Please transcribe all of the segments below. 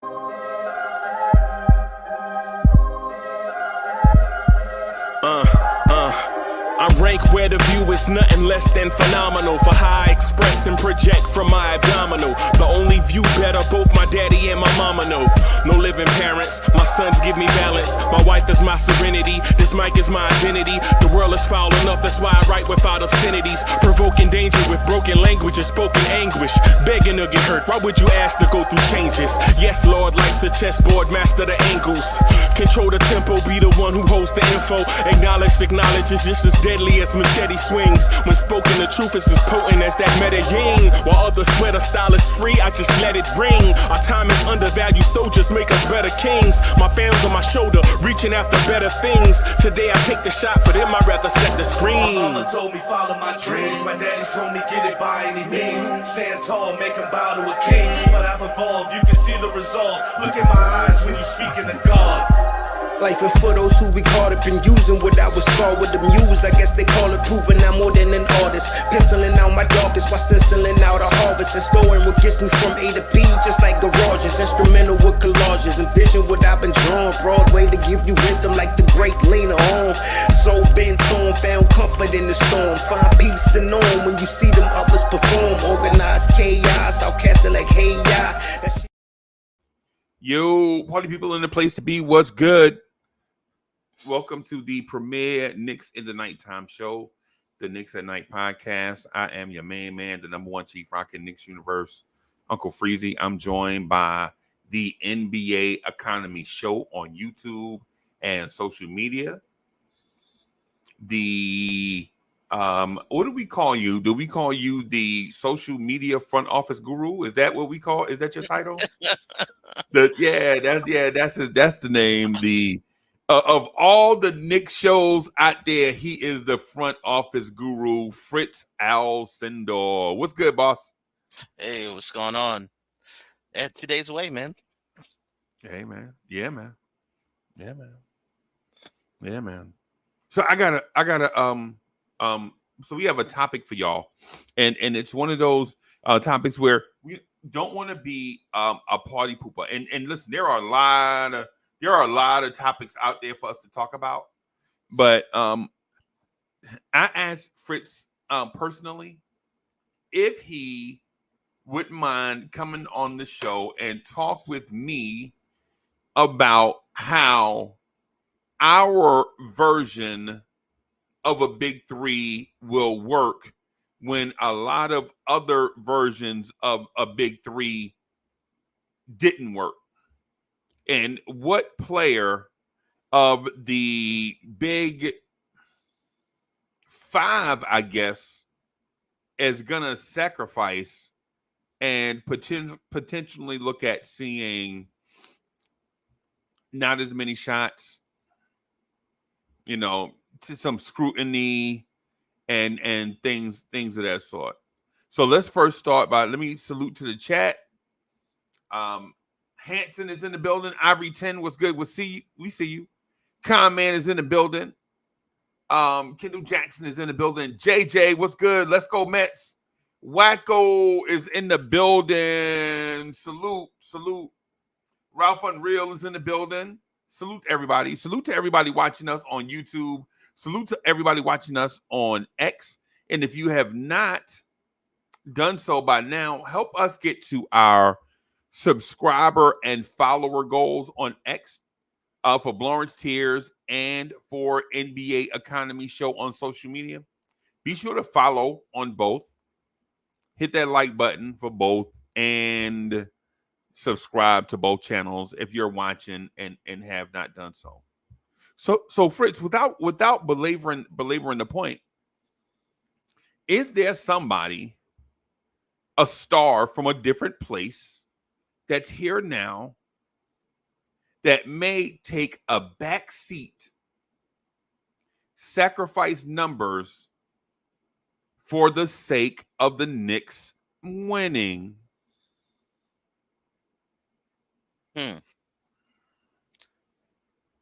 I rank where the view is nothing less than phenomenal. For how I express and project from my abdominal. The only view better, both my daddy and my mama know. No living parents, my sons give me balance. My wife is my serenity, this mic is my identity. The world is foul enough, that's why I write without obscenities. Provoking danger with broken language and spoken anguish. Begging to get hurt, why would you ask to go through changes? Yes, Lord, life's a chessboard, master the angles. Control the tempo, be the one who holds the info. Acknowledge is just as deadly as machete swings. When spoken, the truth is as potent as that Medellin. While others swear the style is free, I just let it ring. Our time is undervalued, soldiers make us better kings. My fans on my shoulder, reaching after better things. Today I take the shot, for them I'd rather set the screen. My mama told me follow my dreams. My daddy told me get it by any means. Stand tall, make him bow to a king. But I've evolved, you can see the resolve. Look in my eyes when you speaking to God. Life and for those who we caught up in using what I was taught with the muse. I guess they call it proving I'm more than an artist. Penciling out my darkest while stenciling out a harvest. And storing what gets me from A to B, just like garages. Instrumental with collages. Envision what I've been drawing. Broadway to give you rhythm like the great Lena Horne. So bent on, found comfort in the storm. Find peace and on when you see them others perform. Organized chaos, outcasted like hey ya. Yo, party people in the place to be. What's good? Welcome to the premier Knicks in the Nighttime show, the Knicks at Night podcast. I am your main man, the number one chief rockin' Knicks universe, Uncle Freezy. I'm joined by the NBA Economy show on YouTube and social media. The what do we call you? Do we call you the social media front office guru? Is that what we call? Is that your title? That's the name. The of all the Knicks shows out there, he is the front office guru, Fritz Alcindor. What's good, boss? Hey, what's going on? 2 days away, man. Hey, man. Yeah, man. So I gotta so we have a topic for y'all, and it's one of those topics where we don't want to be a party pooper. And listen, there are a lot of topics out there for us to talk about. But I asked Fritz personally if he wouldn't mind coming on the show and talk with me about how our version of a big three will work when a lot of other versions of a big three didn't work. And what player of the big five, I guess, is going to sacrifice and potentially look at seeing not as many shots, to some scrutiny and things of that sort. So let's first start by, let me salute to the chat. Hanson is in the building. Ivory 10 was good. We see you. Con Man is in the building. Kendall Jackson is in the building. JJ, what's good? Let's go Mets. Wacko is in the building. Salute. Ralph Unreal is in the building. Salute everybody. Salute to everybody watching us on YouTube. Salute to everybody watching us on X. And if you have not done so by now, help us get to our subscriber and follower goals on X for Lawrence Tears and for NBA Economy Show on social media. Be sure to follow on both. Hit that like button for both and subscribe to both channels if you're watching and have not done so. So Fritz, without belaboring the point, is there somebody, a star from a different place that's here now that may take a back seat, sacrifice numbers for the sake of the Knicks winning?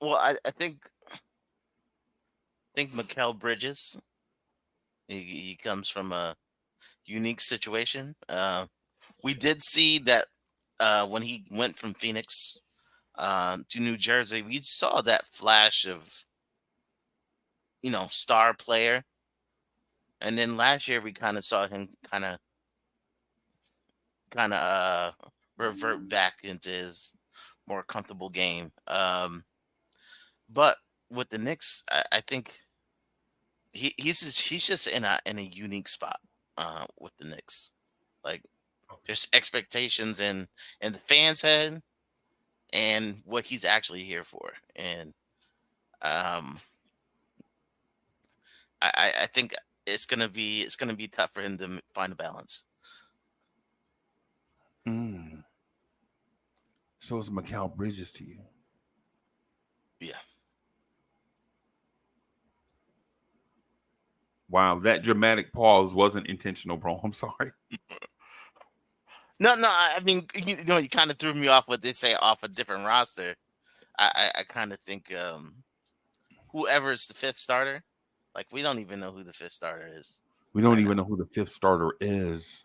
Well, I think Mikal Bridges. He comes from a unique situation. We did see that when he went from Phoenix to New Jersey, we saw that flash of, star player. And then last year we kind of saw him kind of revert back into his more comfortable game. But with the Knicks, I think he's just in a unique spot with the Knicks. Like, there's expectations in the fans' head and what he's actually here for. And I think it's gonna be tough for him to find a balance. So it's Mikal Bridges to you. Yeah. Wow, that dramatic pause wasn't intentional, bro. I'm sorry. No. I mean, you kind of threw me off what they say off a different roster. I kind of think whoever's the fifth starter, like, we don't even know who the fifth starter is. We don't even know who the fifth starter is.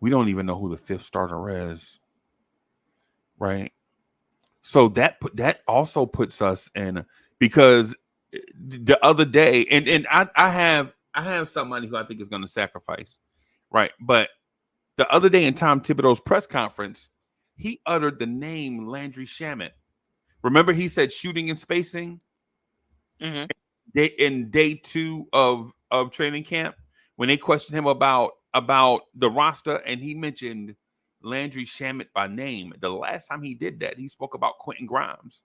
We don't even know who the fifth starter is. Right. So that also puts us in, because the other day, and I have somebody who I think is going to sacrifice. Right. But the other day in Tom Thibodeau's press conference, he uttered the name Landry Shamet. Remember, he said shooting and spacing in day 2 of training camp, when they questioned him about the roster, and he mentioned Landry Shamet by name. The last time he did that, he spoke about Quentin Grimes.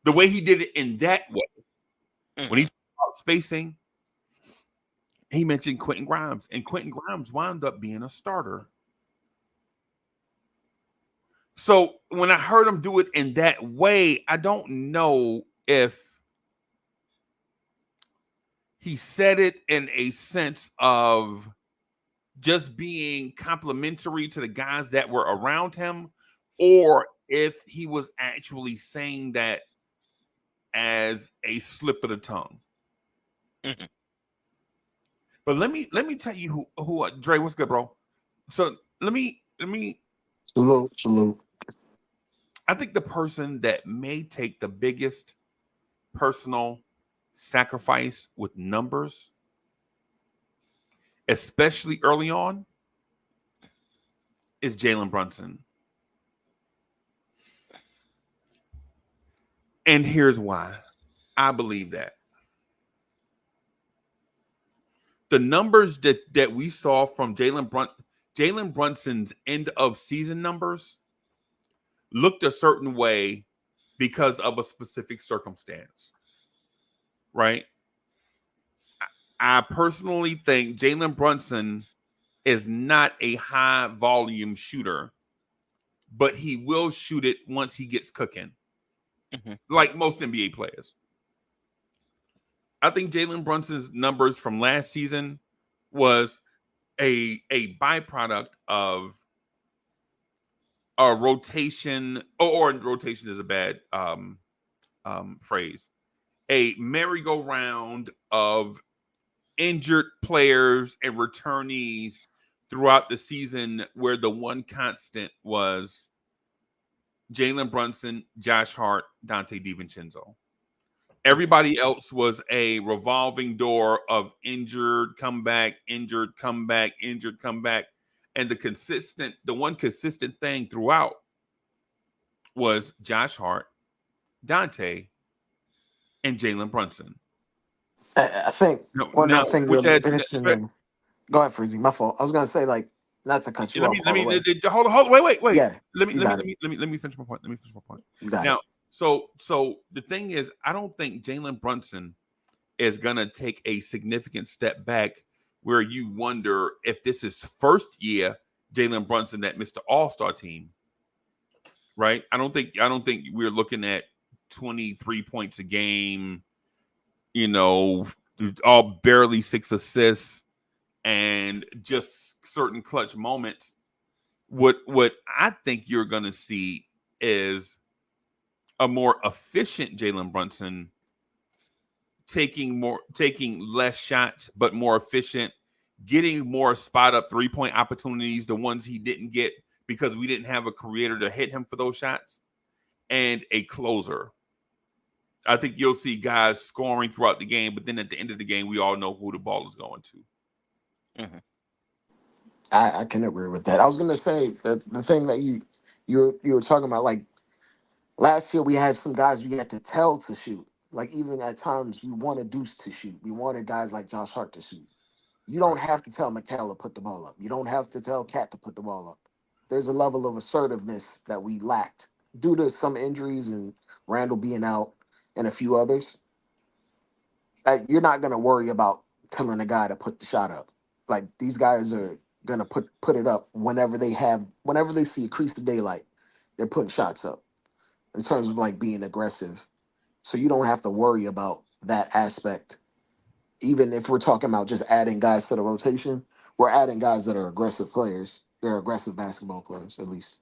The way he did it in that way, when he talked about spacing, he mentioned Quentin Grimes, and Quentin Grimes wound up being a starter. So when I heard him do it in that way, I don't know if he said it in a sense of just being complimentary to the guys that were around him, or if he was actually saying that as a slip of the tongue. But let me tell you who Dre, what's good, bro? So let me Salute. I think the person that may take the biggest personal sacrifice with numbers, especially early on, is Jalen Brunson. And here's why I believe that. The numbers that we saw from Jalen Brunson's end of season numbers looked a certain way because of a specific circumstance, right? I personally think Jalen Brunson is not a high volume shooter, but he will shoot it once he gets cooking, like most NBA players. I think Jalen Brunson's numbers from last season was a byproduct of a rotation, or rotation is a bad phrase, a merry-go-round of injured players and returnees throughout the season, where the one constant was Jalen Brunson, Josh Hart, Dante DiVincenzo. Everybody else was a revolving door of injured, come back, injured, come back, injured, come back. And the one consistent thing throughout was Josh Hart, Dante, and Jalen Brunson. I think one of the things that interesting. Go ahead, Freezy. My fault. I was gonna say, like, not to cut you off. Hold on, wait. Yeah, let me finish my point. You got now, it. So the thing is, I don't think Jalen Brunson is gonna take a significant step back where you wonder if this is first year Jalen Brunson that missed the All-Star team, right? I don't think we're looking at 23 points a game, all barely 6 assists and just certain clutch moments. What I think you're gonna see is a more efficient Jalen Brunson taking less shots, but more efficient, getting more spot up 3-point opportunities, the ones he didn't get because we didn't have a creator to hit him for those shots, and a closer. I think you'll see guys scoring throughout the game, but then at the end of the game, we all know who the ball is going to. Mm-hmm. I can agree with that. I was gonna say that the thing that you were talking about, like last year we had some guys we had to tell to shoot. Like even at times we wanted Deuce to shoot. We wanted guys like Josh Hart to shoot. You don't have to tell Mikal to put the ball up. You don't have to tell Cat to put the ball up. There's a level of assertiveness that we lacked due to some injuries and Randall being out and a few others. Like you're not gonna worry about telling a guy to put the shot up. Like these guys are gonna put it up whenever they see a crease of daylight. They're putting shots up in terms of like being aggressive. So you don't have to worry about that aspect. Even if we're talking about just adding guys to the rotation, we're adding guys that are aggressive players. They're aggressive basketball players, at least.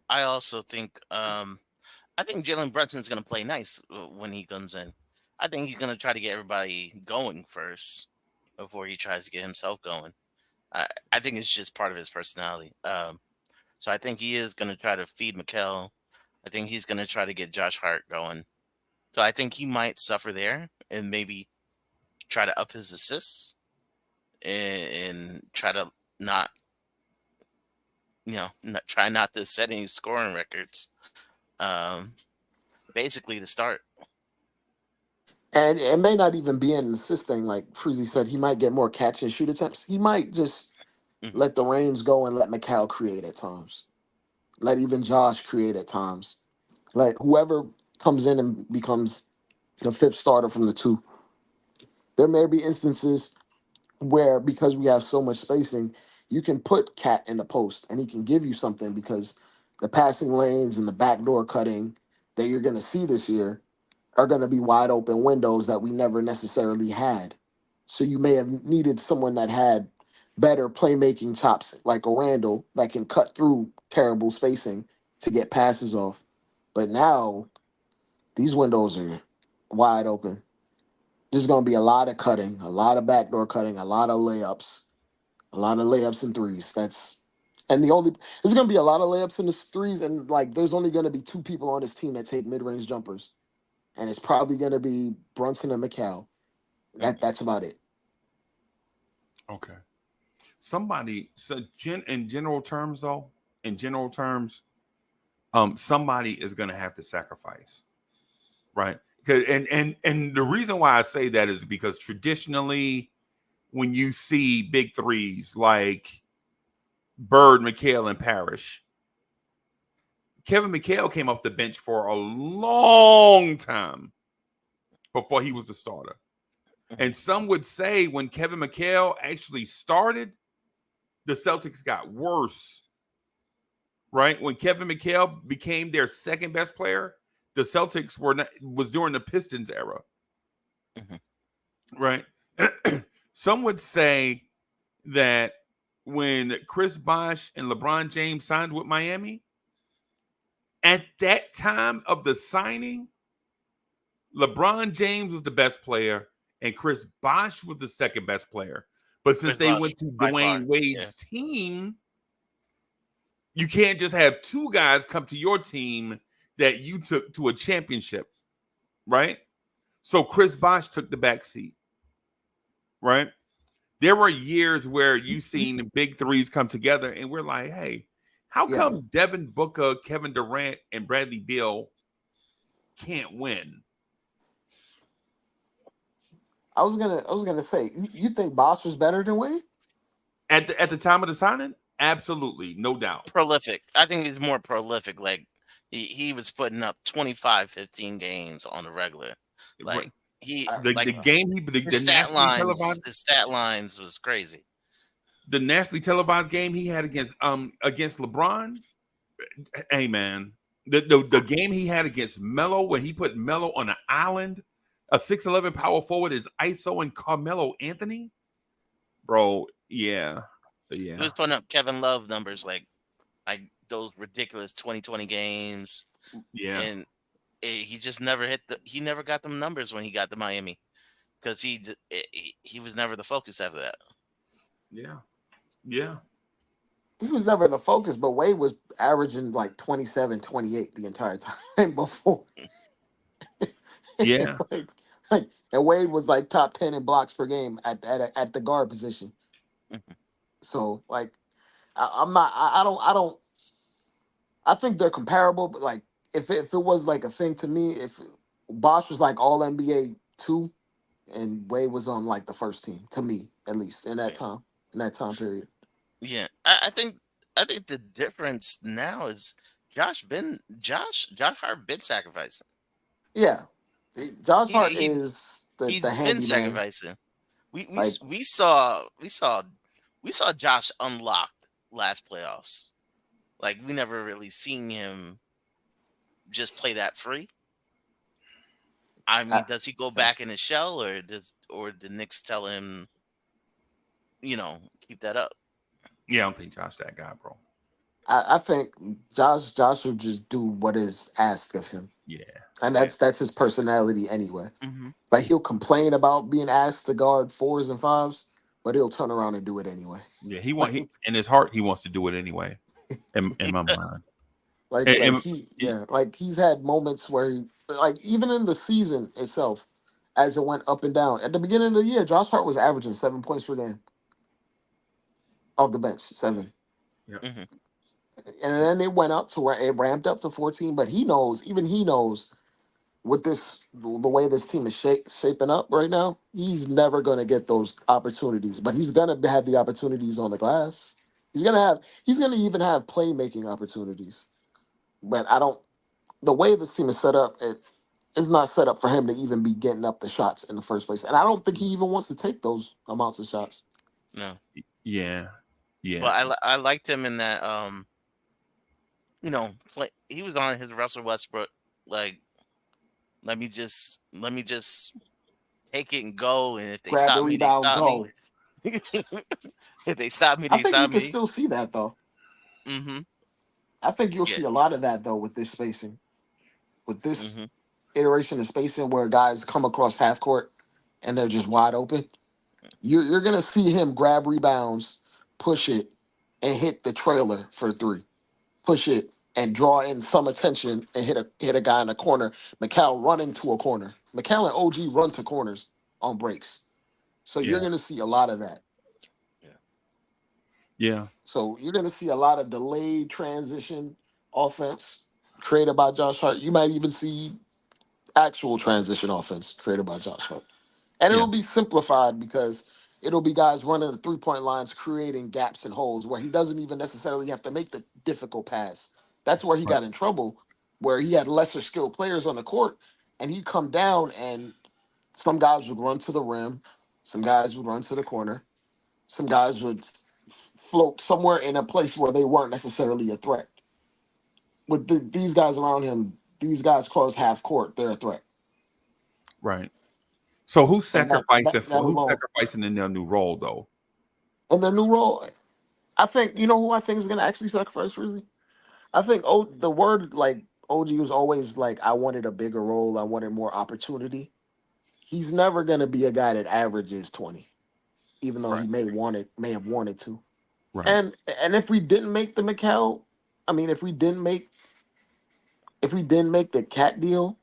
I also think I think Jalen Brunson's going to play nice when he comes in. I think he's going to try to get everybody going first before he tries to get himself going. I think it's just part of his personality. So I think he is going to try to feed Mikal. I think he's going to try to get Josh Hart going. So I think he might suffer there and maybe try to up his assists and try to not try not to set any scoring records. Basically to start. And it may not even be an assist thing, like Freezy said. He might get more catch and shoot attempts. He might just let the reins go and let Mikal create at times. Let even Josh create at times. Let whoever comes in and becomes the fifth starter from the two. There may be instances where, because we have so much spacing, you can put Cat in the post and he can give you something, because the passing lanes and the backdoor cutting that you're going to see this year are going to be wide open windows that we never necessarily had. So you may have needed someone that had better playmaking chops, like a Randall, that can cut through terrible spacing to get passes off. But now these windows are wide open. There's going to be a lot of cutting, a lot of backdoor cutting, a lot of layups and threes. There's going to be a lot of layups and threes, and like there's only going to be two people on this team that take mid-range jumpers, and it's probably going to be Brunson and Mikal. That's about it. Okay. In general terms, somebody is going to have to sacrifice, right? And the reason why I say that is because traditionally, when you see big threes like Bird, Mikal, and Parrish, Kevin McHale came off the bench for a long time before he was the starter. And some would say when Kevin McHale actually started, the Celtics got worse, right? When Kevin McHale became their second best player, the Celtics was during the Pistons era, right? Some would say that when Chris Bosh and LeBron James signed with Miami, at that time of the signing, LeBron James was the best player and Chris Bosh was the second best player. But since they went to Dwayne Wade's team, you can't just have two guys come to your team that you took to a championship, right? So Chris Bosh took the back seat, right? There were years where you seen the big threes come together and we're like, hey, how come Devin Booker, Kevin Durant, and Bradley Beal can't win? I was gonna say, you think Bosh was better than Wade? At the time of the signing? Absolutely, no doubt. Prolific. I think he's more prolific. Like he was putting up 25, 15 games on the regular. Like his stat lines was crazy. The nationally televised game he had against LeBron. Hey man, the game he had against Melo, when he put Melo on an island, a 6'11" power forward is ISO and Carmelo Anthony, bro. Yeah. He was putting up Kevin Love numbers like those ridiculous 2020 games. Yeah, and he just never he never got them numbers when he got to Miami, because he was never the focus after that. Yeah. Yeah. He was never the focus, but Wade was averaging like 27, 28 the entire time before. Yeah. like, and Wade was like top 10 in blocks per game at the guard position. Mhm. So like, I'm not. I don't. I think they're comparable, but like if it was like a thing to me, if Bosh was like All NBA 2, and Wade was on like the first team to me at least in that time period. Yeah, I think the difference now is Josh Hart been sacrificing. Yeah, Josh He Hart he is he's the been handyman. sacrificing. Like We saw Josh unlocked last playoffs. Like we never really seen him just play that free. I I, mean, does he go back in his shell, or the Knicks tell him, keep that up? Yeah. I don't think Josh that guy, bro. I think Josh will just do what is asked of him, Yeah. and that's his personality anyway. Mm-hmm. Like he'll complain about being asked to guard fours and fives, but he'll turn around and do it anyway. Yeah. He in his heart he wants to do it anyway. In my mind. And Like he's had moments where like even in the season itself, as it went up and down. At the beginning of the year, Josh Hart was averaging 7 points per game off the bench, 7. yeah. Mm-hmm. And then it went up to where it ramped up to 14. But even he knows, with the way this team is shaping up right now, he's never going to get those opportunities. But he's going to have the opportunities on the glass. He's going to even have playmaking opportunities. But I don't. The way this team is set up, it is not set up for him to even be getting up the shots in the first place. And I don't think he even wants to take those amounts of shots. No, Yeah. Yeah. but I liked him in that play. He was on his Russell Westbrook, like, let me just take it and go, and if they Grab the stop me, they rebound, stop me. go. If they stop me, I they think you stop can me. still see that though. Mm-hmm. I think you'll Yeah. see a lot of that though with this spacing, with this Mm-hmm. iteration of spacing where guys come across half court and they're just wide open. You're gonna see him grab rebounds, push it, and hit the trailer for 3. Push it and draw in some attention and hit a guy in the corner. McCall run into a corner. McCall and OG run to corners on breaks. So you're Yeah. gonna see a lot of that. Yeah. So you're gonna see a lot of delayed transition offense created by Josh Hart. You might even see actual transition offense created by Josh Hart. And Yeah. it'll be simplified because it'll be guys running the 3-point lines, creating gaps and holes where he doesn't even necessarily have to make the difficult pass. That's where he Right. got in trouble, where he had lesser skilled players on the court, and he'd come down and some guys would run to the rim, some guys would run to the corner, some guys would float somewhere in a place where they weren't necessarily a threat. With these guys around him, these guys cross half court, they're a threat. Right. So who's And sacrificing that who's alone. sacrificing in their new role though? And their new role, I think, you know who I think is going to actually sacrifice Rizzy? I think the word like OG was always like, I wanted a bigger role, I wanted more opportunity. He's never going to be a guy that averages 20, even though he Right. may have wanted to. Right. And if we didn't make the McCall, I mean, if we didn't make the Cat deal,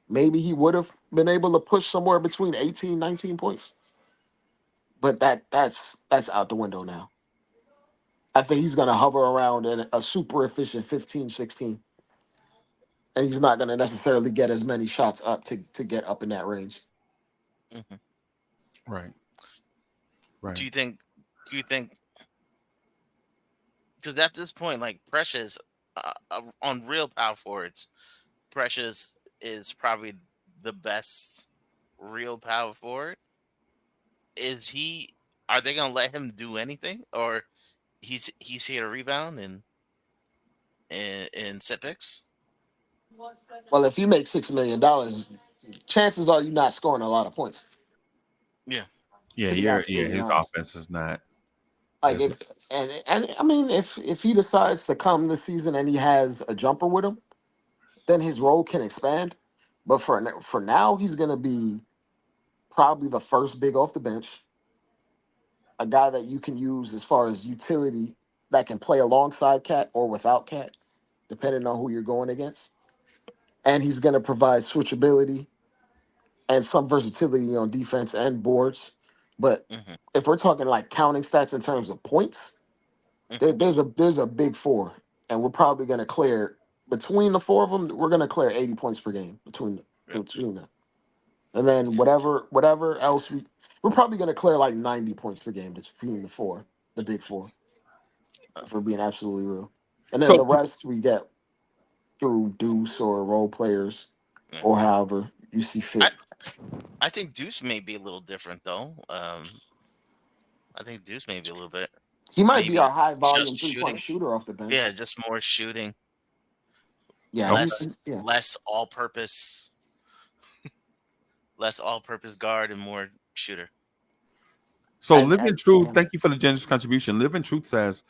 maybe he would have been able to push somewhere between 18, 19 points. But that's out the window now. I think he's going to hover around in a super efficient 15, 16. And he's not going to necessarily get as many shots up to get up in that range. Mm-hmm. Right. Right. Do you think? Do you think? Because at this point, like Precious, on real power forwards, Precious is probably the best real power forward. Is he? Are they gonna let him do anything, or he's here to rebound and set picks? Well, if you make $6 million, chances are you're not scoring a lot of points. Yeah. Yeah, To be absolutely his honest, offense is not like as if and I mean, if he decides to come this season and he has a jumper with him, then his role can expand. But for now, he's gonna be probably the first big off the bench. a guy that you can use as far as utility that can play alongside Cat or without Cat, depending on who you're going against. And he's going to provide switchability and some versatility on defense and boards. But Mhm. if we're talking like counting stats in terms of points, Mhm. there's a big four, and we're probably going to clear between the four of them. We're going to clear 80 points per game between them, and then whatever else we're probably going to clear like 90 points per game between the big four, if we're being absolutely real. And then the So rest we get through Deuce or role players Yeah. or however you see fit. I think Deuce may be a little different though. I think Deuce may be a little bit He might be maybe our high just volume 3-point shooting. shooter off the Yeah, bench. just more shooting, Yeah, okay. yeah. less all-purpose guard and more shooter. So And, Living and Truth, yeah. thank you for the generous contribution. Living Truth says,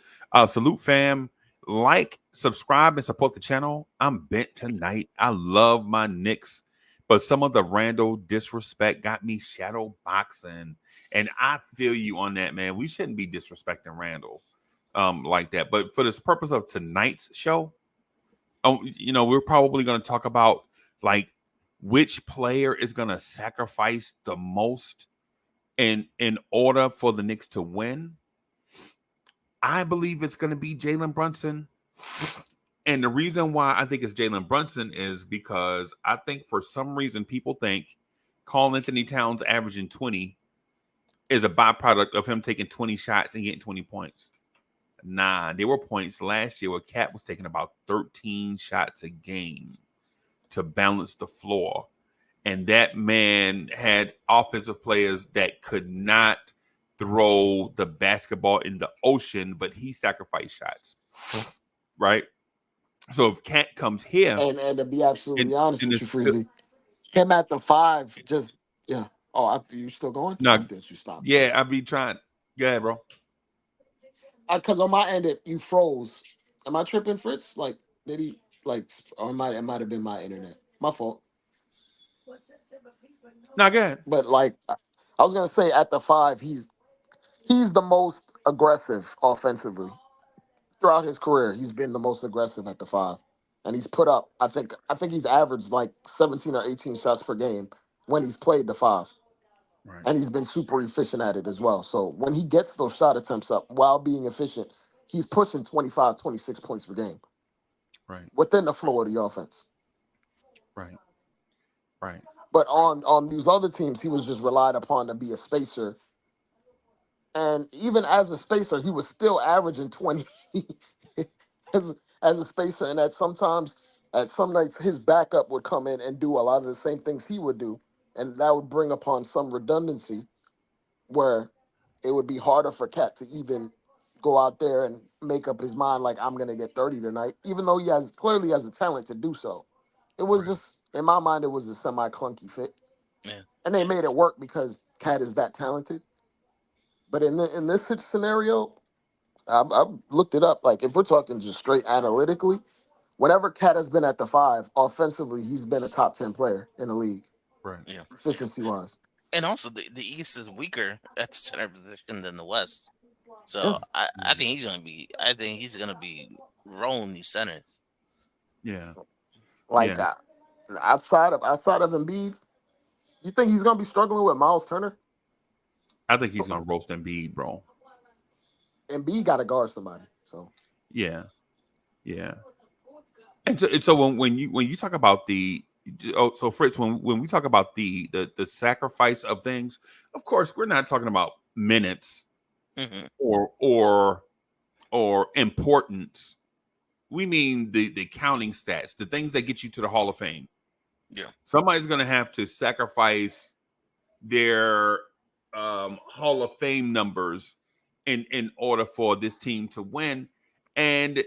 salute fam, like, subscribe, and support the channel. I'm bent tonight. I love my Knicks, but some of the Randall disrespect got me shadow boxing. And I feel you on that, man. We shouldn't be disrespecting Randall like that. But for this purpose of tonight's show, we're probably going to talk about like which player is going to sacrifice the most in order for the Knicks to win. I believe it's going to be Jalen Brunson. And the reason why I think it's Jalen Brunson is because I think for some reason people think Karl Anthony Towns averaging 20 is a byproduct of him taking 20 shots and getting 20 points. Nah, there were points last year where Cat was taking about 13 shots a game to balance the floor. And that man had offensive players that could not throw the basketball in the ocean, but he sacrificed shots, right? So if Cat comes here, And to be absolutely honest and with you, it's Freezy, him at the 5, just yeah. Oh, after you still going? I no, thought you stopped. yeah, I be trying. Go ahead, bro. Because on my end, you froze. Am I tripping, Fritz? Like maybe or it might have been my internet. My fault. No, go ahead. But like I was gonna say, at the 5, he's the most aggressive offensively throughout his career. He's been the most aggressive at the 5, and he's put up. I think he's averaged like 17 or 18 shots per game when he's played the 5. Right. And he's been super efficient at it as well. So when he gets those shot attempts up while being efficient, he's pushing 25, 26 points per game Right. within the flow of the offense. Right. Right. But on these other teams, he was just relied upon to be a spacer. And even as a spacer, he was still averaging 20 as a spacer. And at some nights, his backup would come in and do a lot of the same things he would do. And that would bring upon some redundancy where it would be harder for Cat to even go out there and make up his mind like, I'm going to get 30 tonight, even though he clearly has the talent to do so. It was just, in my mind, it was a semi-clunky fit. Yeah. And they made it work because Cat is that talented. But in this scenario, I've looked it up. Like, if we're talking just straight analytically, whenever Cat has been at the 5, offensively, he's been a top 10 player in the league, Right. Yeah. efficiency-wise. And also the East is weaker at the center position than the West. So Yeah. I think he's gonna be rolling these centers. Yeah. Like, Yeah. outside of Embiid, you think he's going to be struggling with Miles Turner? I think he's gonna roast Embiid, bro. Embiid got to guard somebody. So Yeah. Yeah. And so when you talk about so Fritz, when we talk about the sacrifice of things, of course we're not talking about minutes Mm-hmm. or importance. We mean the counting stats, the things that get you to the Hall of Fame. Yeah. Somebody's gonna have to sacrifice their Hall of Fame numbers in order for this team to win. And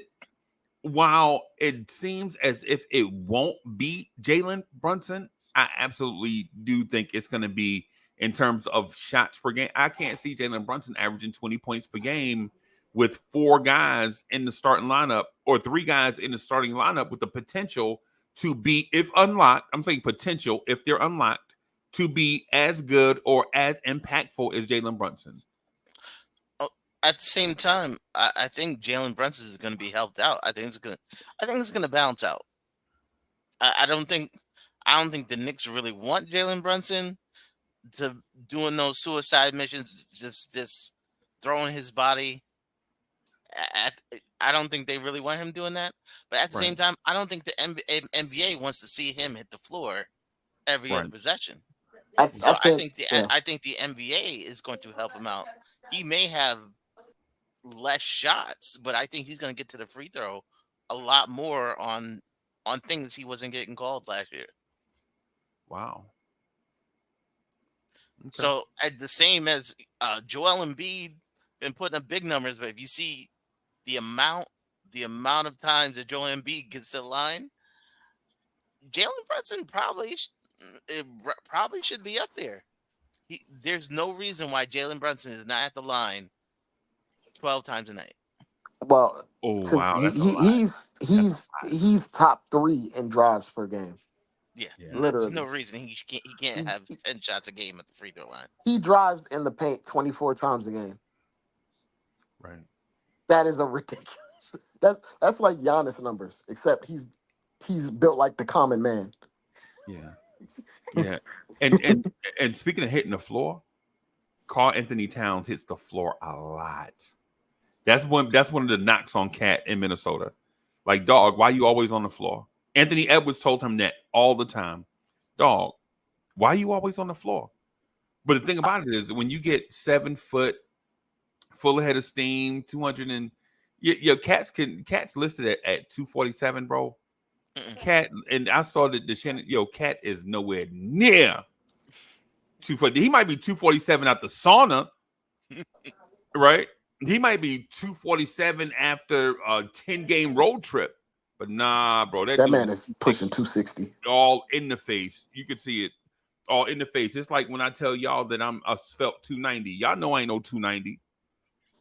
while it seems as if it won't be Jalen Brunson, I absolutely do think it's going to be in terms of shots per game. I can't see Jalen Brunson averaging 20 points per game with 4 guys in the starting lineup or 3 guys in the starting lineup with the potential to be, if unlocked, I'm saying potential, if they're unlocked, to be as good or as impactful as Jalen Brunson. at the same time, I think Jalen Brunson is going to be helped out. I think it's going to balance out. I don't think the Knicks really want Jalen Brunson to doing those suicide missions, just throwing his body. I don't think they really want him doing that. But at the same Right. time, I don't think the NBA wants to see him hit the floor every other Right. possession. I So think yeah. I think the NBA is going to help him out. He may have less shots, but I think he's going to get to the free throw a lot more on things he wasn't getting called last year. Wow. Okay. So at the same as Joel Embiid been putting up big numbers, but if you see the amount of times that Joel Embiid gets to the line, Jalen Brunson probably should be up there. There's no reason why Jalen Brunson is not at the line 12 times a night. Well, Oh wow, that's a lot. he's top 3 in drives per game. Yeah, Yeah. there's Literally. no reason he can't have 10 shots a game at the free throw line. He drives in the paint 24 times a game. Right. That is a ridiculous. That's like Giannis numbers, except he's built like the common man. Yeah. Yeah. And speaking of hitting the floor, Karl Anthony Towns hits the floor a lot. That's one of the knocks on Cat in Minnesota. Like, dog, why you always on the floor? Anthony Edwards told him that all the time. Dog, why you always on the floor? But the thing about it is, when you get 7 foot, full head of steam, 200 and your Cat's listed at 247, bro. Cat, and I saw that the Shannon, Cat is nowhere near 240. He might be 247 at the sauna, right? He might be 247 after a 10-game road trip. But nah, bro. That man is pushing 260. All in the face. You can see it all in the face. It's like when I tell y'all that I'm a svelte 290. Y'all know I ain't no 290.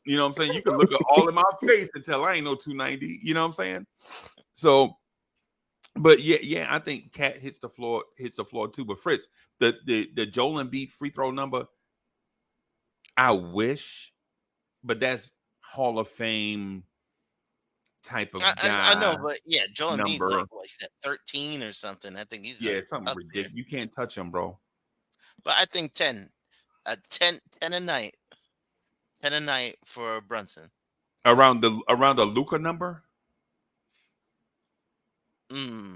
You know what I'm saying? You can look at all in my face and tell I ain't no 290. You know what I'm saying? So, but yeah, I think Cat hits the floor too. But Fritz, the Joel Embiid free throw number, I wish, but that's Hall of Fame type of guy. I know, but yeah, Joel Embiid's number. like, what, he's at 13 or something. I think he's Something ridiculous. You can't touch him, bro. But I think 10 a night. 10 a night for Brunson. Around the Luka number? He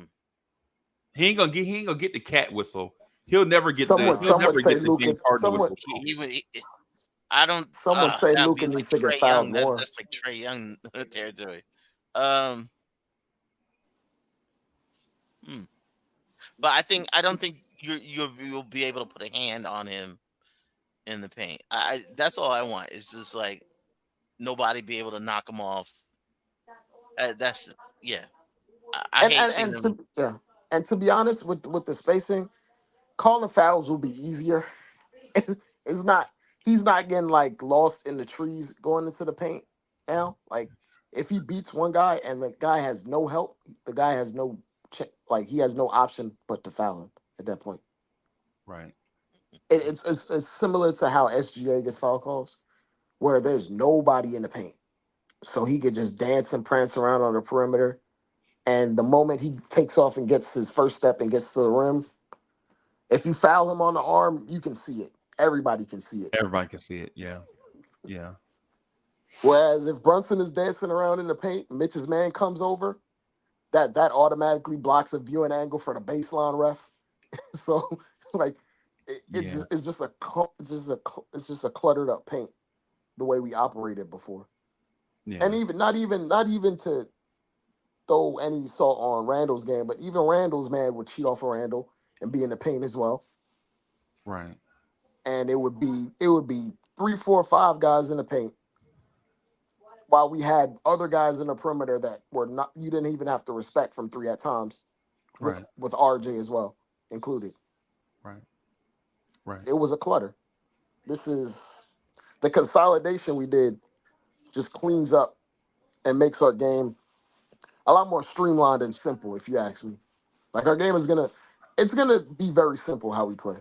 ain't gonna get the cat whistle. He'll never get Someone say the Luka. James Harden whistle. I don't. Someone say Luka needs to get fouled more. That's like Trae Young territory. But I don't think you'll be able to put a hand on him in the paint. That's all I want. It's just like nobody be able to knock him off. That's yeah. I hate seeing him. And to be honest, with the spacing, calling fouls will be easier. It's not. He's not getting like lost in the trees going into the paint now. Like if he beats one guy and the guy has no help, the guy has no he has no option but to foul him at that point. Right. It's similar to how SGA gets foul calls, where there's nobody in the paint, so he could just dance and prance around on the perimeter. And the moment he takes off and gets his first step and gets to the rim, if you foul him on the arm, you can see it. Everybody can see it. Everybody can see it. Yeah. Yeah. Whereas if Brunson is dancing around in the paint, Mitch's man comes over, that automatically blocks a viewing angle for the baseline ref. So like it's just a cluttered up paint the way we operated before. Yeah. And even not even to throw any salt on Randall's game, but even Randall's man would cheat off of Randall and be in the paint as well. Right. And it would be 3, 4, 5 guys in the paint, while we had other guys in the perimeter that were not, you didn't even have to respect from 3 at times, with RJ as well included. Right. It was a clutter. This is the consolidation we did. Just cleans up and makes our game a lot more streamlined and simple, if you ask me. Like our game is gonna be very simple how we play.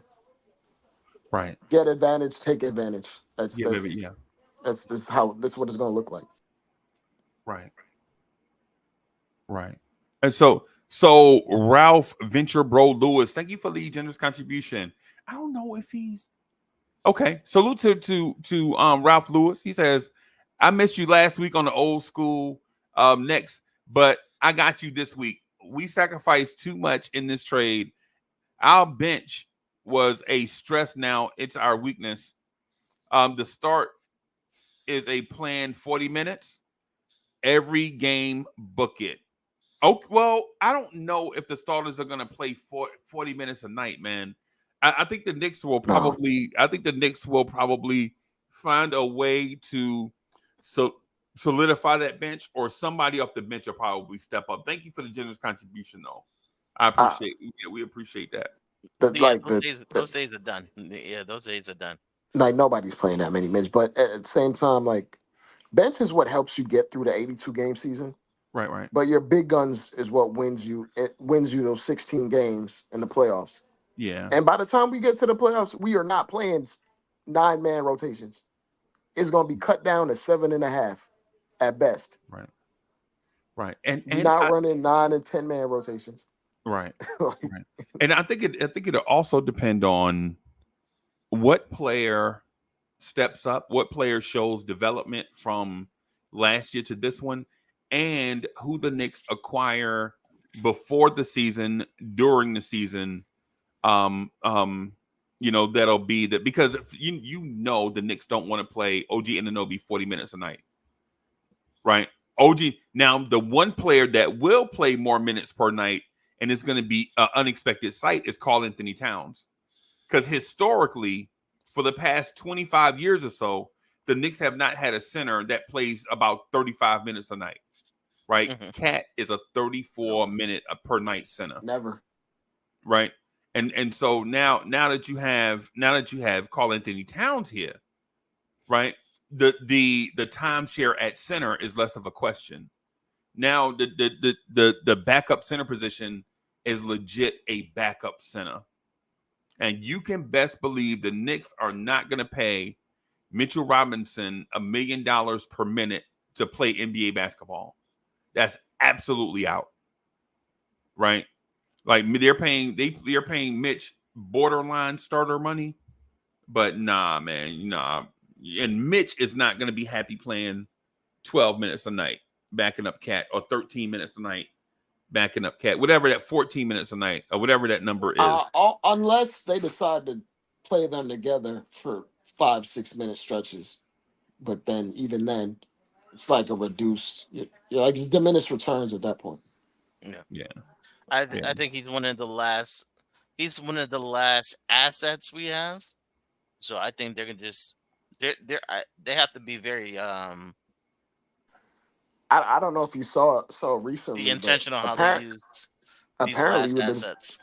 Right. Get advantage, take advantage. That's Yeah. That's what it's going to look like. Right. Right. And so Ralph Venture Bro Lewis, thank you for the generous contribution. I don't know if he's okay. Salute to Ralph Lewis. He says, I missed you last week on the old school next, but I got you this week. We sacrificed too much in this trade. Our bench was a stress now. It's our weakness. The start is a planned 40 minutes. Every game, book it. Oh, well, I don't know if the starters are going to play 40 minutes a night, man. I think the Knicks will probably. I think the Knicks will probably find a way to solidify that bench, or somebody off the bench will probably step up. Thank you for the generous contribution, though. I appreciate. We appreciate that. Those days are done. Yeah, those days are done. Like nobody's playing that many minutes, but at the same time, like bench is what helps you get through the 82 game season. Right. But your big guns is what wins you. It wins you those 16 games in the playoffs. Yeah. And by the time we get to the playoffs, we are not playing 9-man rotations. It's going to be cut down to 7.5 at best. Right. And you're not running 9 and 10-man rotations. Right. Right. And I think it'll also depend on what player steps up, what player shows development from last year to this one, and who the Knicks acquire before the season, during the season. That'll be that, because the Knicks don't want to play OG Anunoby 40 minutes a night. Right? OG, now the one player that will play more minutes per night and it's going to be an unexpected sight is Karl-Anthony Towns. Because historically, for the past 25 years or so, the Knicks have not had a center that plays about 35 minutes a night. Right? Mm-hmm. Cat is a 34-minute per night center. Never. Right? And so now that you have Karl-Anthony Towns here, right? The timeshare at center is less of a question. Now the backup center position is legit a backup center. And you can best believe the Knicks are not going to pay Mitchell Robinson $1 million per minute to play NBA basketball. That's absolutely out. Right? Like they're paying Mitch borderline starter money. But nah, man, nah. And Mitch is not going to be happy playing 12 minutes a night, backing up Cat, or 13 minutes a night, backing up Cat, whatever that 14 minutes a night, or whatever that number is. Unless they decide to play them together for 5-6 minute stretches. But then, even then, it's like a reduced, like it's diminished returns at that point. Yeah. I think he's one of the last assets we have. So I think they're gonna just they have to be very I don't know if you saw recently. be intentional how they use these last assets.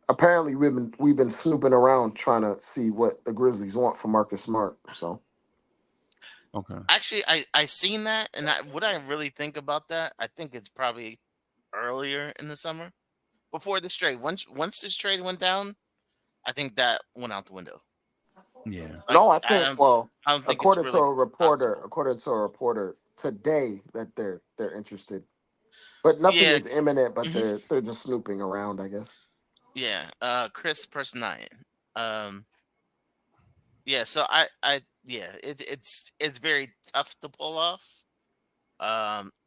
Apparently we've been snooping around trying to see what the Grizzlies want for Marcus Smart. So okay. Actually, I seen that, and what I really think about that, I think it's probably earlier in the summer, before this trade. Once this trade went down, I think that went out the window. Yeah. No, I think I don't think according it's to really a reporter, possible. today that they're interested, but nothing Yeah. is imminent. But Mhm. they're just snooping around, I guess. Yeah, Chris Personian. Yeah, so it's very tough to pull off.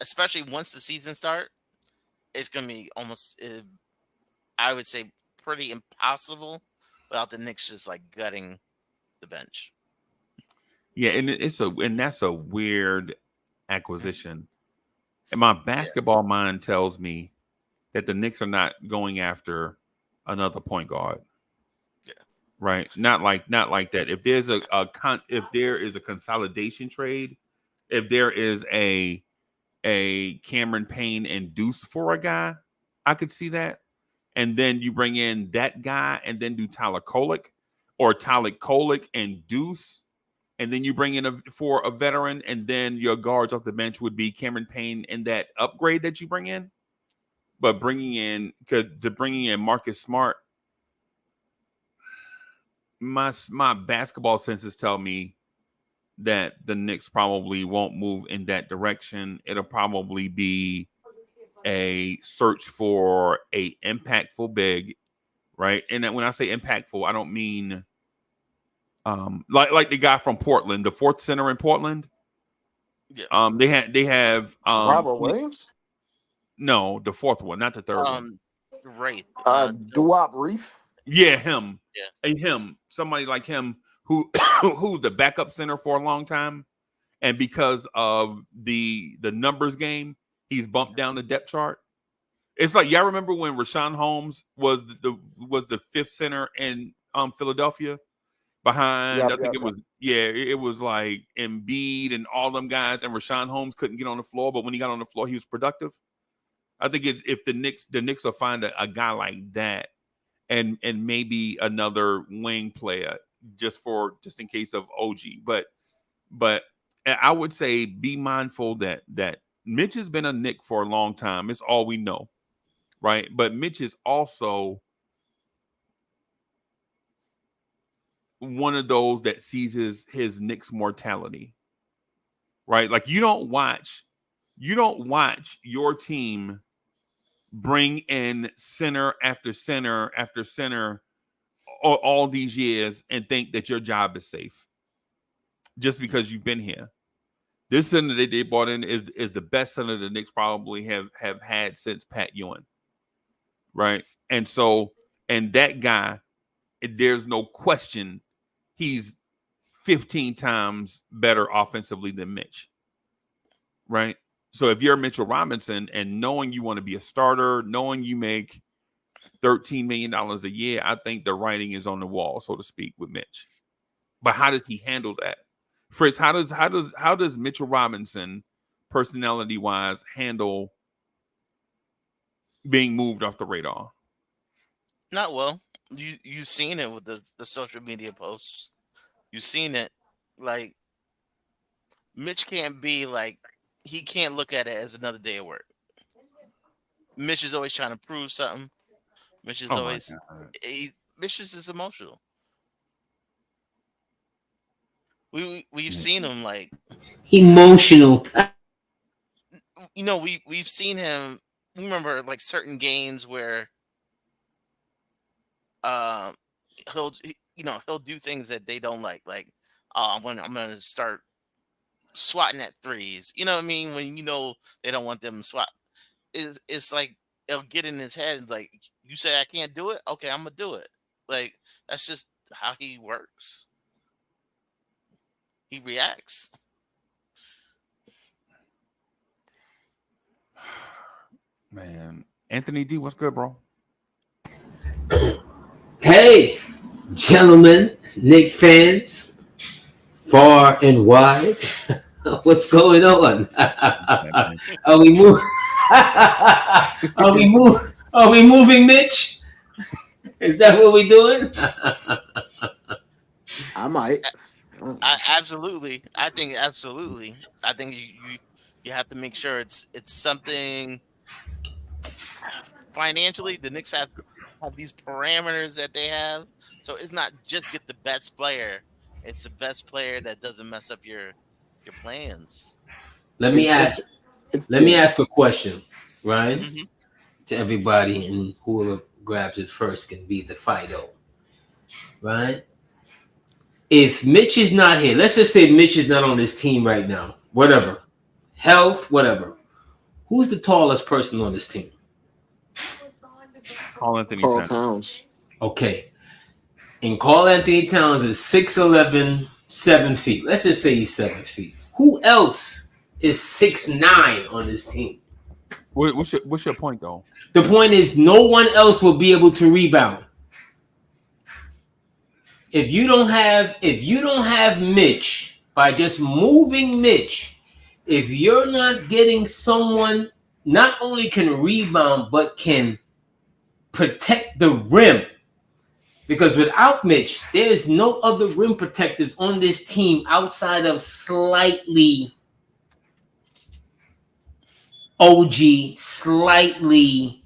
Especially once the season start, it's gonna be almost, I would say, pretty impossible without the Knicks just like gutting the bench. Yeah, and that's a weird acquisition. And my basketball mind tells me that the Knicks are not going after another point guard. Yeah. Right? Not like that. If there's if there is a consolidation trade, if there is a Cameron Payne and Deuce for a guy, I could see that. And then you bring in that guy and then do Tyler Kolek, or Tyler Kolek and Deuce. And then you bring in for a veteran, and then your guards off the bench would be Cameron Payne and that upgrade that you bring in. But bringing in Marcus Smart, my basketball senses tell me that the Knicks probably won't move in that direction. It'll probably be a search for a impactful big, right? And then when I say impactful, I don't mean like the guy from Portland, the fourth center in Portland. Yeah. They have Robert Williams, no, the fourth one, not the third one. Right. Duop Reef. Yeah, him. Yeah. And him, somebody like him who who's the backup center for a long time, and because of the numbers game, he's bumped down the depth chart. It's like y'all remember when Rashawn Holmes was the fifth center in Philadelphia behind. I think it was like Embiid and all them guys, and Rashawn Holmes couldn't get on the floor, but when he got on the floor, he was productive. I think it's if the Knicks will find a guy like that, and maybe another wing player just in case of OG. But I would say be mindful that Mitch has been a Knick for a long time. It's all we know, right? But Mitch is also one of those that seizes his Knicks mortality, right? Like you don't watch your team bring in center after center after center all these years and think that your job is safe just because you've been here. This center that they brought in is the best center the Knicks probably have had since Pat Ewing, right? And that guy, there's no question he's 15 times better offensively than Mitch, right? So if you're Mitchell Robinson and knowing you want to be a starter, knowing you make $13 million a year, I think the writing is on the wall, so to speak, with Mitch. But how does he handle that? Fritz, how does Mitchell Robinson, personality-wise, handle being moved off the radar? Not well. You've seen it with the social media posts. You've seen it. Like, Mitch can't be like, he can't look at it as another day of work. Mitch is always trying to prove something. Mitch is Mitch is just emotional. We've seen him like emotional. We've seen him. We remember like certain games where he'll do things that they don't like. Like, I'm gonna start swatting at threes. You know what I mean? When they don't want them to swat. It's like it'll get in his head. Like, you say I can't do it? Okay, I'm gonna do it. Like, that's just how he works. He reacts. Man, Anthony D, what's good, bro? Hey, gentlemen, Knick fans, far and wide. What's going on? Are we moving? Are we moving, Mitch? Is that what we're doing? I might. Absolutely. I think absolutely. I think you have to make sure it's something financially. The Knicks have these parameters that they have, so it's not just get the best player. It's the best player that doesn't mess up your plans. Let me ask a question, Ryan, to everybody, and whoever grabs it first can be the Fido, right? If Mitch is not here, let's just say Mitch is not on this team right now, whatever, health, whatever. Who's the tallest person on this team? Carl Towns. Okay. And Carl Anthony Towns is 6'11", 7 feet. Let's just say he's 7 feet. Who else is 6'9" on this team? What's your point, though? The point is no one else will be able to rebound. If you don't have Mitch, by just moving Mitch, if you're not getting someone not only can rebound but can protect the rim, because without Mitch, there's no other rim protectors on this team outside of slightly OG, slightly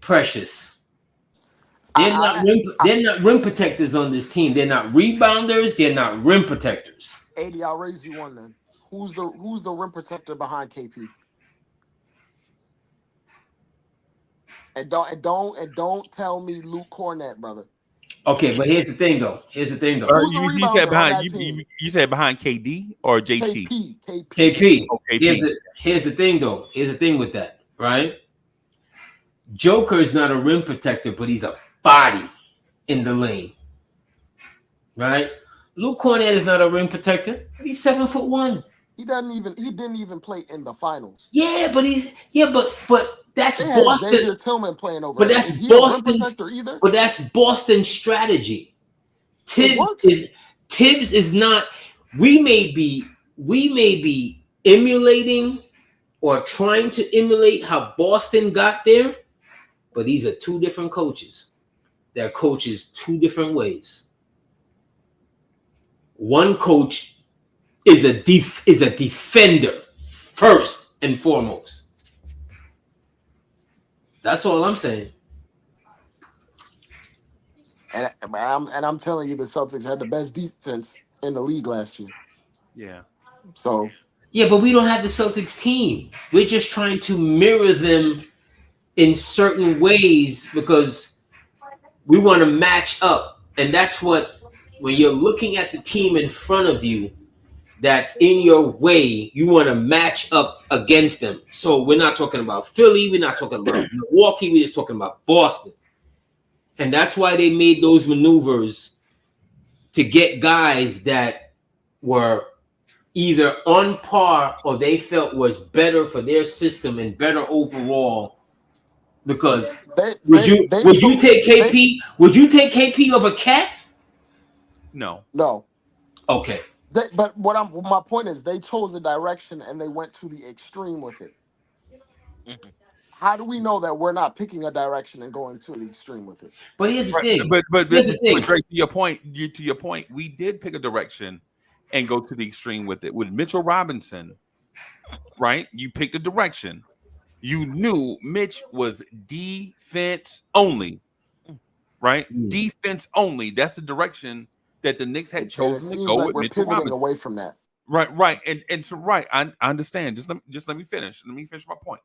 Precious. They're not rim protectors on this team. They're not rebounders. They're not rim protectors. 80, I'll raise you one then. Who's the rim protector behind KP? And don't tell me Luke Cornett, brother. Okay, but here's the thing though. Who's the You rebounder said on behind that team? you said behind KD or JT? KP. Oh, KP. Here's the thing though. Here's the thing with that, right? Joker is not a rim protector, but he's a body in the lane, right? Luke Cornett is not a rim protector, but he's 7'1". He didn't even play in the finals. Yeah, but that's They had Boston. Xavier Tillman playing over. But there. that's Is he a rim Boston's. protector either? But that's Boston's strategy. works. Tibbs is not. We may be emulating or trying to emulate how Boston got there, but these are two different coaches. They're coaches two different ways. One coach is a defender first and foremost. That's all I'm saying. And I'm telling you, the Celtics had the best defense in the league last year. Yeah. So Yeah, but we don't have the Celtics team. We're just trying to mirror them in certain ways because we want to match up. And that's what, when you're looking at the team in front of you that's in your way, you want to match up against them. So we're not talking about Philly. We're not talking about Milwaukee. We're just talking about Boston. And that's why they made those maneuvers to get guys that were either on par or they felt was better for their system and better overall. Because would you take KP? Would you take KP over Cat? No. Okay. But my point is, they chose a direction and they went to the extreme with it. How do we know that we're not picking a direction and going to the extreme with it? But here's the thing. But Here's the thing. Drake, to your point, we did pick a direction and go to the extreme with it. With Mitchell Robinson, right? You picked a direction. You knew Mitch was defense only, right? Defense only. That's the direction that the Knicks had chosen to go with we're Mitchell pivoting Robinson. away from that. Right. And so I understand. Just let me finish. Let me finish my point.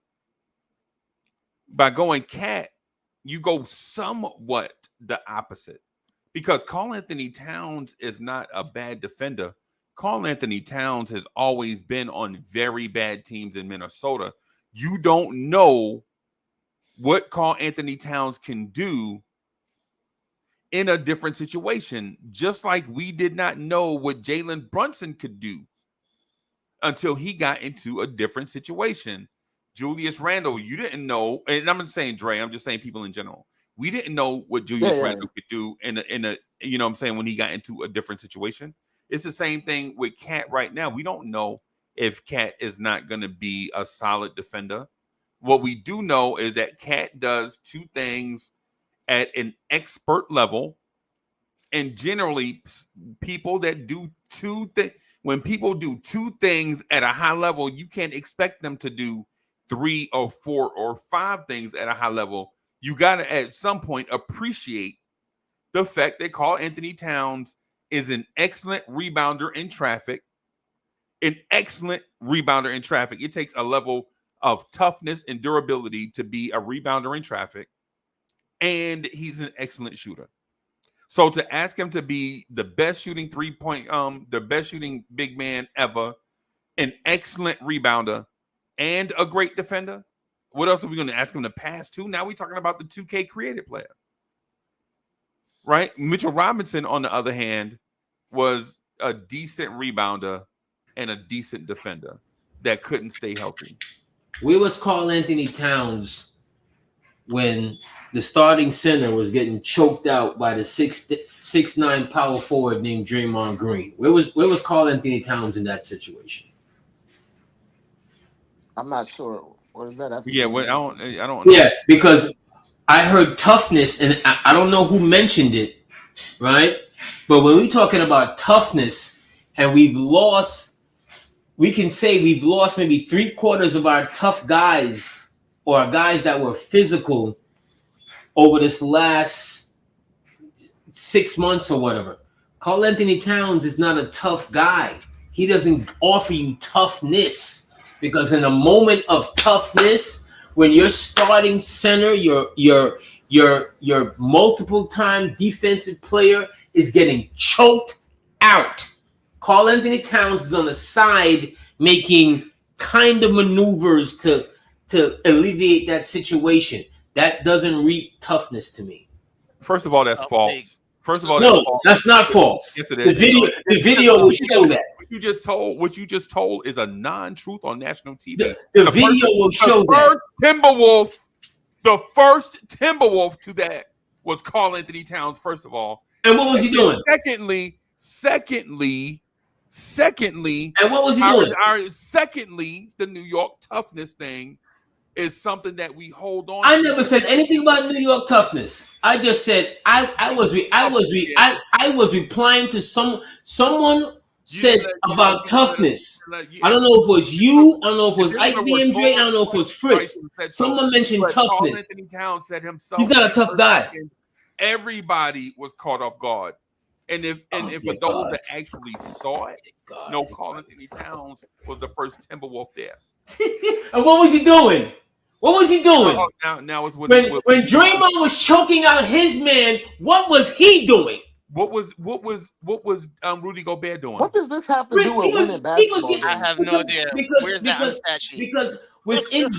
By going Cat, you go somewhat the opposite. Because Karl Anthony Towns is not a bad defender. Karl Anthony Towns has always been on very bad teams in Minnesota. You don't know what Karl Anthony Towns can do in a different situation, just like we did not know what Jalen Brunson could do until he got into a different situation. Julius Randle, you didn't know, and I'm not saying Dre, I'm just saying people in general. We didn't know what Julius Randle could do in a you know what I'm saying, when he got into a different situation. It's the same thing with Cat right now. We don't know if Cat is not going to be a solid defender. What we do know is that Cat does two things at an expert level, and generally people that do two things, when people do two things at a high level, you can't expect them to do 3 or 4 or 5 things at a high level. You got to at some point appreciate the fact that Karl Anthony Towns is an excellent rebounder in traffic. An excellent rebounder in traffic. It takes a level of toughness and durability to be a rebounder in traffic. And he's an excellent shooter. So to ask him to be the best shooting the best shooting big man ever, an excellent rebounder, and a great defender, what else are we going to ask him to pass to? Now we're talking about the 2K creative player. Right? Mitchell Robinson, on the other hand, was a decent rebounder and a decent defender that couldn't stay healthy. Where was Karl Anthony Towns when the starting center was getting choked out by the 6'9" power forward named Draymond Green? Where was Karl Anthony Towns in that situation? I'm not sure. What is that? I don't know. Yeah, because I heard toughness, and I don't know who mentioned it, right? But when we're talking about toughness, and we can say we've lost maybe 3/4 of our tough guys or guys that were physical over this last 6 months or whatever. Karl Anthony Towns is not a tough guy. he doesn't offer you toughness, because in a moment of toughness, when your starting center, your multiple time defensive player is getting choked out, Karl Anthony Towns is on the side making kind of maneuvers to alleviate that situation. That doesn't read toughness to me. First of all, that's false. First of all, No, that's false. that's not false. Yes, it is. The video will show that. What you just told is a non-truth on national TV. The video will show that. The first Timberwolf to that was Karl Anthony Towns, first of all. And what was he doing? Secondly, and what was he doing? Secondly, the New York toughness thing is something that we hold on. I never said anything about New York toughness. I just said I was replying to someone said about toughness. I don't know if it was you. I don't know if it was Ike BMJ. I don't know if it was Fritz. Someone mentioned toughness. Karl Anthony Towns said himself. He's not a tough guy. Everybody was caught off guard. And if for those that actually saw it, no, Karl Anthony Towns was the first Timberwolf there. And what was he doing? What was he doing? Now it's when Draymond was choking out his man. What was he doing? What was Rudy Gobert doing? What does this have to do with winning basketball? I have no idea. Where's that on stat sheet? Because within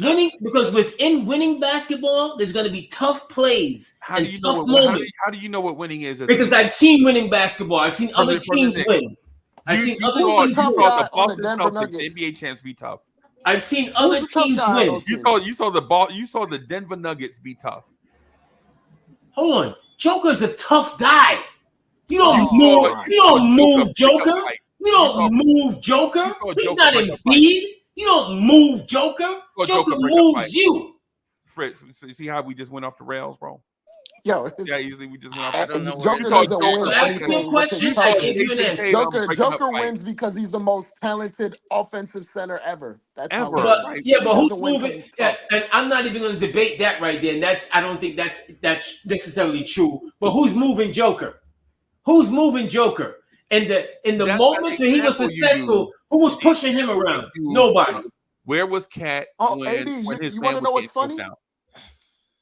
winning basketball, there's going to be tough plays and tough moments. How do you know what winning is? Because I've seen winning basketball. I've seen other teams win. I've seen other teams win. The Boston Celtics, NBA champs be tough. I've seen other teams win. You saw the Denver Nuggets be tough. Hold on, Joker's a tough guy. You don't move. You don't move Joker. You don't move Joker. He's not Embiid. You don't move Joker. Joker moves you. Fritz, so you see how we just went off the rails, bro? Yo, yeah, easily we just went off. I don't know. Joker doesn't win anything. Joker wins because he's the most talented offensive center ever. That's ever. But who's moving? Yeah, and I'm not even going to debate that right there. And I don't think that's necessarily true. But who's moving Joker? Who's moving Joker? In the moments that he was successful, who was pushing him around? Nobody. Where was Cat? AD, you want to know what's funny?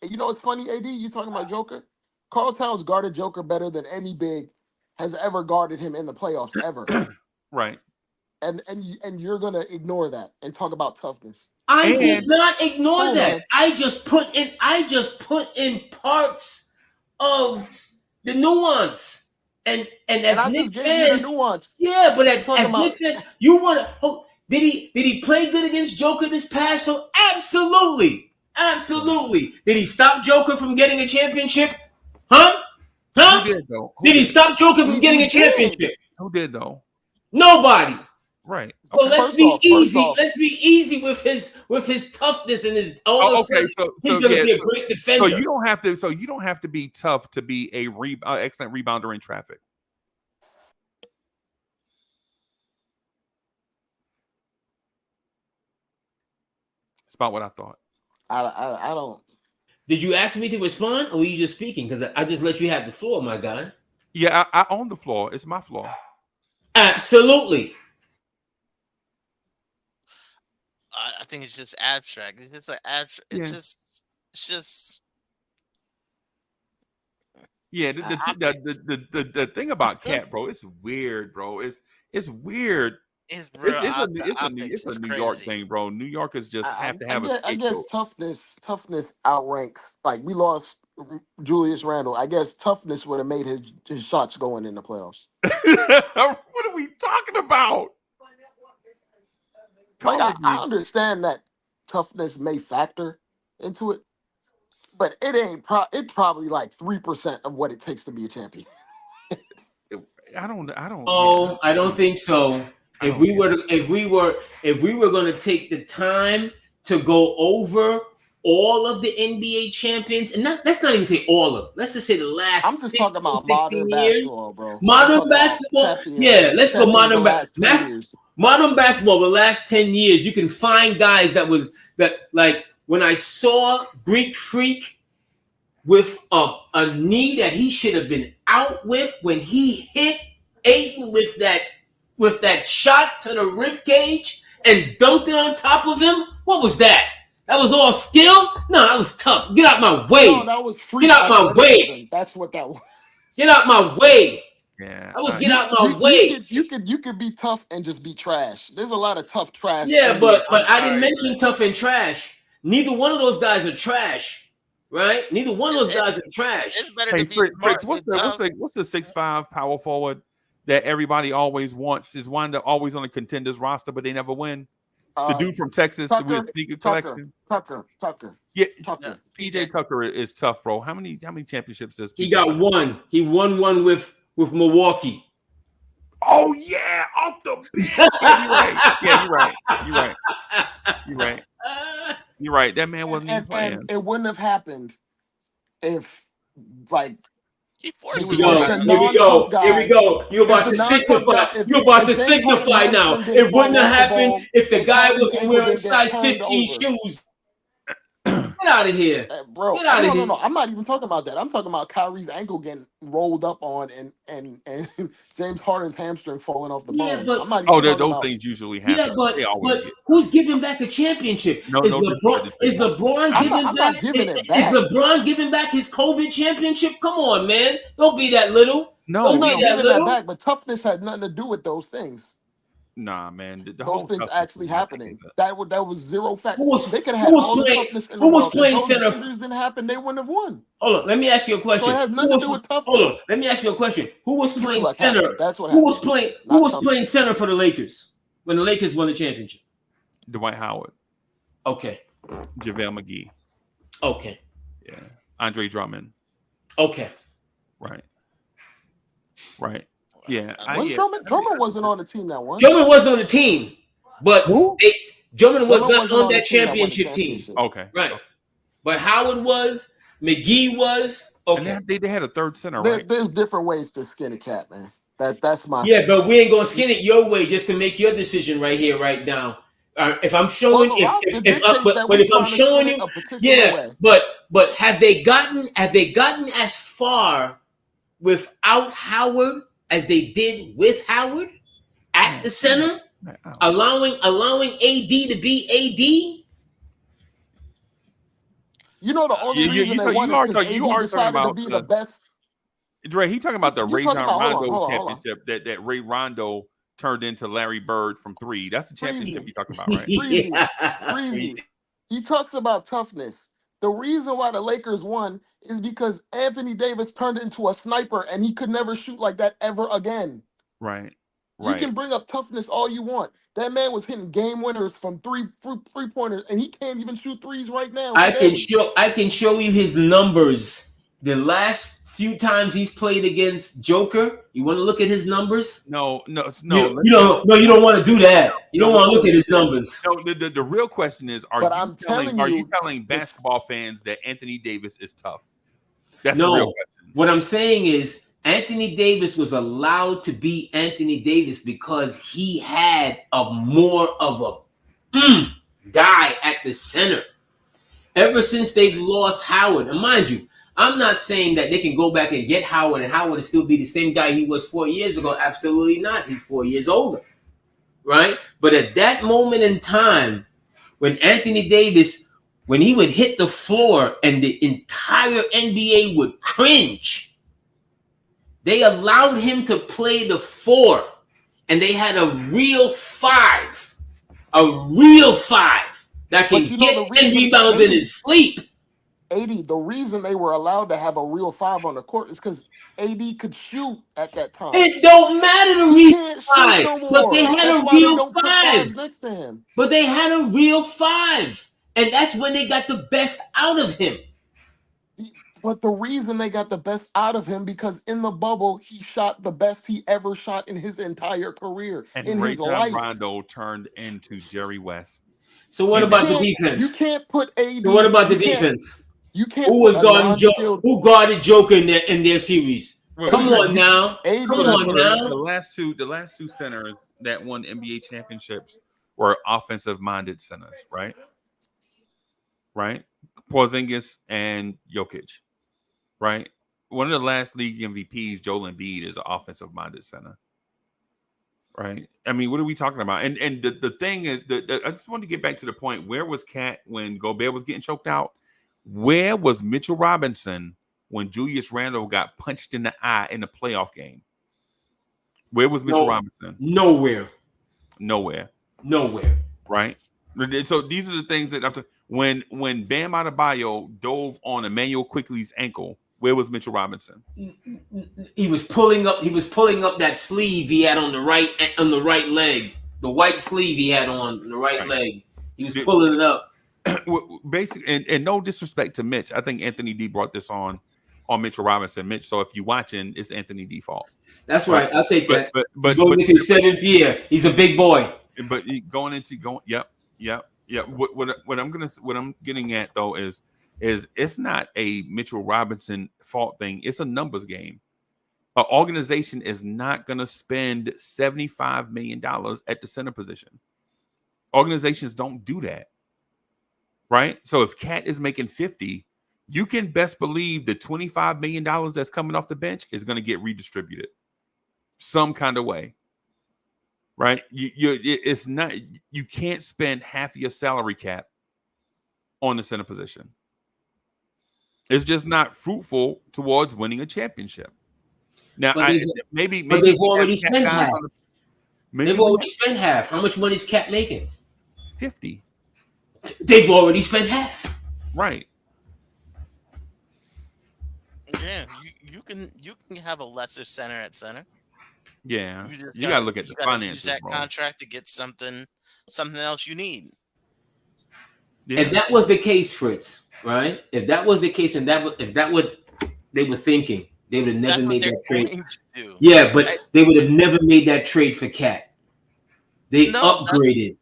You know what's funny, AD? You talking about Joker? Karl Towns guarded Joker better than any big has ever guarded him in the playoffs ever. Right. And you're gonna ignore that and talk about toughness. I did not ignore that. Man. I just put in parts of the nuance. And I just gave you the nuance. Yeah, but as Nick says, you want to. Did he play good against Joker this past? So absolutely. Did he stop Joker from getting a championship? Huh? Who did though? Did he stop Joker from getting a championship? Who did though? Nobody. Right. So let's be easy. Let's be easy with his toughness and his. Okay, he's going to be a great defender. So you don't have to be tough to be a excellent rebounder in traffic. It's about what I thought. I don't. Did you ask me to respond, or were you just speaking? Because I just let you have the floor, my guy. Yeah, I own the floor. It's my floor. Absolutely. I think it's just abstract. It's like abstract. Yeah. It's just. Yeah, the thing about Cat, bro, it's weird, bro. It's weird. It's a New York thing, bro. New Yorkers just have to have I guess toughness outranks. Like, we lost Julius Randle. I guess toughness would have made his shots going in the playoffs. What are we talking about? Like, I understand that toughness may factor into it, but it ain't. It's probably like 3% of what it takes to be a champion. I don't. Oh, I don't think so. If we were going to take the time to go over all of the NBA champions, and let's not even say all of them. Let's just say the last. I'm just talking about modern basketball, bro. Modern basketball. Yeah, let's go modern basketball. Modern basketball, the last 10 years, you can find guys that like when I saw Greek Freak with a knee that he should have been out with when he hit Ayton with with that shot to the rib cage and dunked it on top of him? What was that? That was all skill? No, that was tough. Get out my way. No, that was free. Get out my way. That's what that was. Get out my way. Yeah. That was get out my way. You could be tough and just be trash. There's a lot of tough trash. Yeah, but I didn't Alright, mention tough and trash. Neither one of those guys are trash, right? Neither one of those guys are trash. It's better Hey, to be Fritz, smart Fritz, than tough. what's the 6'5" power forward that everybody always wants? Is one that always on the contenders roster, but they never win? The dude from Texas, the with sneaker collection. Tucker. Yeah, Tucker. PJ Tucker is tough, bro. How many championships does He PJ got Tucker? one. He won one with Milwaukee. Oh yeah, off the bench. Yeah, you're right. You're right. That man wasn't even playing. And it wouldn't have happened if, like, He forced He his was way. the Here we go. non-tough guy. Here we go. You're about If to the non-tough signify. guy- if- You're about to if James signify Harden now. didn't It wouldn't fall have off the happened ball, if the if guy Kyrie's wasn't ankle wearing didn't size get turned 15 over. shoes. Get out of here. Bro, Get outta here. no. I'm not even talking about that. I'm talking about Kyrie's ankle getting rolled up on and James Harden's hamstring falling off the Yeah, bone. but- I'm not even Oh, talking those about, things usually happen. Yeah, but They always get. who's giving back a championship? No, is no LeBron disrespect. is LeBron I'm giving not back? giving it Is back. LeBron giving back his COVID championship? Come on, man. Don't be that little. No, I'm not that giving that little? back, but toughness had nothing to do with those things. nah, man. The Those whole things toughness actually is happening. nothing. That was zero fact. Who was- They could who have had was all the playing- toughness in who the was world. If playing those center- injuries didn't happen, they wouldn't have won. Hold on. Let me ask you a question. So it has nothing to do with toughness. Hold on. Let me ask you a question. Who was playing Like center? happened. That's what Who was happened. playing? Who Not was toughness. playing center for the Lakers when the Lakers won the championship? Dwight Howard, Okay. JaVale McGee, Okay. yeah, Andre Drummond, Okay. right, yeah. Was Drummond wasn't on the team that won. Drummond wasn't on the team, but Who? Drummond was Drummond not wasn't on the that team that won the championship team. championship. Okay, Right. But Howard was, McGee was. And Okay. they had a third center, There- right? There's different ways to skin a cat, man. That's my Yeah, but we ain't gonna skin it your way just to make your decision right here, right now. If I'm showing, Well, the roster if dictates I'm, that but we're if I'm trying to showing spin it you, a particular yeah, way. but have they gotten as far without Howard as they did with Howard at the center, allowing AD to be AD? You know the only You- reason you- they you won are is because talking- you AD are decided talking to be about the best. Dre, he talking about the You Ray talking John about- hold on, Rondo hold on. championship that Ray Rondo turned into Larry Bird from three. That's the championship Freezy. you talking about, right? Freezy. He talks about toughness. The reason why the Lakers won is because Anthony Davis turned into a sniper and he could never shoot like that ever again. Right. You Right. can bring up toughness all you want. That man was hitting game winners from three pointers, and he can't even shoot threes right now. I today. can show you his numbers. The last few times he's played against Joker, you want to look at his numbers? No. You don't want to do that. You don't want to look at his numbers. No, the real question is: Are But you I'm telling telling you, basketball fans that Anthony Davis is tough? That's No. the real question. What I'm saying is Anthony Davis was allowed to be Anthony Davis because he had a more of a guy at the center. Ever since they've lost Howard, and mind you, I'm not saying that they can go back and get Howard and Howard will still be the same guy he was 4 years ago. Absolutely not. He's 4 years older, right? But at that moment in time, when Anthony Davis, when he would hit the floor and the entire NBA would cringe, they allowed him to play the 4, and they had a real 5 that can But you know get the 10 reason rebounds in his sleep. AD, the reason they were allowed to have a real 5 on the court is because AD could shoot at that time. It don't matter the He real can't shoot 5, no more. but they had That's a why they real don't put 5. fives next to him. But they had a real 5, and that's when they got the best out of him. But the reason they got the best out of him because in the bubble he shot the best he ever shot in his entire career, And in Ray his John life. Rondo turned into Jerry West. So what You about the can't- defense? You can't put AD. So what about the you can't- defense? You can't. Who was put a guarding Joker? non-skilled- Who guarded Joker in their series? Well, Come AD on now. AD Come on now. The last two centers that won NBA championships were offensive minded centers, right? Right? Porzingis and Jokic, right? One of the last league MVPs, Joel Embiid, is an offensive minded center. Right. I mean, what are we talking about? And the thing is that I just wanted to get back to the point. Where was Cat when Gobert was getting choked out? Where was Mitchell Robinson when Julius Randle got punched in the eye in the playoff game? Where was Mitchell Robinson? Nowhere. Right. So these are the things that when Bam Adebayo dove on Emmanuel Quickly's ankle, where was Mitchell Robinson? He was pulling up that sleeve he had on the right leg. The white sleeve he had on the right leg. He was pulling it up. Basically, and no disrespect to Mitch. I think Anthony D brought this on Mitchell Robinson. Mitch, so if you're watching, it's Anthony D fault. That's right. I'll take that. But going into his 7th year, he's a big boy. But What I'm getting at though is it's not a Mitchell Robinson fault thing. It's a numbers game. An organization is not going to spend $75 million at the center position. Organizations don't do that, right? So if Cat is making 50, you can best believe the $25 million that's coming off the bench is going to get redistributed some kind of way, right? It's not, you can't spend half your salary cap on the center position. It's just not fruitful towards winning a championship. Now, maybe they've already spent half. They've already spent half. How much money is Cat making? 50. They've already spent half. Right. Yeah, you can have a lesser center at center. Yeah, you gotta look at the finances. Use that contract to get something else you need. Yeah. If that was the case, Fritz, right? If that was the case, and if that what they were thinking, they would have never made that trade. Yeah, but they would have never made that trade for Cat. They upgraded.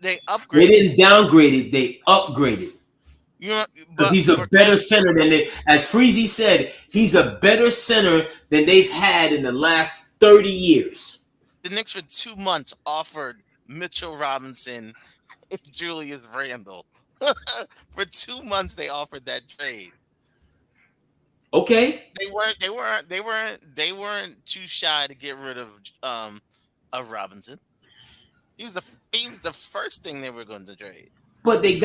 They upgraded. They didn't downgrade it. They upgraded. Because he's a better center than as Freezy said, he's a better center than they've had in the last 30 years. The Knicks for 2 months offered Mitchell Robinson and Julius Randle. For 2 months they offered that trade. Okay. They weren't too shy to get rid of Robinson. He was the first thing they were going to trade. But they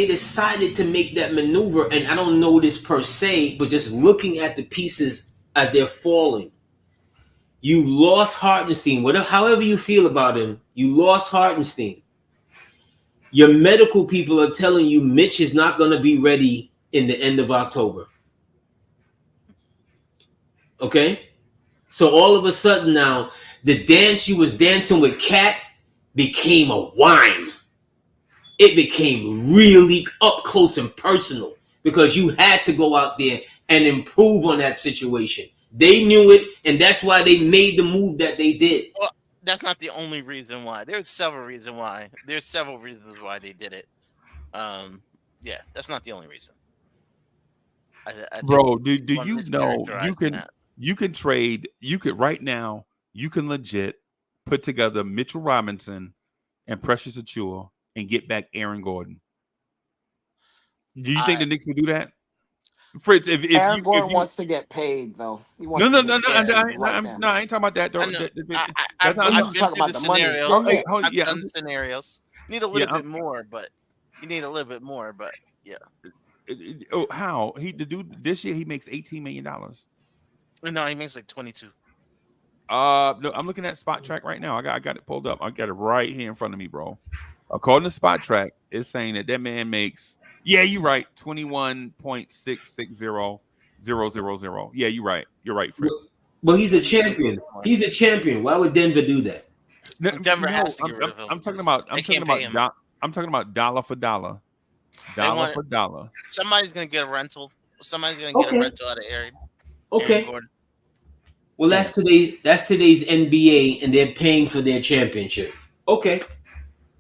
decided to make that maneuver, and I don't know this per se, but just looking at the pieces as they're falling, you lost Hartenstein. However you feel about him, you lost Hartenstein. Your medical people are telling you Mitch is not going to be ready in the end of October. Okay? So all of a sudden now, the dance you was dancing with Cat became a whine. It became really up close and personal because you had to go out there and improve on that situation. They knew it, and that's why they made the move that they did. Well, that's not the only reason why. There's several reasons why they did it. Yeah, that's not the only reason. Bro, do you know you can trade? You could right now. You can legit put together Mitchell Robinson and Precious Achiuwa and get back Aaron Gordon. Do you think the Knicks would do that? Fritz, if Aaron Gordon wants to get paid, though. He wants no, I ain't talking about that. I've been through the scenarios. I've done the scenarios. You need a little bit more, but yeah. How? The dude this year he makes $18 million. No, he makes like 22. No, I'm looking at Spot Track right now. I got it pulled up. I got it right here in front of me, bro. According to Spot Track, it's saying that man makes, yeah, you're right, 21.660000. Yeah, you're right. You're right, Fritz. Well, he's a champion. He's a champion. Why would Denver do that? Denver has to get rid of him. I'm talking about dollar for dollar. Dollar for dollar. Somebody's gonna get a rental. Somebody's gonna get a rental out of Aaron. Okay. Well, that's today's NBA, and they're paying for their championship. Okay.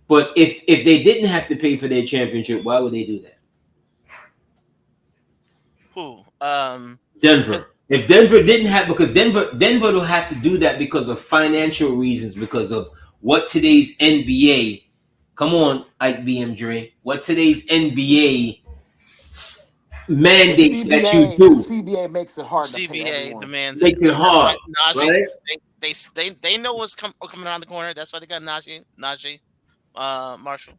But if they didn't have to pay for their championship, why would they do that? Who? Denver. If Denver didn't have, because Denver will have to do that because of financial reasons, because of what today's NBA. Come on, Ike BM what today's NBA mandates that you do. CBA makes it hard. CBA demands makes it hard. Najee, right? they know what's coming around the corner. That's why they got Najee Marshall.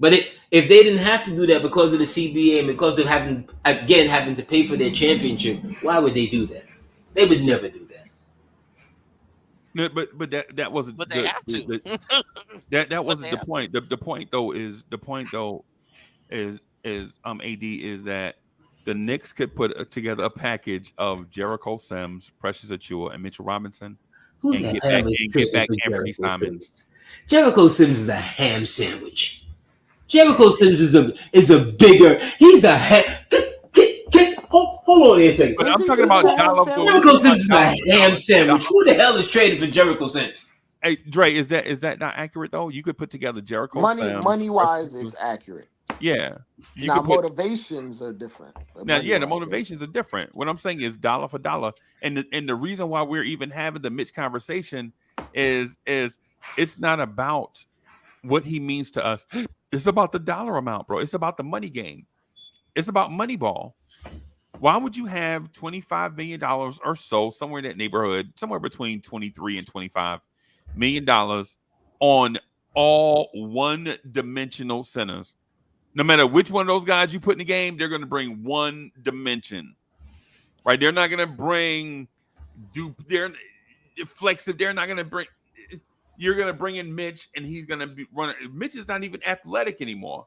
But if they didn't have to do that because of the CBA and because of having to pay for their championship, why would they do that? They would never do that. No, but that wasn't. But they have to. That wasn't the point. The point though is AD is that the Knicks could put together a package of Jericho Sims, Precious Achiuwa, and Mitchell Robinson, Who and the get hell back, is and get back Jericho Anthony Simons. Sims? Jericho Sims is a ham sandwich. Jericho Sims is a bigger. He's a hold on a second. But I'm talking about Jericho Sims is a ham sandwich. Who the hell is trading for Jericho Sims? Hey, Dre, is that not accurate though? You could put together Jericho Sims. Money wise, it's accurate. Yeah. Now motivations are different. Now, yeah, the motivations are different. What I'm saying is dollar for dollar, and the reason why we're even having the Mitch conversation is it's not about what he means to us. It's about the dollar amount, bro. It's about the money game. It's about Moneyball. Why would you have $25 million or so, somewhere in that neighborhood, somewhere between $23 and $25 million on all one-dimensional centers? No matter which one of those guys you put in the game, they're going to bring one dimension, right? They're not going to bring they're flexible. They're not going to bring. You're going to bring in Mitch, and he's going to be running. Mitch is not even athletic anymore.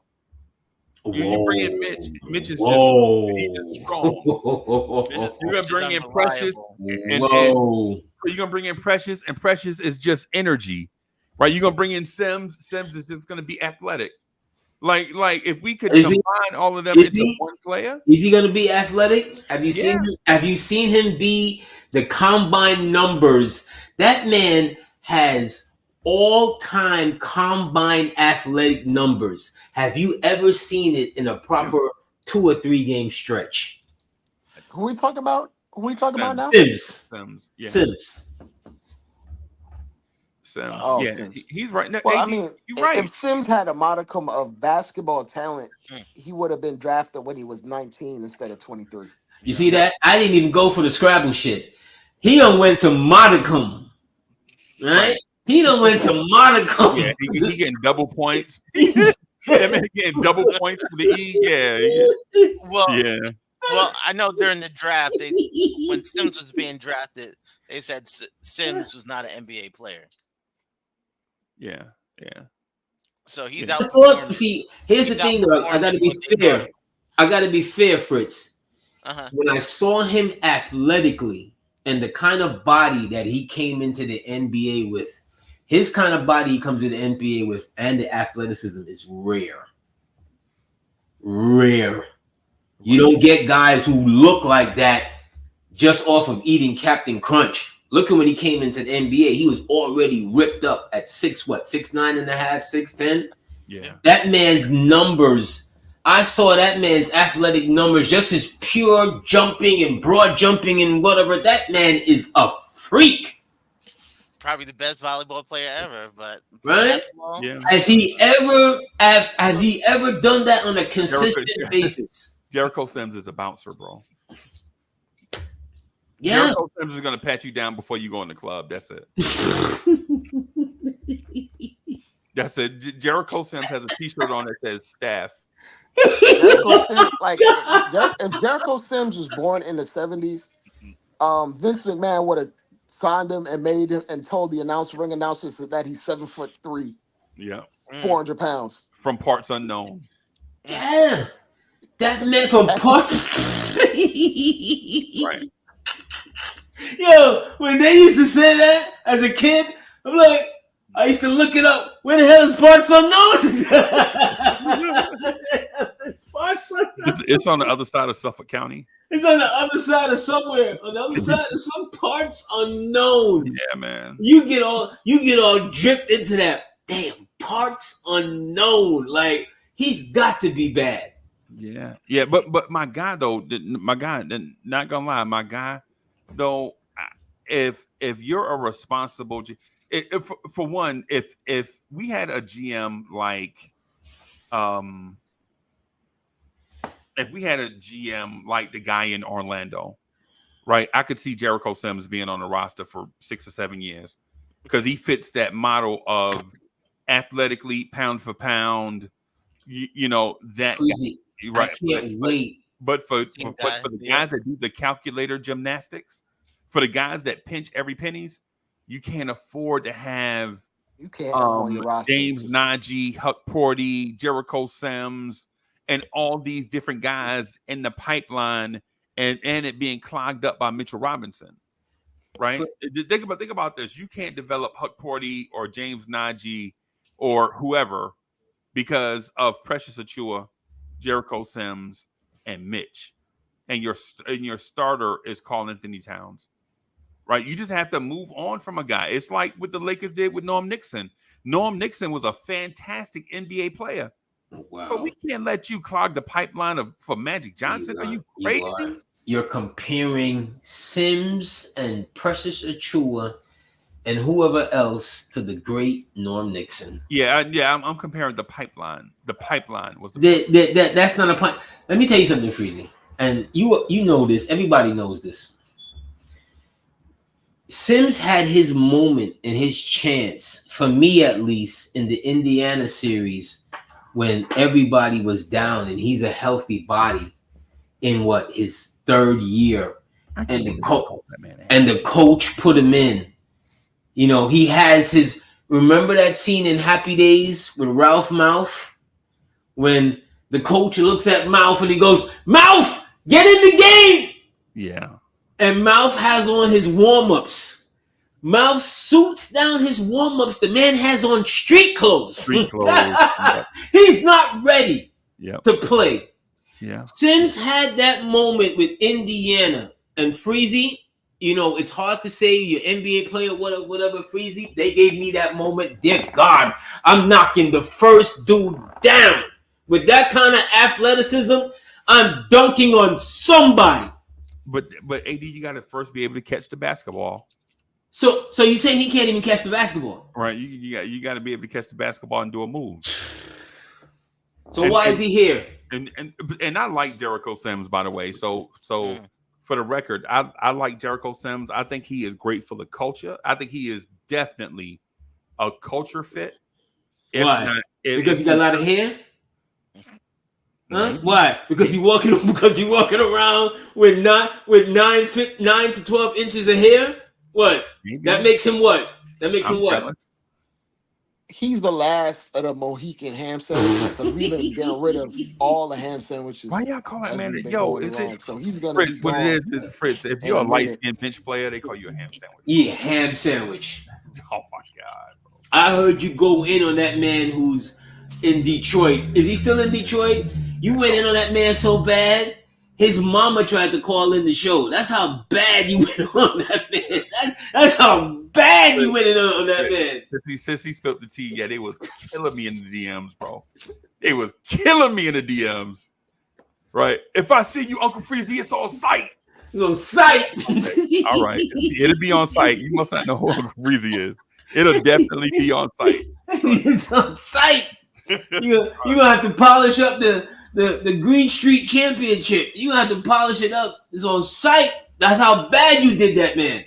You bring in Mitch. Mitch is just strong. You're going to bring in Precious, and you're going to bring in Precious, and Precious is just energy, right? You're going to bring in Sims. Sims is just going to be athletic. Like if we could combine all of them into one player, is he going to be athletic? Have you seen him? Have you seen him be the combine numbers? That man has all-time combine athletic numbers. Have you ever seen it in a proper 2 or 3 game stretch? Who we talking about? Now? Sims. Yeah. Sims. Oh, yeah, Sims. He's right. Now, Well, AD, I mean, you're right. if Sims had a modicum of basketball talent, he would have been drafted when he was 19 instead of 23. You see that? I didn't even go for the Scrabble shit. He done went to modicum, right? He done went to modicum. Yeah, he getting double points. Yeah, man, getting double points for the E. Yeah. Well, I know during the draft, when Sims was being drafted, they said Sims was not an NBA player. Yeah. So he's out. See, here's the thing, though. I gotta be fair, Fritz. When I saw him athletically and the kind of body that he came into the NBA with, his kind of body he comes to the NBA with, and the athleticism is rare. You don't get guys who look like that just off of eating Captain Crunch. Look at when he came into the NBA. He was already ripped up at 6'9 and a half, 6'10. Yeah. That man's numbers. I saw that man's athletic numbers, just his pure jumping and broad jumping and whatever. That man is a freak. Probably the best volleyball player ever, but right? Has he ever done that on a consistent basis? Jericho Sims is a bouncer, bro. Yeah. Jericho Sims is gonna pat you down before you go in the club. That's it. That's it. Jericho Sims has a T-shirt on that says "staff." Jericho Sims, if Jericho Sims was born in the 70s, Vince McMahon would have signed him and made him and told the ring announcers that he's 7'3". Yeah, 400 pounds from parts unknown. Yeah, that man from parts. Right. Yo, when they used to say that as a kid, I'm like, I used to look it up. Where the hell is Parts Unknown? Parts Unknown. It's on the other side of Suffolk County. It's on the other side of somewhere. On the other side of some Parts Unknown. Yeah, man. You get all dripped into that. Damn, Parts Unknown. Like, he's got to be bad. Yeah. But my guy though, not gonna lie, my guy though, if you're a responsible, if we had a GM like, if we had a GM like the guy in Orlando, right? I could see Jericho Sims being on the roster for 6 or 7 years because he fits that model of athletically, pound for pound, you know, that Crazy. guy, right? I can't wait. But for Team the guy, guys that do the calculator gymnastics, for the guys that pinch every pennies, you can't afford to have You can't have him on your roster. James Just- Najee, Huck Porty, Jericho Sims, and all these different guys in the pipeline, and it being clogged up by Mitchell Robinson, right? Think about this. You can't develop Huck Porty or James Najee or whoever because of Precious Achua, Jericho Sims, and Mitch, and your starter is Karl Anthony Towns. Right, you just have to move on from a guy. It's like what the Lakers did with Norm Nixon. Norm Nixon was a fantastic NBA player, Wow. but we can't let you clog the pipeline for Magic Johnson. Are you crazy? You're comparing Sims and Precious Achua and whoever else to the great Norm Nixon. Yeah. I'm comparing the pipeline. The pipeline was the That's not a point. Let me tell you something, Freezy, and you know this. Everybody knows this. Sims had his moment and his chance, for me at least, in the Indiana series when everybody was down and he's a healthy body in his third year, and the coach put him in. You know, he has his. Remember that scene in Happy Days with Ralph Mouth when the coach looks at Mouth and he goes, "Mouth, get in the game." Yeah. And Mouth has on his warm-ups. Mouth suits down his warm-ups. The man has on street clothes. He's not ready to play. Yeah. Sims had that moment with Indiana. And Freezy, you know, it's hard to say your NBA player, whatever, Freezy. They gave me that moment. Dear God, I'm knocking the first dude down. With that kind of athleticism, I'm dunking on somebody. But AD, you got to first be able to catch the basketball. So you saying he can't even catch the basketball? Right. You got to be able to catch the basketball and do a move. So why is he here? And I like Jericho Sims, by the way. So for the record, I like Jericho Sims. I think he is great for the culture. I think he is definitely a culture fit. Why? Because he got a lot of hair? Huh? Why? Because he walking around with 9 to 12 inches of hair? What? Maybe. That makes him what? He's the last of the Mohican ham sandwiches because we've been getting rid of all the ham sandwiches. Why y'all call that man? Yo, is it? So he's gonna. Fritz, what it is Fritz. If you're a light skinned bench player, they call you a ham sandwich. Yeah, ham sandwich. Oh my God, bro. I heard you go in on that man who's in Detroit. Is he still in Detroit? You went in on that man so bad, his mama tried to call in the show. That's how bad you went on that man. That's how bad you went in on that man. Since he spilled the tea, yeah, they was killing me in the DMs, bro. They was killing me in the DMs. Right? If I see you, Uncle Freezy, it's on site. It's on site. All right. It'll be on site. You must not know who Uncle Freezy is. It'll definitely be on site. It's on site. You're gonna have to polish up the Green Street Championship. You have to polish it up. It's on site. That's how bad you did that, man.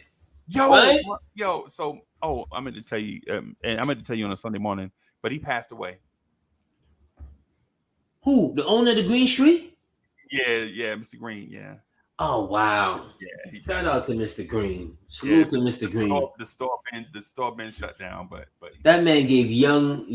Yo. So, I meant to tell you, and I meant to tell you on a Sunday morning, but he passed away. Who? The owner of the Green Street? Yeah, Mr. Green. Yeah. Oh wow. Yeah. Shout out to Mr. Green. Salute to Mr. Green. The store been shut down, but that man gave young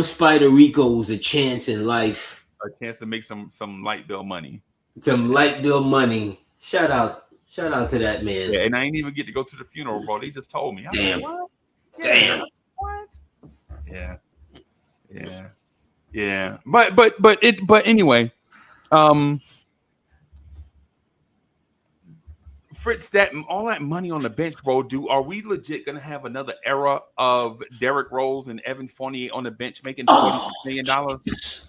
Spider Ricos a chance in life. A chance to make some light bill money. Some light bill money. Shout out to that man. Yeah, and I ain't even get to go to the funeral, bro. They just told me. Damn. What? Damn. What? Yeah. But anyway, Fritz, all that money on the bench, bro. Are we legit gonna have another era of Derrick Rose and Evan Fournier on the bench making $43 million?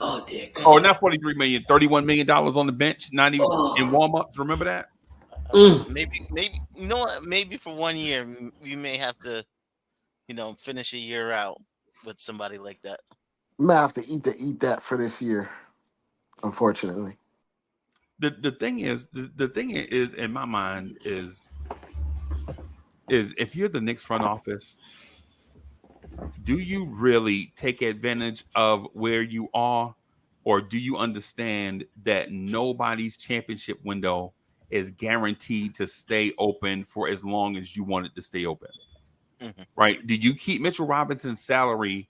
Oh, dear God. Oh, not 43 million, $31 million on the bench, not even in warm-ups. Remember that? Maybe you know what? Maybe for 1 year, we may have to, finish a year out with somebody like that. I'm gonna have to eat that for this year, unfortunately. the thing is in my mind is if you're the Knicks front office, do you really take advantage of where you are, or do you understand that nobody's championship window is guaranteed to stay open for as long as you want it to stay open? Mhm. Right? Do you keep Mitchell Robinson's salary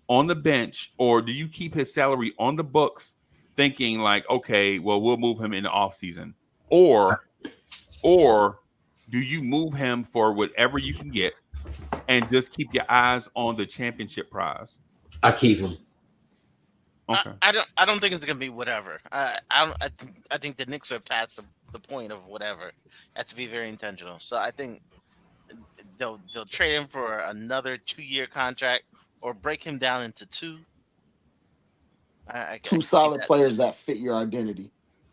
on the bench, or do you keep his salary on the books thinking like, okay, well, we'll move him in the offseason? Or do you move him for whatever you can get and just keep your eyes on the championship prize? I keep him. Okay. I don't think it's gonna be whatever. I think the Knicks are past the point of whatever. That's to be very intentional. So I think they'll trade him for another 2-year contract or break him down into two. I Two can see solid that. players that fit your identity.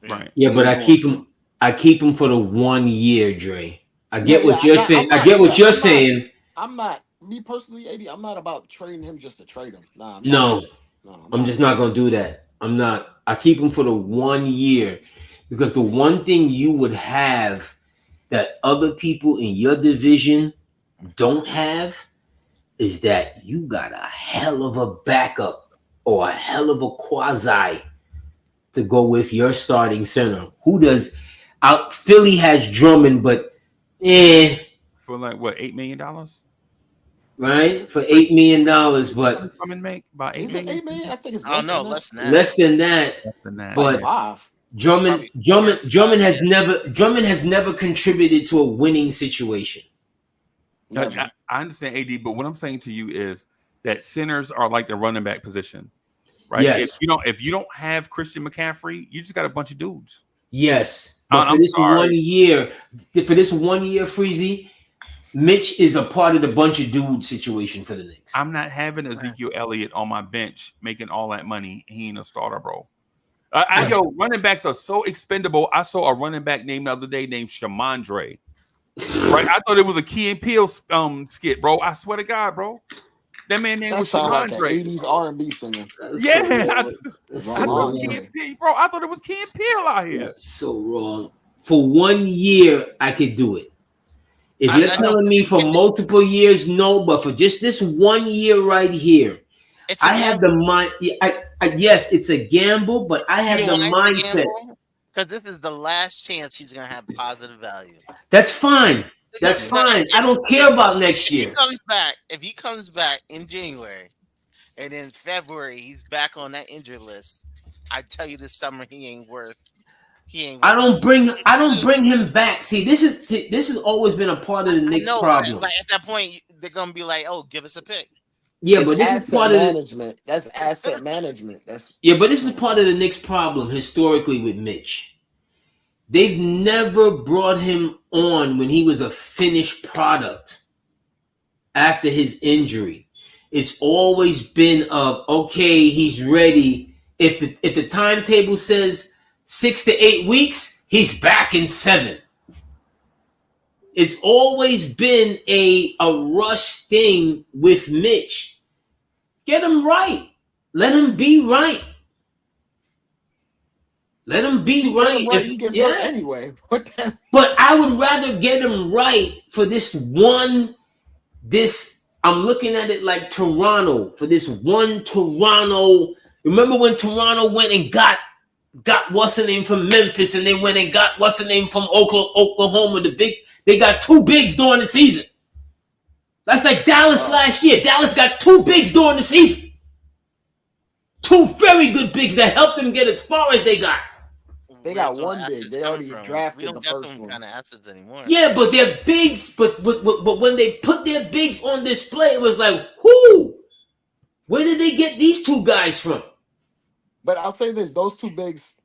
Right. Yeah, but I Yeah. keep him. I keep him for the 1 year, Dre. I get Yeah, what yeah, you're saying. I'm I get not- what yeah, you're I'm not- saying. I'm not, me personally, AD, I'm not about trading him just to trade him. Nah, I'm No, not. No, I'm just not gonna do that. I'm not. I keep him for the 1 year because the one thing you would have that other people in your division don't have is that you got a hell of a backup or a hell of a quasi to go with your starting center. Who does out? Philly has Drummond, but For like what, $8 million? right for $8 million, but Come and make about $8 Is it million. 8 million? I think it's I don't know, less less than than that. less than that. Less than that. But- that. 5. Drummond has never contributed to a winning situation. Never. I understand, AD, but what I'm saying to you is that centers are like the running back position, right? Yes. If you don't have Christian McCaffrey, you just got a bunch of dudes. Yes, but I'm for this sorry. 1 year, Freezy, Mitch is a part of the bunch of dudes situation for the Knicks. I'm not having Ezekiel Elliott on my bench making all that money. He ain't a starter, bro. Running backs are so expendable. I saw a running back named the other day named Shamondre. Right, I thought it was a Key and Peele skit, bro. I swear to God, bro. That man name That was sounds like an Shamondre. 80s R&B singer. Yeah, That's I so thought wrong. Key and Peele, bro. I thought it was Key and Peele out here. That's so wrong. For 1 year, I could do it. If you're I know. telling me for multiple years, no, but for just this 1 year right here, It's a I have the mind. Yes, it's a gamble, but I have the mindset. Because this is the last chance he's gonna have positive value. That's fine. That's fine. I don't care about next If year. he comes back in January, and in February he's back on that injured list, I tell you this summer he ain't worth. I don't bring him back. See, this has always been a part of the Knicks problem. Like at that point, they're gonna be like, "Oh, give us a pick." Yeah, It's but this is asset part of management. That's asset management. That's but this is part of the Knicks problem historically with Mitch. They've never brought him on when he was a finished product after his injury. It's always been of okay, he's ready. If the timetable says 6 to 8 weeks, he's back in 7. It's always been a rush thing with Mitch. Get him right. Let him be right. Let him be right. He gets hurt anyway. What the? But I would rather get him right for this one. I'm looking at it like Toronto, for this one Toronto. Remember when Toronto went and got what's the name from Memphis, and they went and got what's the name from Oklahoma. They got 2 bigs during the season. That's like Dallas last year. Dallas got 2 bigs during the season. 2 very good bigs that helped them get as far as they got. They got one big. They already drafted We don't the get first them one. kind of assets anymore. Yeah, but they're bigs. But when they put their bigs on display, it was like, who? Where did they get these 2 guys from? But I'll say this: those 2 bigs,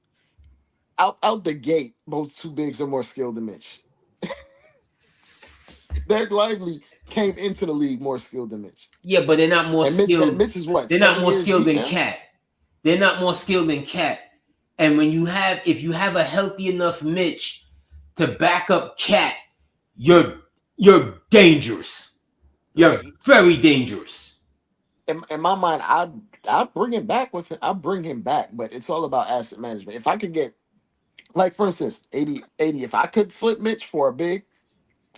out the gate, those 2 bigs are more skilled than Mitch. Derek Lively came into the league more skilled than Mitch. Yeah, but they're not more And Mitch, skilled. Mitch is what? They're not 7 more years skilled deep than now? Cat. They're not more skilled than Cat. And when if you have a healthy enough Mitch to back up Cat, you're dangerous. You're very dangerous. In my mind, I'd bring him back with him. I'll bring him back, but it's all about asset management. If I could get Like for instance, 80. If I could flip Mitch for a big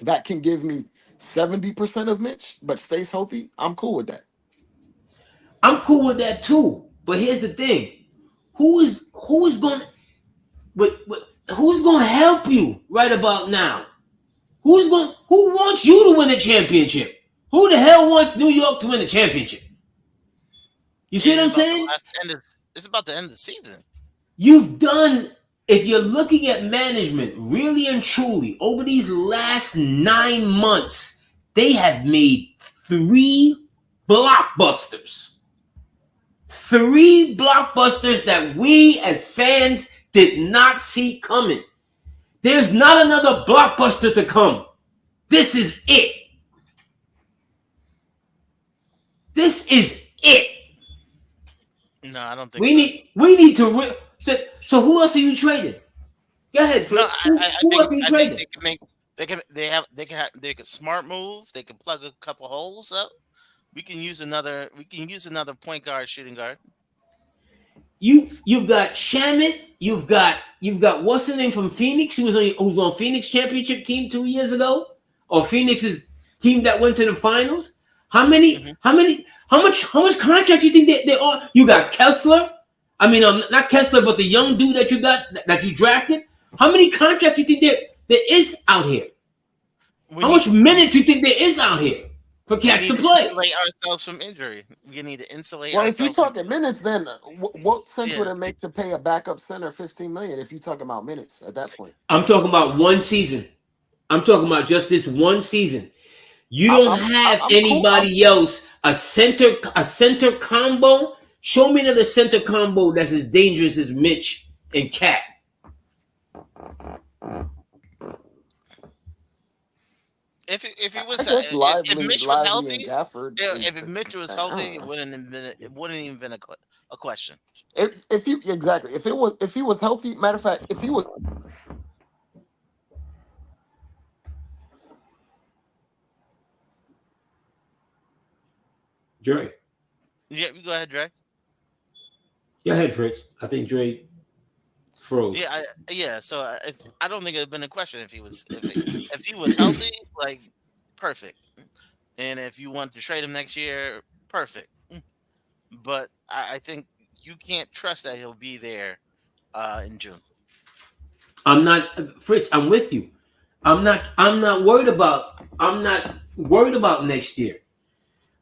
that can give me 70% of Mitch, but stays healthy, I'm cool with that. I'm cool with that too. But here's the thing: who is going? Who's going to help you right about now? Who wants you to win a championship? Who the hell wants New York to win a championship? You see what I'm saying? It's about the end of the season. You've done, if you're looking at management, really and truly, over these last 9 months, they have made 3 blockbusters. 3 blockbusters that we as fans did not see coming. There's not another blockbuster to come. This is it. This is it. No, I don't think We need to. So who else are you trading? Go ahead, Fritz. No, Who else are you I trading? think they can smart move. They can plug a couple holes up. We can use another point guard, shooting guard. You've got Shamet. You've got what's the name from Phoenix? Who's on Phoenix championship team 2 years ago, or Phoenix's team that went to the finals. How much contract you think they are? You got Kessler. I mean, not Kessler, but the young dude that you got that you drafted. How many contracts you think there is out here? How much minutes you think there is out here for cats to play? Insulate ourselves from injury. We need to insulate. Well, if ourselves you're talking minutes, then what sense would it make to pay a backup center $15 million if you're talking about minutes at that point? I'm talking about one season. I'm talking about just this one season. You don't have anybody else. A center combo. Show me another center combo that's as dangerous as Mitch and Cat. If Mitch was healthy, if Mitch was healthy, it wouldn't even been a question. If he was healthy, matter of fact, if he was. Dre. Yeah, you go ahead, Dre. Go ahead, Fritz. I think Dre froze. So I don't think it'd been a question if he was healthy, like perfect. And if you want to trade him next year, perfect. But I think you can't trust that he'll be there in June. I'm not, Fritz. I'm with you. I'm not worried about next year.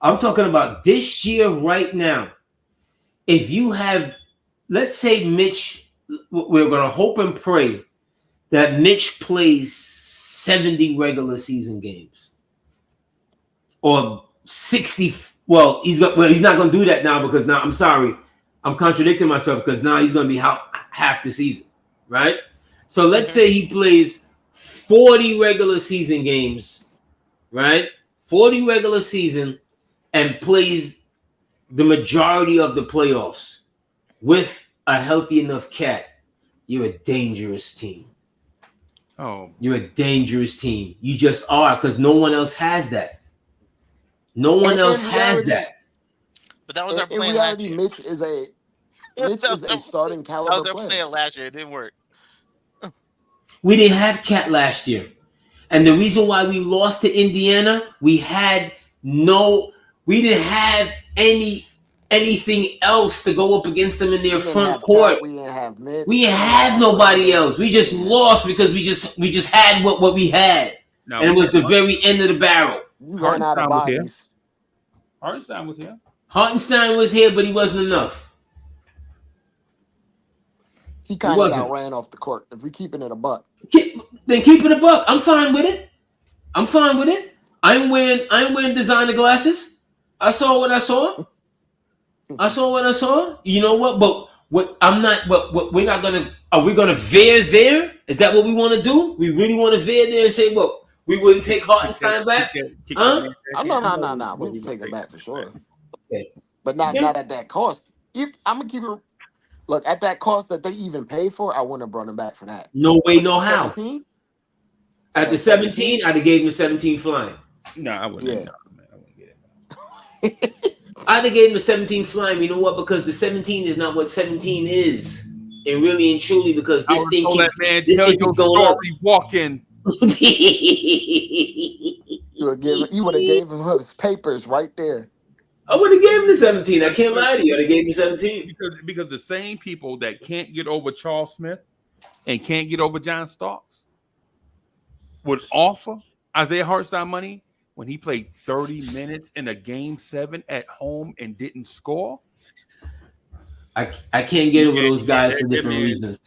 I'm talking about this year right now. If you have, let's say Mitch, we're going to hope and pray that Mitch plays 70 regular season games or 60. Well, he's not going to do that now because now I'm sorry. I'm contradicting myself because now he's going to be out half the season, right? So let's say he plays 40 regular season games, right? 40 regular season and plays the majority of the playoffs with a healthy enough Cat. You're a dangerous team. Oh, you're a dangerous team. You just are because no one else has that. No one else has that. But that was our plan. In reality, Mitch is a starting caliber player. That was our plan last year. It didn't work. We didn't have Cat last year. And the reason why we lost to Indiana, we didn't have anything else to go up against them in their front court. We didn't have Mitch. We didn't have nobody else. We just lost because we just had what we had. And it was the very end of the barrel. You ran out of bodies. Hartenstein was here. Hartenstein was here, but he wasn't enough. He kind of got ran off the court. If we're keeping it a buck. Then keep it a buck. I'm fine with it. I ain't wearing designer glasses. I saw what I saw. You know what? But we're not gonna. Are we gonna veer there? Is that what we want to do? We really want to veer there and say, well, we wouldn't take Hartenstein back? Huh? No. We would take him back for sure. Okay. But not at that cost. I'm gonna keep it. Look, at that cost that they even paid for, I wouldn't have brought him back for that. No way, no how. 17? At the 17, I'd have gave him a 17 flying. No, I wouldn't. Yeah. No, man, I wouldn't get it. I'd have gave him a 17 flying. You know what? Because the 17 is not what 17 is. and really and truly because I this would thing told keeps that man, this tell thing your keeps going up. story walking. You would have gave him his papers right there. I would have gave him the 17. I can't lie to you. I'd have gave him 17. Because the same people that can't get over Charles Smith and can't get over John Starks would offer Isaiah Hartenstein money when he played 30 minutes in a game 7 at home and didn't score. I can't get over those guys for different reasons.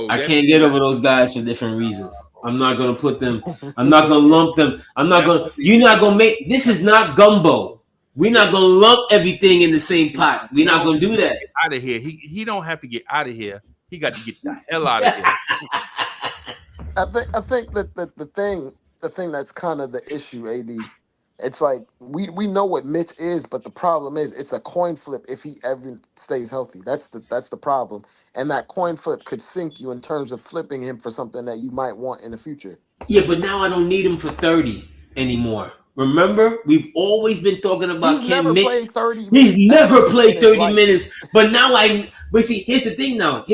I can't get over those guys for different reasons. I'm not gonna put them. I'm not gonna lump them. I'm not gonna. You're not gonna make. This is not gumbo. We're not gonna lump everything in the same pot. We're not gonna do that. Out of here. He don't have to get out of here. He got to get the hell out of here. I think that the thing that's kind of the issue, AD. It's like we know what Mitch is, but the problem is it's a coin flip if he ever stays healthy. That's the problem, and that coin flip could sink you in terms of flipping him for something that you might want in the future. Yeah, but now I don't need him for 30 anymore. Remember, we've always been talking about He's never played 30 minutes. He's never played 30 minutes. But now but see, here's the thing now.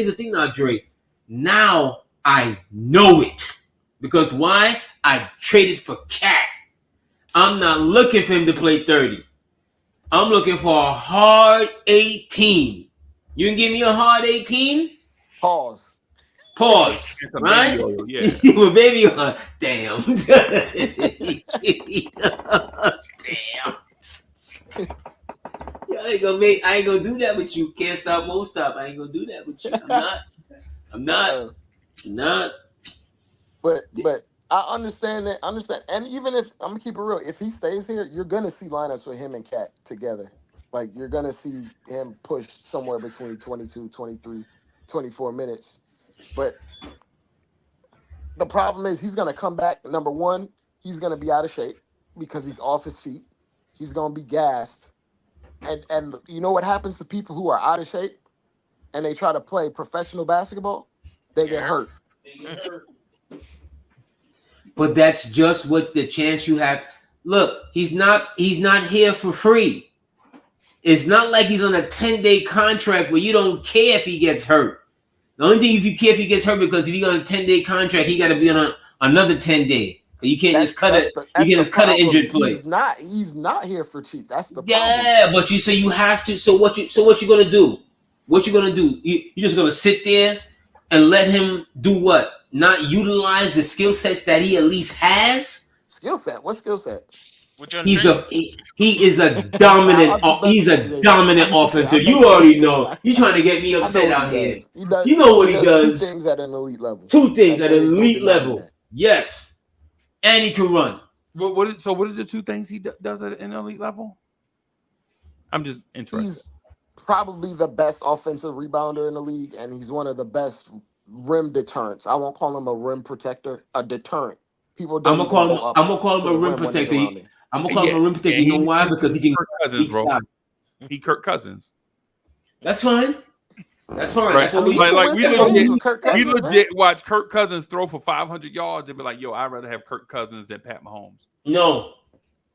Drake. Now I know it. Because why? I traded for Cat. I'm not looking for him to play 30. I'm looking for a hard 18. You can give me a hard 18? Pause. Right? Yeah. Well, baby, damn. Damn. I ain't gonna do that with you. Can't stop, won't stop. I ain't gonna do that with you. I'm not. But I understand that. And even if I'm gonna keep it real, if he stays here, you're gonna see lineups with him and Cat together. Like you're gonna see him push somewhere between 22, 23, 24 minutes. But the problem is he's gonna come back. Number one, he's gonna be out of shape because he's off his feet. He's gonna be gassed. And you know what happens to people who are out of shape and they try to play professional basketball? They get hurt. But that's just what the chance you have. Look, he's not here for free. It's not like he's on a 10-day contract where you don't care if he gets hurt. The only thing if you care if he gets hurt because if he's on a 10-day contract, he got to be on another 10-day. You can't just cut it. You can't just cut an injured play. He's not here for cheap. That's the problem. Yeah, but you say you have to. So what you gonna do? What you gonna do? You just gonna sit there and let him do what? Not utilize the skill sets that he at least has. Skill set? What skill set? He is a dominant. He's a dominant offensive. You already know. You trying to get me upset out here. You know what he does. 2 things at an elite level. 2 things at an elite level. Yes, and he can run. What are the 2 things he does at an elite level? I'm just interested. He's probably the best offensive rebounder in the league, and he's one of the best rim deterrents. I won't call him a rim protector, a deterrent. People don't. I'm gonna call him a rim protector. I'm gonna call him a rim protector. You know why? Because he can. Kirk Cousins, bro. He Kirk Cousins. That's fine. That's fine. Right. That's we legit watch Kirk Cousins throw for 500 yards and be like, "Yo, I'd rather have Kirk Cousins than Pat Mahomes." No.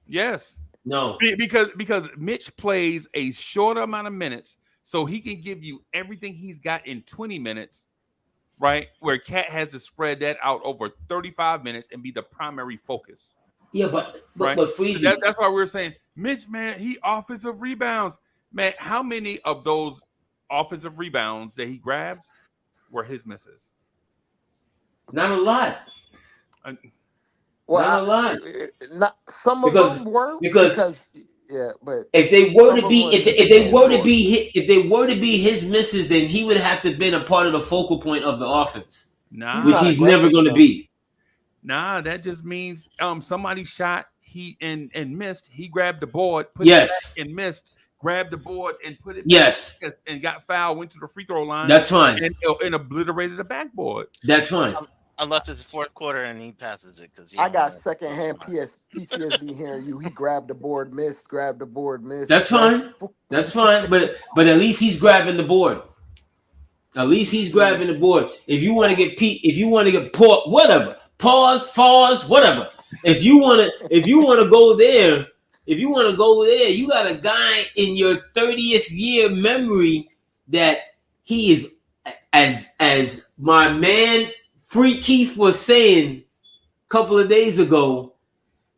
Yes. No. Because Mitch plays a shorter amount of minutes, so he can give you everything he's got in 20 minutes. Right, where Cat has to spread that out over 35 minutes and be the primary focus. Yeah, but Freezy. That's why we're saying, Mitch, man, he offensive rebounds. Man, how many of those offensive rebounds that he grabs were his misses? Not a lot. Not a lot. Some of them were because but if they were to be his misses, then he would have to have been a part of the focal point of the offense, which he's never going to be. Nah, that just means somebody shot and missed. He grabbed the board, put it back and missed. Grabbed the board and put it back and got fouled. Went to the free throw line. That's fine. And obliterated the backboard. That's fine. Unless it's 4th quarter and he passes it because I got secondhand PTSD hearing you. He grabbed the board, missed. Grabbed the board, missed. That's fine. That's fine. But at least he's grabbing the board. At least he's grabbing the board. If you want to get whatever. Pause, whatever. If you want to go there, you got a guy in your 30th year memory that he is as my man Free Keith was saying a couple of days ago,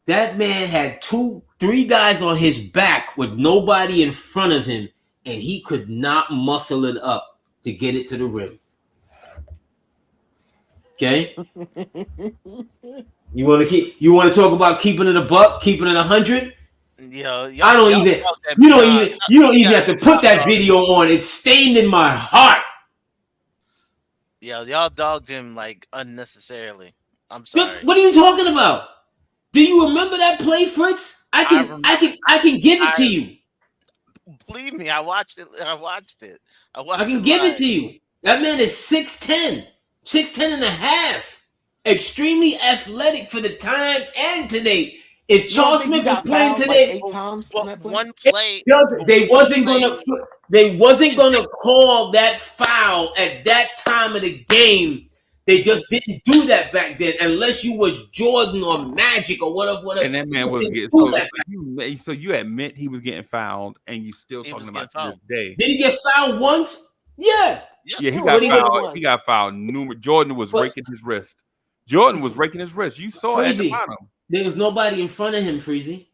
that man had 2-3 guys on his back with nobody in front of him, and he could not muscle it up to get it to the rim. Okay? You want to talk about keeping it a buck, keeping it 100? Yo, I don't even. You don't even have to put that video on. It's stained in my heart. Yo, y'all dogged him like unnecessarily. I'm sorry. What are you talking about? Do you remember that play, Fritz? I can give it to you. Believe me, I watched it. I can give it to you. That man is 6'10", 6'10 and a half. Extremely athletic for the time and today. If Charles Smith was playing today, like 8 times one play, they wasn't gonna call that foul at that time of the game. They just didn't do that back then, unless you was Jordan or Magic or whatever. And that man was getting so you admit he was getting fouled, and you still talking about this day. Did he get fouled once? Yeah. Yes. Yeah, he got fouled. He got fouled. Jordan was raking his wrist. You saw it at the bottom. There was nobody in front of him, Freezy.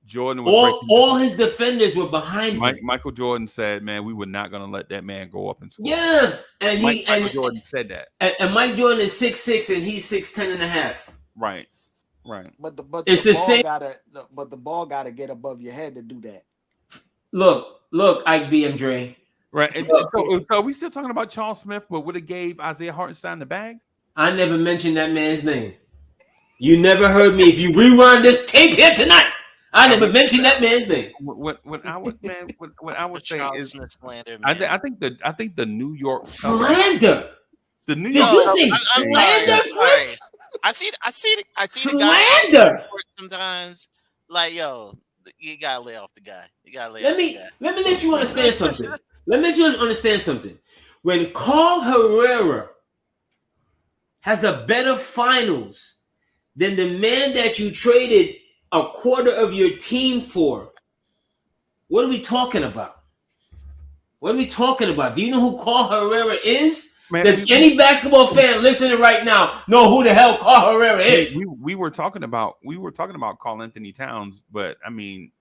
Jordan was all his defenders were behind him. Michael Jordan said, "Man, we were not going to let that man go up and score." Yeah, and Michael Jordan said that. And Mike Jordan is 6'6" and he's 6'10 and a half. Right. But it's the same. But the ball gotta get above your head to do that. Look, Ike BM Right. And so we still talking about Charles Smith, but would have gave Isaiah Hartenstein the bag? I never mentioned that man's name. You never heard me. If you rewind this tape here tonight, I never mentioned that man's name. What I was saying is slander, I think the New York slander. The New Did York you say slander, Fritz? I see slander. the guy sometimes. Like, yo, you gotta lay off the guy. Let me let you understand something. Let me let you understand something. When Carl Herrera has a better finals than the man that you traded a quarter of your team for, what are we talking about? What are we talking about? Do you know who Carl Herrera is? Man, does any basketball fan listening right now know who the hell Carl Herrera is? We were talking about Karl Anthony Towns, but I mean,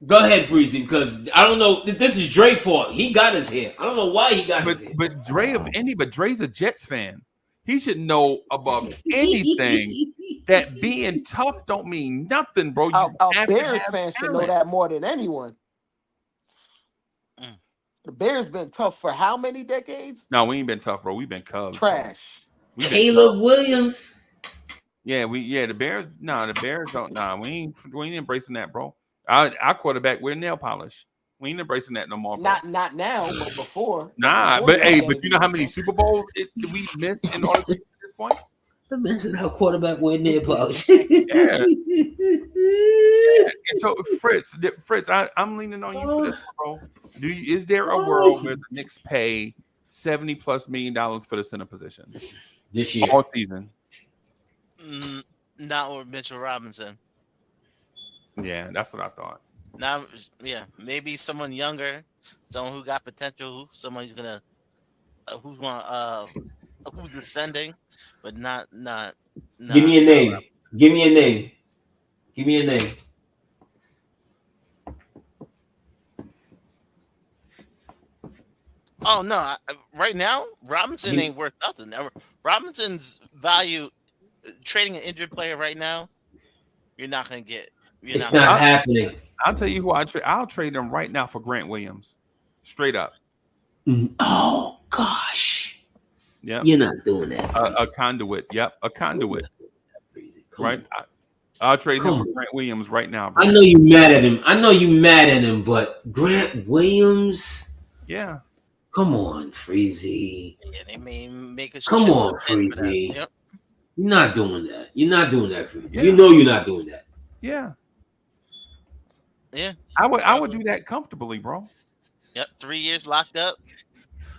go ahead, Freezy, because I don't know. This is Dre's fault. He got us here. I don't know why he got us here. But Dre's a Jets fan. He should know above anything that being tough don't mean nothing, bro. A Bears fan should know that more than anyone. The Bears been tough for how many decades? No, we ain't been tough, bro. We've been Cubs. Trash. Caleb Williams. Yeah, the Bears. No, the Bears don't. Nah, we ain't embracing that, bro. Our quarterback, we're nail polish. We ain't embracing that no more, bro. Not now, but before. But you know how many Super Bowls we missed in order to get to this point? Imagine our quarterback wearing nail polish. Yeah. So Fritz, I'm leaning on you for this, bro. Is there a world where the Knicks pay $70+ million for the center position this year, all season? Not with Mitchell Robinson. Yeah, that's what I thought. Now, yeah, maybe someone younger, someone who got potential, someone who's gonna, who's ascending, but not. Give me a name. Give me a name. Give me a name. Oh no! Right now, Robinson ain't worth nothing. Robinson's value, trading an injured player right now, you're not gonna get. It's not happening. I'll tell you who I trade. I'll trade him right now for Grant Williams, straight up. Oh gosh. Yeah, you're not doing that. A conduit. Yep, a conduit. Right. I'll trade him for Grant Williams right now, bro. I know you mad at him. But Grant Williams. Yeah. Come on, Freezy. Yeah, they may make a. Come on, Freezy. Yep. You're not doing that. You're not doing that, Freezy. Yeah. You know you're not doing that. Yeah. Yeah. I would do that comfortably, bro. Yep. 3 years locked up.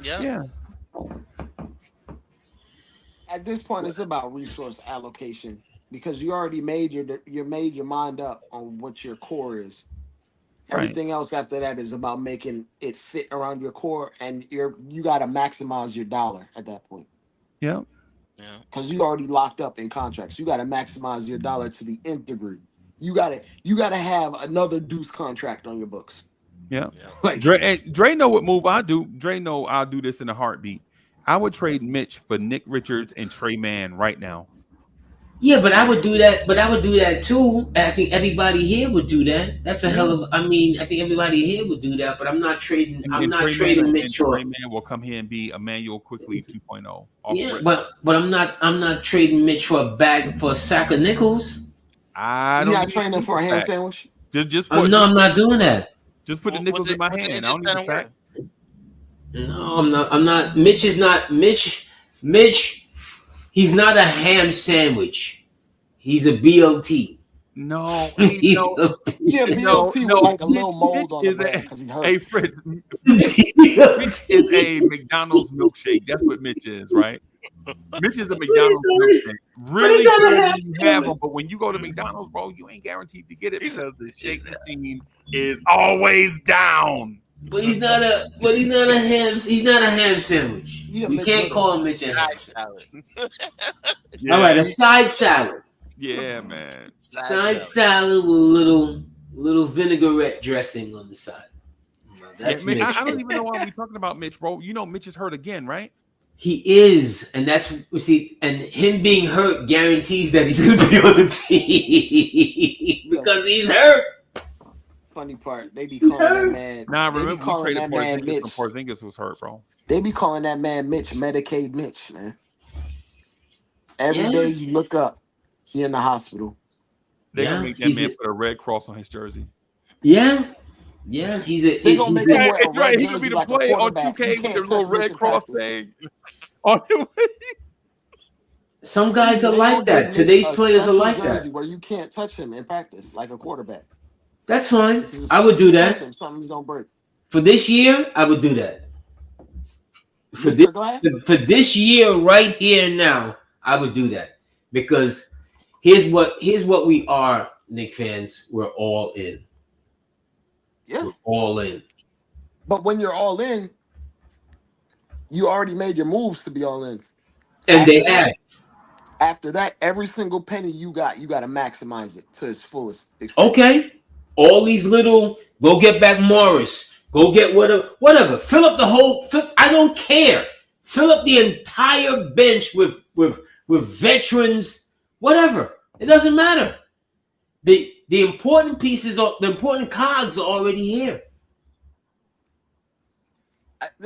Yep. Yeah. At this point, it's about resource allocation because you already made your mind up on what your core is. Everything else after that is about making it fit around your core, and you got to maximize your dollar at that point. Yeah. Yeah. Because you already locked up in contracts. You got to maximize your dollar to the nth degree. You gotta have another Deuce contract on your books. Yeah. Like Dre know what move I do. Dre know I'll do this in a heartbeat. I would trade Mitch for Nick Richards and Trey Mann right now. Yeah, but I would do that. But I would do that too. I think everybody here would do that. That's a hell of. I mean, I think everybody here would do that. But I'm not trading. I'm not trading Mitch for. Trey Mann will come here and be Emmanuel Quickly 2.0. Yeah, but I'm not trading Mitch for a sack of nickels. You're not trading for a ham sandwich. Just no, I'm not doing that. Just put the nickels in my hand. I don't need a sack. No, I'm not. I'm not. Mitch is not. Mitch. He's not a ham sandwich. He's a BLT. No, yeah, BLT with like a little mold on the bread because he hurt. Hey, Fred, Mitch is a McDonald's milkshake. That's what Mitch is, right? Mitch is a McDonald's milkshake. Really good when you have them, but when you go to McDonald's, bro, you ain't guaranteed to get it because the shake machine is always down. But he's not a ham. He's not a ham sandwich. You can't call him Mitch a ham salad. Yeah. All right, a side salad. Yeah, man. Side salad with little vinaigrette dressing on the side. That's man, Mitch. I don't even know why we're talking about Mitch, bro. You know Mitch is hurt again, right? He is, and that's and him being hurt guarantees that he's going to be on the team because he's hurt. Funny part, they be calling that man. Nah, remember we traded that man Mitch. Porzingis was hurt, bro. They be calling that man Mitch, Medicaid Mitch, man. Every day you look up, he in the hospital. They gonna make that man put a red cross on his jersey. Yeah, he's a. They gonna make him wear a red jersey. He could be the play on 2K with the little red cross thing. Some guys are like that. Today's players are like that. Where you can't touch him in practice, like a quarterback. That's fine. I would do that. Something's gonna break. For this year, I would do that. For this year, right here now, I would do that because here's what we are, Knicks fans. We're all in. Yeah, we're all in. But when you're all in, you already made your moves to be all in, and they have. After that, every single penny you got to maximize it to its fullest extent. Okay. All these little, go get back Morris, go get whatever. Fill up the whole. I don't care. Fill up the entire bench with veterans, whatever. It doesn't matter. The important pieces, the important cogs are already here.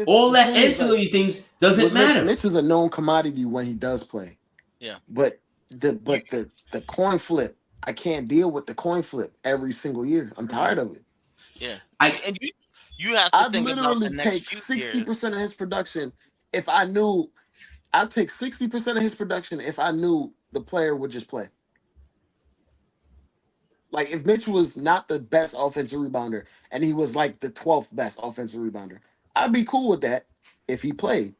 All that ancillary things doesn't matter. Mitch is a known commodity when he does play. Yeah. But the coin flip. I can't deal with the coin flip every single year. I'm tired of it. Yeah, and you have to think about the next few years. 60% of his production. If I knew, I'd take 60% of his production if I knew the player would just play. Like if Mitch was not the best offensive rebounder and he was like the 12th best offensive rebounder, I'd be cool with that if he played.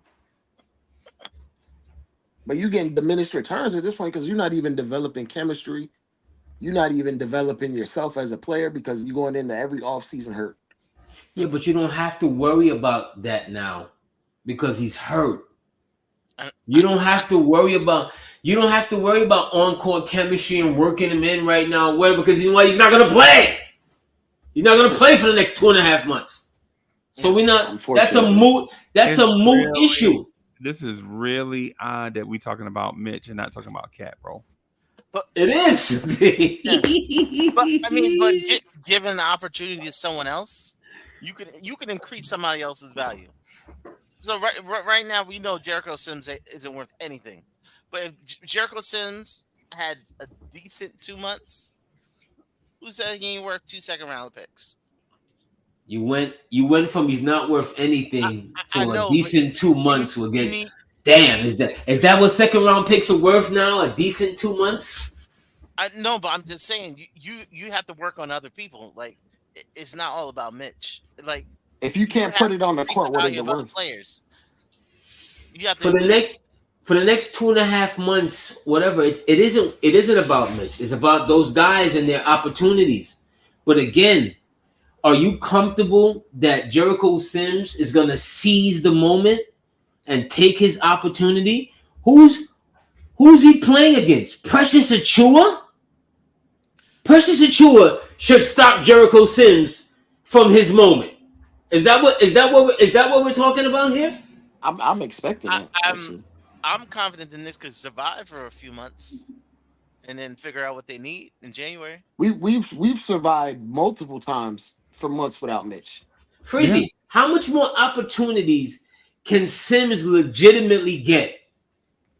But you getting diminished returns at this point because you're not even developing chemistry. You're not even developing yourself as a player because you're going into every offseason hurt. Yeah, but you don't have to worry about that now because he's hurt. You don't have to worry about on-court chemistry and working him in right now. Where because you know what? He's not gonna play. He's not gonna play for the next 2.5 months. So we're not. That's a moot. That's a moot issue. This is really odd that we're talking about Mitch and not talking about Cat, bro. But it is. But I mean, given the opportunity to someone else, you can increase somebody else's value. So right now we know Jericho Sims isn't worth anything, but if Jericho Sims had a decent 2 months, who said he ain't worth 2 second-round picks? You went from he's not worth anything to a decent 2 months will get. Damn, is that what second-round picks are worth now? A decent 2 months? I know, but I'm just saying you have to work on other people. Like it's not all about Mitch. Like if you can't put it on the court, what is it worth? Players. You have to for the next 2.5 months, whatever. It isn't about Mitch. It's about those guys and their opportunities. But again, Are you comfortable that Jericho Sims is going to seize the moment and take his opportunity? Who's he playing against? Precious Achua? Precious Achua should stop Jericho Sims from his moment. Is that what we're talking about here? I'm expecting I, that. I'm Actually. I'm confident the Knicks could survive for a few months and then figure out what they need in January. We've survived multiple times for months without Mitch. Freezy, how much more opportunities can Sims legitimately get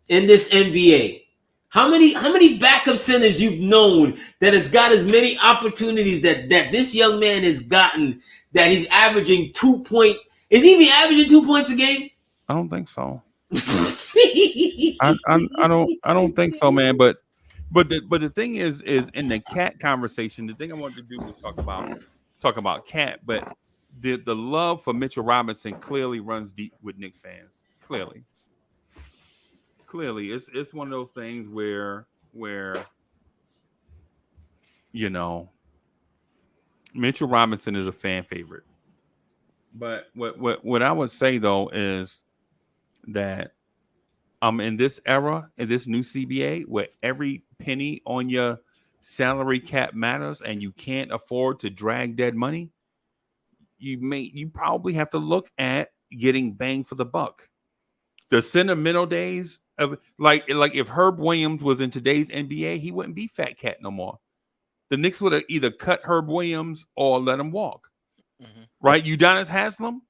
in this NBA? How many backup centers you've known that has got as many opportunities that this young man has gotten, that he's averaging 2 point? Is he even averaging 2 points a game? I don't think so. I don't think so, man. But the thing is in the cat conversation, the thing I wanted to do was talk about cat, but the love for Mitchell Robinson clearly runs deep with Knicks fans. Clearly, it's one of those things where you know, Mitchell Robinson is a fan favorite. But what I would say though is that in this era, in this new CBA, where every penny on your salary cap matters and you can't afford to drag dead money, you probably have to look at getting bang for the buck. The sentimental days of like if Herb Williams was in today's NBA, he wouldn't be Fat Cat no more. The Knicks would have either cut Herb Williams or let him walk. Mm-hmm. Right? Udonis Haslem,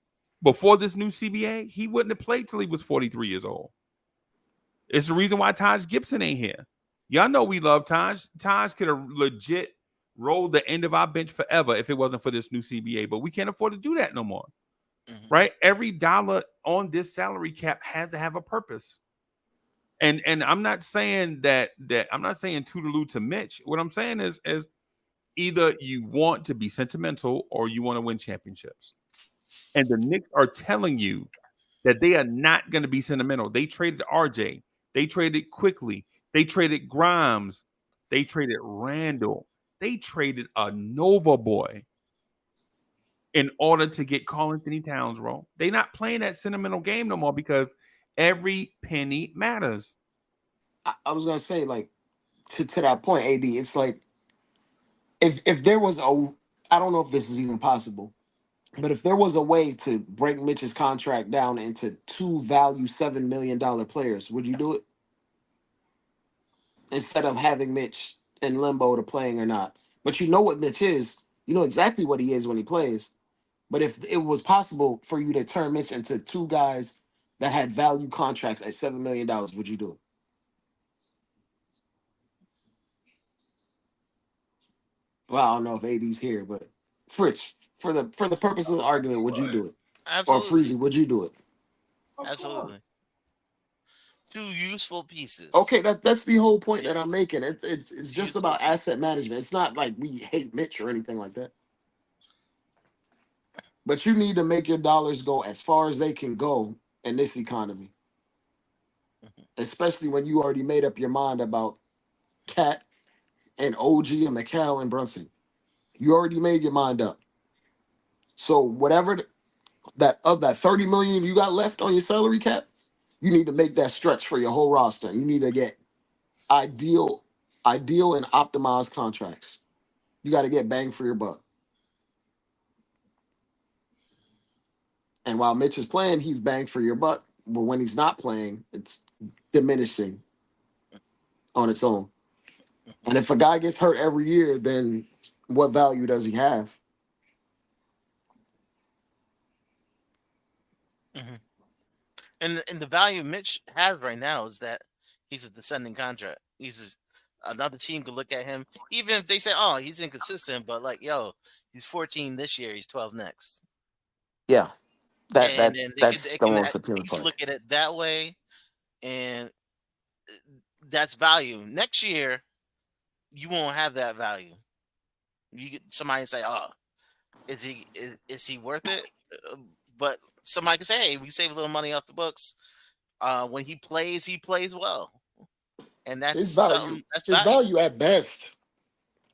before this new CBA, he wouldn't have played till he was 43 years old. It's the reason why Taj Gibson ain't here. Y'all know we love Taj. Taj could have legit rolled the end of our bench forever if it wasn't for this new CBA, but we can't afford to do that no more. Mm-hmm. Right? Every dollar on this salary cap has to have a purpose. And I'm not saying that I'm not saying toodaloo to Mitch. What I'm saying is either you want to be sentimental or you want to win championships. And the Knicks are telling you that they are not going to be sentimental. They traded RJ. They traded Quickly. They traded Grimes. They traded Randall. They traded a Nova boy in order to get Karl-Anthony Towns, bro. They're not playing that sentimental game no more because every penny matters. I was gonna say, like, to that point, AD, it's like if there was I don't know if this is even possible, but if there was a way to break Mitch's contract down into two value $7 million players, would you do it? Instead of having Mitch in limbo to playing or not. But you know what Mitch is. You know exactly what he is when he plays. But if it was possible for you to turn Mitch into two guys that had value contracts at $7 million, would you do it? Well, I don't know if AD's here, but Fritz, for the purpose of the argument, would you do it? Absolutely. Or Freezy, would you do it? Absolutely. Two useful pieces. Okay, that's the whole point that I'm making. It's just about asset management. It's not like we hate Mitch or anything like that. But you need to make your dollars go as far as they can go in this economy. Especially when you already made up your mind about Cat and OG and McHale and Brunson. You already made your mind up. So whatever that 30 million you got left on your salary cap, you need to make that stretch for your whole roster. You need to get ideal and optimized contracts. You got to get bang for your buck. And while Mitch is playing, he's bang for your buck. But when he's not playing, it's diminishing on its own. And if a guy gets hurt every year, then what value does he have? Mm-hmm. And the value Mitch has right now is that he's a descending contract. Another team could look at him, even if they say, "Oh, he's inconsistent," but like, yo, he's 14 this year, he's 12 next. Yeah, that's they the can most at appealing least part. look at it that way, and that's value. Next year, you won't have that value. Somebody say, "Oh, is he worth it?" But somebody can say, "Hey, we save a little money off the books. When he plays well." And that's His value at best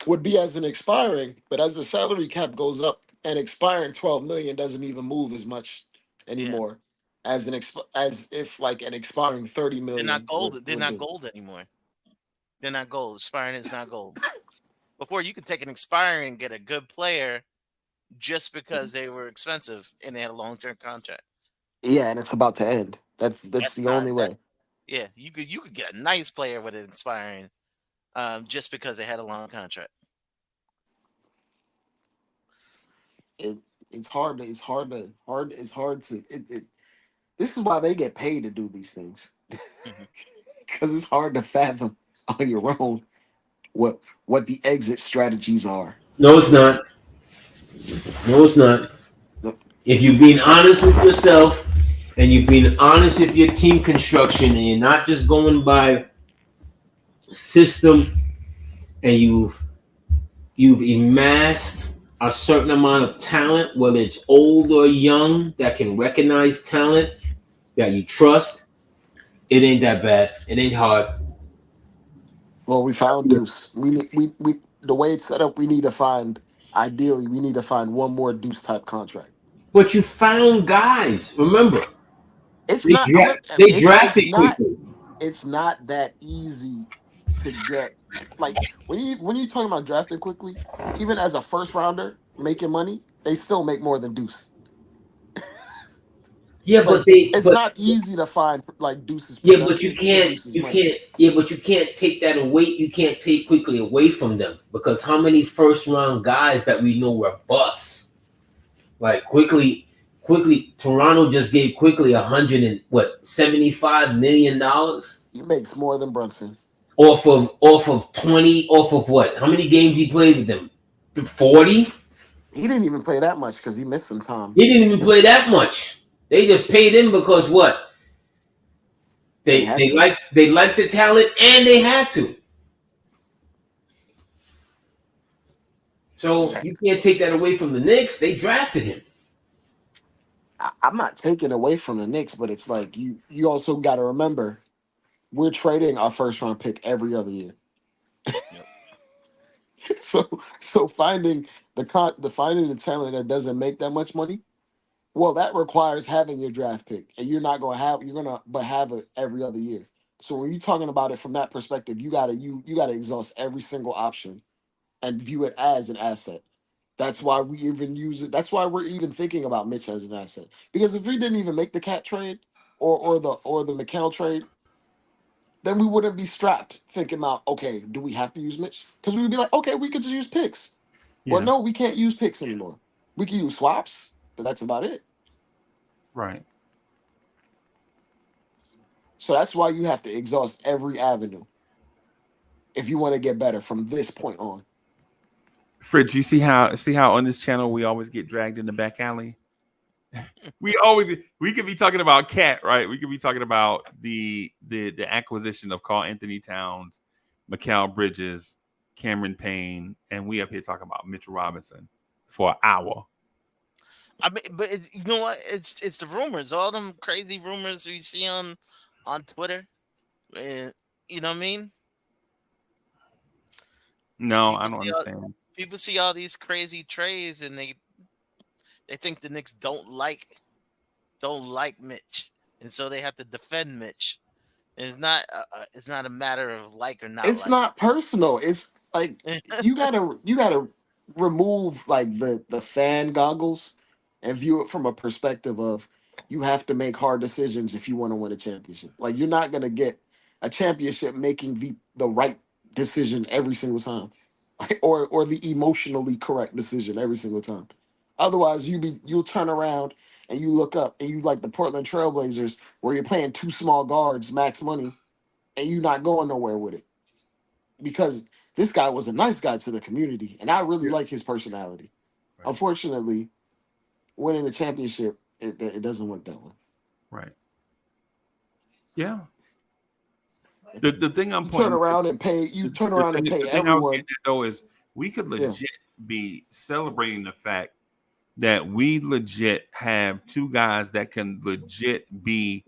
would be as an expiring, but as the salary cap goes up, And expiring 12 million doesn't even move as much anymore as as if like an expiring 30 They're not million gold. They're would not do. gold anymore. They're not gold. Expiring is not gold. Before you could take an expiring and get a good player just because they were expensive and they had a long-term contract. Yeah, and it's about to end. That's That's the not only that. way. Yeah, you could get a nice player with an expiring, just because they had a long contract. It it's hard to it's hard to this is why they get paid to do these things. Mhm. Because it's hard to fathom on your own what the exit strategies are. No, it's not. No, it's not. If you're being honest with yourself and you're being honest with your team construction and you're not just going by system and you've amassed a certain amount of talent, whether it's old or young, that can recognize talent that you trust, it ain't that bad. It ain't hard. Well, we found Deuce. We the way it's set up, we need to find ideally we need to find one more Deuce type contract. But you found guys. Remember, It's they, not dra- they it's drafted not quickly. it's not that easy to get. Like when you talking about drafting quickly, even as a first rounder making money, they still make more than Deuce. Yeah, Like but they it's but not easy to find like Deuce's yeah, but you production and can't Deuce's you money. can't yeah, but you can't take that away. You can't take quickly away from them because how many first round guys that we know were busts? Like quickly, Toronto just gave quickly $175 million He makes more than Brunson. off of 20 off of what? How many games he played with them? 40? He didn't even play that much because he missed some time. He didn't even play that much. They just paid him because what? They liked the talent and they had to. So you can't take that away from the Knicks. They drafted him. I'm not taking away from the Knicks, but it's like you also got to remember we're trading our first round pick every other year. So finding finding the talent that doesn't make that much money, well, that requires having your draft pick, and you're gonna have it every other year. So when you're talking about it from that perspective, you gotta exhaust every single option and view it as an asset. That's why we even use it. That's why we're even thinking about Mitch as an asset. Because if we didn't even make the Cat trade or the McHale trade, then we wouldn't be strapped thinking about, okay, do we have to use Mitch? Because we would be like, okay, we could just use picks. Yeah. Well, no, we can't use picks anymore. We can use swaps, but that's about it. Right. So that's why you have to exhaust every avenue if you want to get better from this point on. Fritz, you see how on this channel we always get dragged in the back alley? we could be talking about Cat, right? We could be talking about the acquisition of Karl Anthony Towns, Mikal Bridges, Cameron Payne, and we up here talking about Mitchell Robinson for an hour. I mean, but it's, you know what? It's the rumors, all them crazy rumors we see on Twitter. You know what I mean? No, I don't understand. People see all these crazy trades and they think the Knicks don't like Mitch, and so they have to defend Mitch. It's not a matter of like or not. It's not personal. It's like you gotta remove like the fan goggles and view it from a perspective of you have to make hard decisions if you want to win a championship. Like you're not gonna get a championship making the right decision every single time, or the emotionally correct decision every single time. Otherwise, you'll turn around and you look up and you like the Portland Trailblazers where you're playing two small guards, max money, and you're not going nowhere with it because this guy was a nice guy to the community, and I really like his personality. Right. Unfortunately, winning the championship, it doesn't work that way. Right. Yeah. The thing I'm turn around and pay everyone. Though is we could legit be celebrating the fact that we legit have two guys that can legit be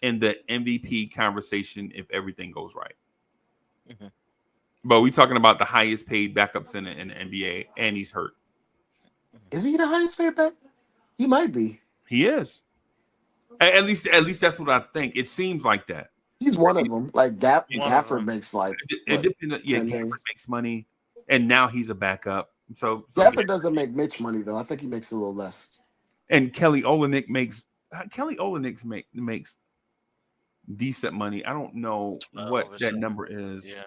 in the MVP conversation if everything goes right. Mm-hmm. But we talking about the highest paid backup center in the NBA, and he's hurt. Is he the highest paid back? He might be. He is. At least that's what I think. It seems like that. He's one of them. Like One of Gafford them. makes like It depends. Yeah, 10 Gafford million. makes money, and now he's a backup. So Gafford doesn't make Mitch money though. I think he makes a little less. and Kelly Olynyk makes makes decent money. I don't know what that overseas. number is. Yeah.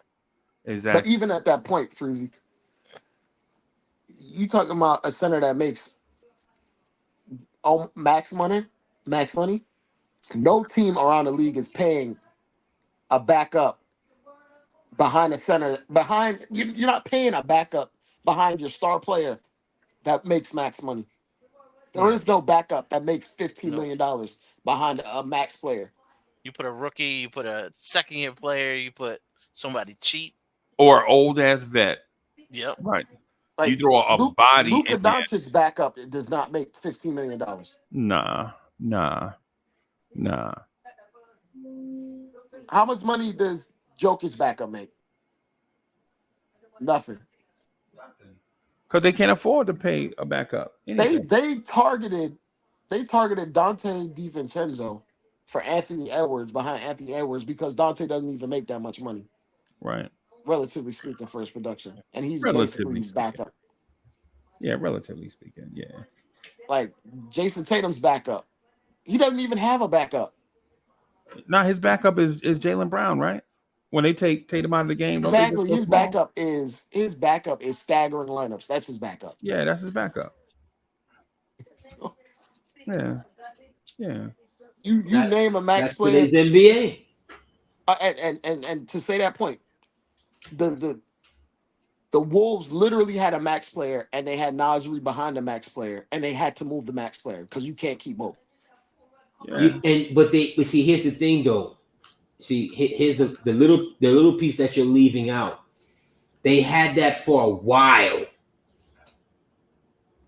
Exactly. But even at that point, Freezy, you talking about a center that makes max money? No team around the league is paying a backup behind a center. You're not paying a backup behind your star player that makes max money. There is no backup that makes $15 million behind a max player. You put a rookie, you put a second-year player, you put somebody cheap. Or old ass vet. Yep. Right. Like You throw a body Luka in there. Doncic's backup does not make $15 million. Nah. How much money does Jokic's backup make? Nothing. Because they can't afford to pay a backup. Anything. They targeted Dante DiVincenzo for Anthony Edwards behind Anthony Edwards because Dante doesn't even make that much money, Right. relatively speaking, for his production, and he's Relatively basically backup. Yeah, relatively speaking. Yeah. Like Jason Tatum's backup, he doesn't even have a backup. Now his backup is Jaylen Brown, right? When they take Tatum out of the game. don't they Exactly, just go his small? backup is staggering lineups. That's his backup. Yeah, that's his backup. Yeah. You name a max That's player, today's NBA. and to say that point, the Wolves literally had a max player and they had Nasri behind the max player and they had to move the max player because you can't keep both. Yeah. But see, here's the thing though. See, here's the little piece that you're leaving out. They had that for a while.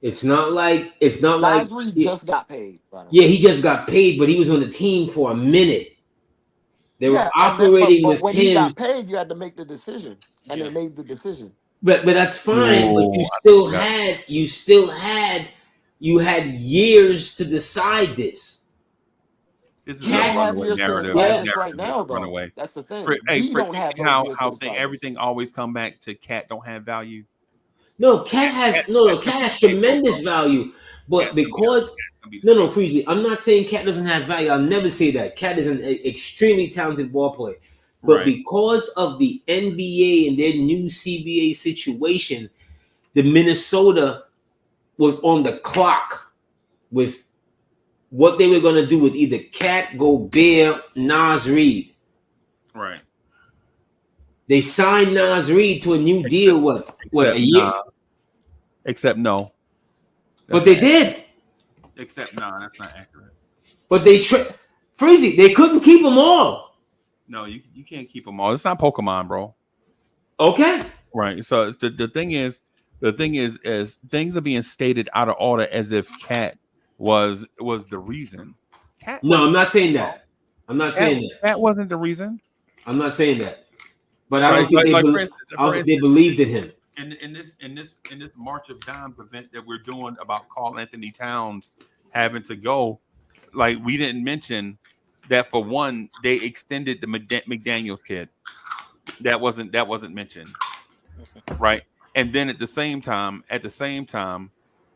It's not like Nasri just got paid. By the way. yeah, he just got paid, but he was on the team for a minute. They were operating but with when him. he got paid, you had to make the decision, and Yeah. they made the decision. But that's fine. But you had years to decide this. This is You don't a have runaway years to narrative. decide Yeah. this right now, though. Runaway. That's the thing. Hey, We don't have those how years to how decide this. everything always come back to Cat don't have value. No, Cat has tremendous value, but because no, Freezy, I'm not saying Cat doesn't have value. I'll never say that. Cat is an extremely talented ball player, but Right. because of the NBA and their new CBA situation, the Minnesota was on the clock with what they were going to do with either Cat, Gobert, Nas Reed. Right. They signed Nas Reed to a new deal. What a year? Except no. But they did. Except no, that's not accurate. But Freezy, they couldn't keep them all. No, you can't keep them all. It's not Pokemon, bro. Okay. Right. So the thing is things are being stated out of order as if Cat was the reason. Cat No, I'm not saying that. I'm not saying that. Cat wasn't the reason. I'm not saying that. But I don't Right, think for I instance, don't think they believed in him. In this March of Dimes event that we're doing about Karl Anthony Towns having to go, like we didn't mention that for one they extended the McDaniels kid. That wasn't mentioned, right? And then at the same time,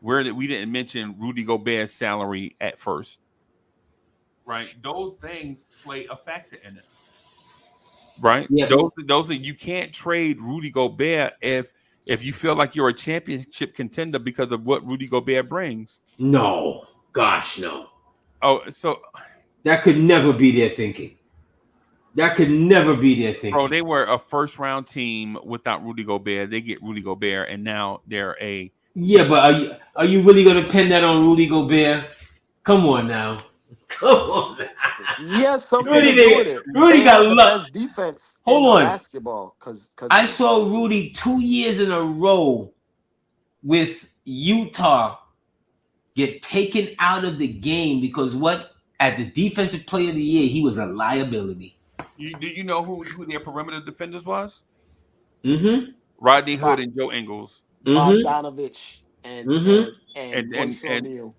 we didn't mention Rudy Gobert's salary at first, right? Those things play a factor in it, right? Yeah. Those you can't trade Rudy Gobert if you feel like you're a championship contender because of what Rudy Gobert brings. No. Gosh, no. Oh, so That could never be their thinking. That could never be their thinking. bro, they were a first round team without Rudy Gobert. They get Rudy Gobert, and now they're a Yeah, but are you really going to pin that on Rudy Gobert? Come on now. Come on now. Yes, something Rudy to do with it. Rudy They got have the luck. best defense Hold in on. basketball because I saw Rudy 2 years in a row with Utah get taken out of the game because at the defensive player of the year, he was a liability. Do you know who their perimeter defenders was? Mm-hmm. Rodney Hood and Joe Ingles. Bogdanovich and and and Royce and O'Neal.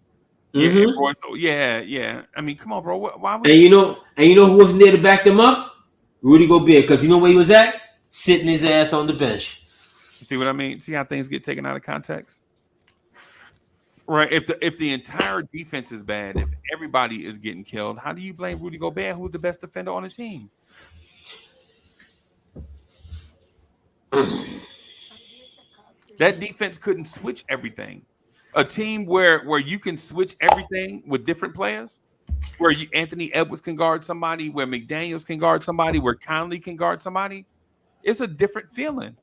yeah, Mhm. and Royce, yeah. I mean, come on, bro. Why would And you know who wasn't there to back them up? Rudy Gobert, because you know where he was at? Sitting his ass on the bench. see what I mean? See how things get taken out of context? Right. If the entire defense is bad, if everybody is getting killed, how do you blame Rudy Gobert, who's the best defender on the team? That defense couldn't switch everything. A team where you can switch everything with different players, where Anthony Edwards can guard somebody, where McDaniels can guard somebody, where Conley can guard somebody, it's a different feeling.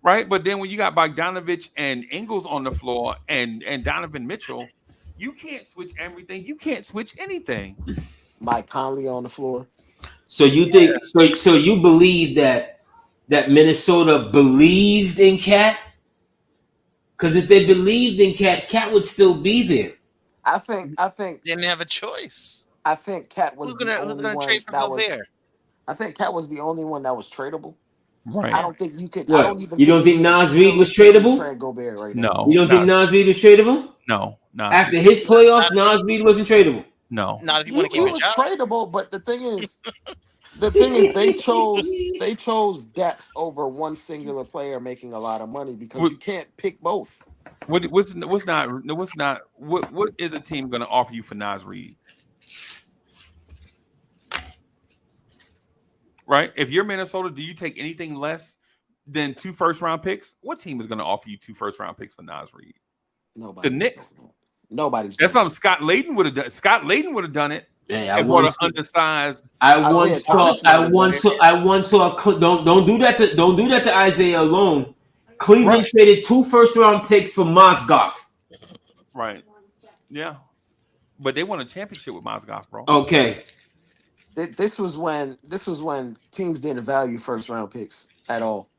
Right? But then when you got Bogdanovich and Ingles on the floor and Donovan Mitchell, you can't switch everything. You can't switch anything. Mike Conley on the floor. So you think so you believe that Minnesota believed in Cat? Because if they believed in Cat would still be there. I think Didn't have a choice. I think Cat was Who's the gonna only one trade for that was. Gobert? I think Cat was the only one that was tradable. Right. I don't think you could. What? I don't even. You don't think you Nas could Reed was realistically tradable? Trade Gobert right now. No. You don't think Nas Reed was tradable? No. After his playoffs, Nas Reed wasn't tradable. No. Not if you want to He keep a was job. tradable, but the thing is, they chose depth over one singular player making a lot of money because you can't pick both. What is a team going to offer you for Nas Reed? Right? If you're Minnesota, do you take anything less than 2 first-round picks? What team is going to offer you 2 first-round picks for Nas Reed? Nobody. The Knicks. Nobody's. That's something Scott Layden would have done. Scott Layden would have done it. Hey, And what an undersized. I once saw. Don't do that to Isaiah alone. Cleveland traded 2 first-round picks for Mozgov. Right. Yeah. But they won a championship with Mozgov, bro. Okay. This was when teams didn't value first-round picks at all.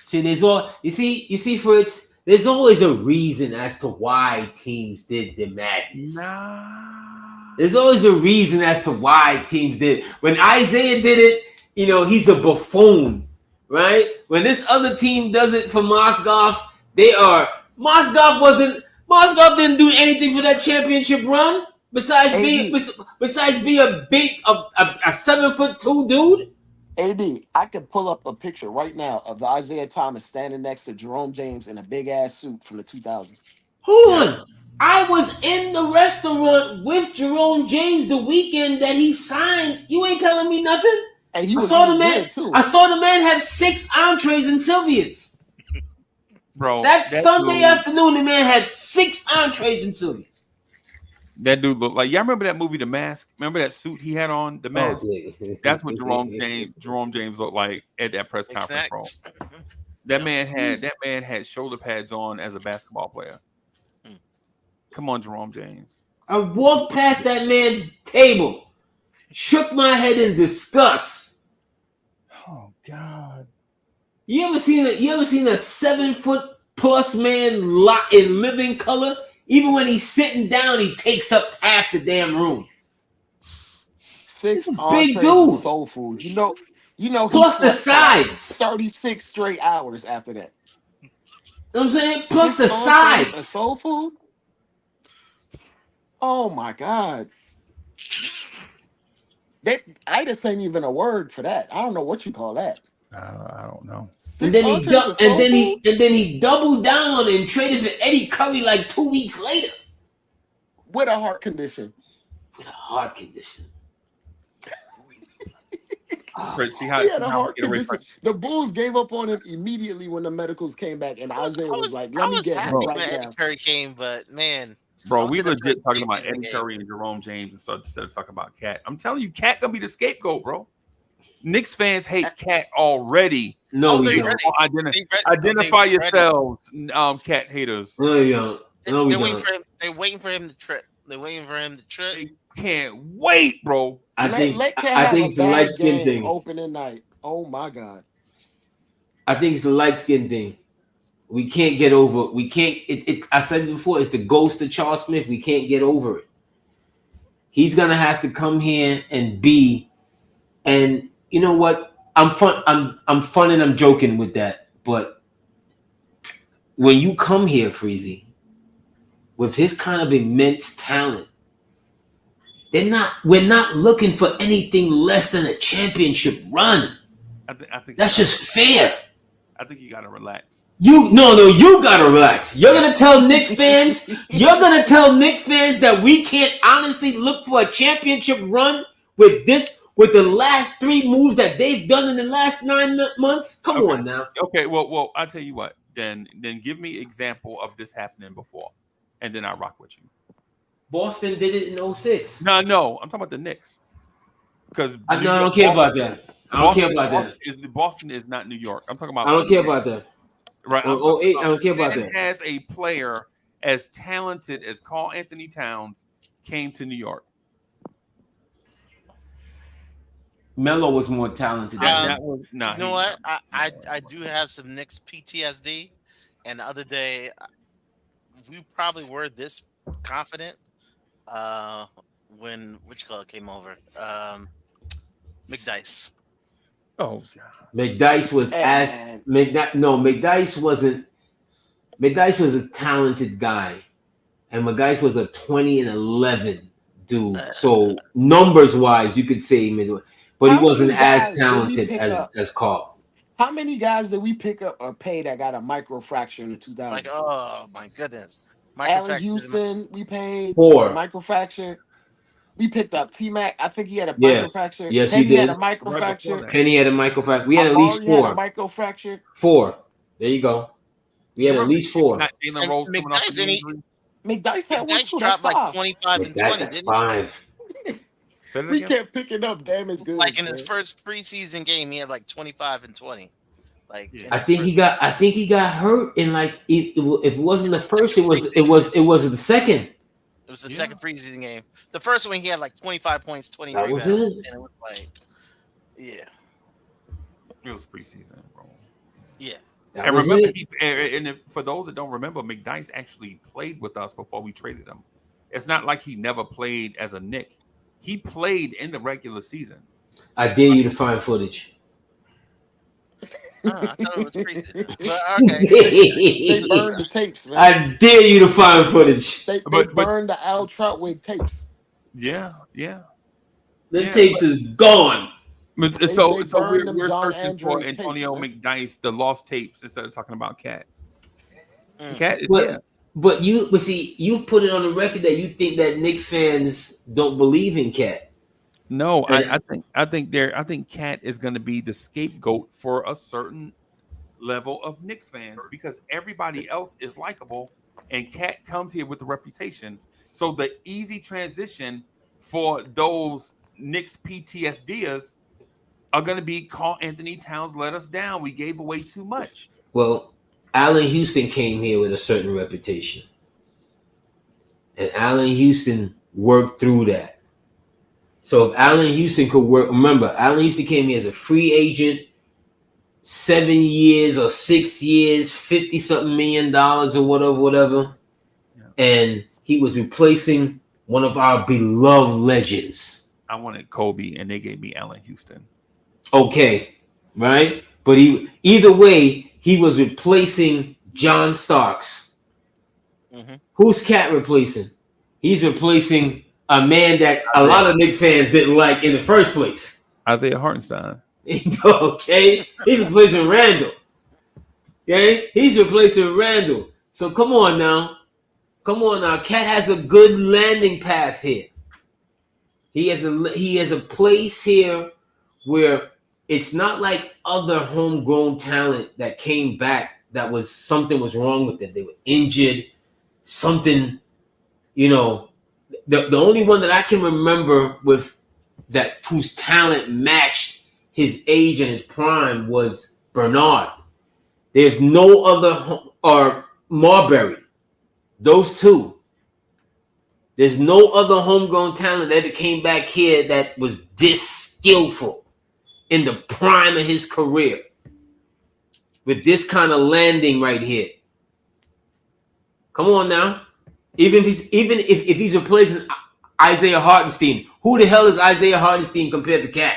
See, you see, Fritz. There's always a reason as to why teams did the madness. There's always a reason as to why teams did. When Isaiah did it, he's a buffoon, right? When this other team does it for Mozgov, Mozgov didn't do anything for that championship run besides being a 7'2" dude. AD, I could pull up a picture right now of the Isaiah Thomas standing next to Jerome James in a big ass suit from the 2000s. Hold on. I was in the restaurant with Jerome James the weekend that he signed. You ain't telling me nothing. And I saw the man have 6 entrees in Sylvia's. Bro, that Sunday afternoon, the man had 6 entrees in Sylvia's. That dude looked like, y'all remember that movie, The Mask? Remember that suit he had on, The Mask? Oh, yeah. That's what Jerome James looked like at that press conference, bro. That man had shoulder pads on as a basketball player. Come on, Jerome James. I walked past that man's table, shook my head in disgust. Oh God! You ever seen a 7-foot+ man in living color? Even when he's sitting down, he takes up half the damn room. 6 big dude. Soul food. You know. Plus the sides. 36 straight hours after that. You know what I'm saying? Plus 6 the sides. Of soul food. Oh my God. Itis ain't even a word for that. I don't know what you call that. I don't know. And then he doubled down on it and traded for Eddie Curry like 2 weeks later. With a heart condition. Fritz, see how he had a heart condition. The Bulls gave up on him immediately when the medicals came back, and Isaiah was like, "Let me get him right now." Eddie Curry came, but man, bro, we legit talking about Eddie Curry and Jerome James instead of talking about Cat. I'm telling you, Cat gonna be the scapegoat, bro. Knicks fans hate Cat already. No, identify yourselves, Cat haters. No, you don't. They're waiting for him to trip. They can't wait, bro. I think it's the light skin thing. Opening night. Oh my God. I think it's the light skin thing. We can't get over. We can't. I said it before. It's the ghost of Charles Smith. We can't get over it. He's gonna have to come here and be. And you know what? I'm fun and I'm joking with that. But when you come here, Freezy, with his kind of immense talent, we're not looking for anything less than a championship run. I think That's just fair. I think you gotta relax. You gotta relax. You're gonna tell Knicks fans that we can't honestly look for a championship run with the last 3 moves that they've done in the last 9 months? Come on now. Okay, well, I'll tell you what. Then give me example of this happening before, and then I'll rock with you. Boston did it in 06. No, I'm talking about the Knicks. Because I don't care about that. I don't care about that. Boston is not New York. I'm talking about. I don't care about that. Right. 08, I don't care about that. Has a player as talented as Karl Anthony Towns came to New York. Melo was more talented. You know what? I do have some Knicks PTSD, and the other day we probably were this confident when came over. McDice. Oh God. McDice was McDice wasn't. McDice was a talented guy, and McDice was a 20-11 dude. So numbers wise, you could say but he wasn't as talented as Karl. How many guys did we pick up or pay that got a microfracture in the 2000s? Like, oh my goodness. Allen Houston, we paid 4 microfracture. We picked up T-Mac. I think he had a microfracture. Yes, Penny he did. had a microfracture. Penny had a microfracture. We had at least 4. Had a microfracture. 4. There you go. We had at least 4. McDice had one too. Dropped like 25 and 20, didn't 5. We kept picking up damage goods. Like in his first preseason game, he had like 25 and 20. Like I think he got hurt in like if it wasn't the first, it was the second. It was the second preseason game. The first one he had like 25 points, 20 that rebounds, was it? And it was like, yeah, it was preseason, bro. Yeah. And remember, for those that don't remember, McDice actually played with us before we traded him. It's not like he never played as a Knick. He played in the regular season. I dare you to find footage. I thought it was preseason. But okay. They burned the tapes, man. I dare you to find footage. They burned the Al Troutwig tapes. Yeah. The tapes is gone. So we're searching for Antonio McDice, the lost tapes, instead of talking about Cat. Cat is But see, you've put it on the record that you think that Knicks fans don't believe in Cat. No, I think Cat is going to be the scapegoat for a certain level of Knicks fans because everybody else is likable, and Cat comes here with a reputation. So the easy transition for those Knicks PTSDers are going to be Karl Anthony Towns let us down. We gave away too much. Well, Allen Houston came here with a certain reputation. And Allen Houston worked through that. So if Allen Houston could work, remember, Allen Houston came here as a free agent, 7 years or 6 years, $50-something million or whatever. Yeah. And he was replacing one of our beloved legends. I wanted Kobe, and they gave me Allen Houston. Okay, right? But either way, he was replacing John Starks. Mm-hmm. Who's Cat replacing? He's replacing a man that a lot of Knicks fans didn't like in the first place. Isaiah Hartenstein. Okay, he's replacing Randall. Okay, he's replacing Randall. So come on now. Cat has a good landing path here. He has a place here where it's not like other homegrown talent that came back that was something was wrong with them. They were injured, something, the only one that I can remember with that whose talent matched his age and his prime was Bernard. There's no other, or Marbury. Those two. There's no other homegrown talent that came back here that was this skillful in the prime of his career with this kind of landing right here. Come on now. Even if he's replacing Isaiah Hartenstein, who the hell is Isaiah Hartenstein compared to Cat?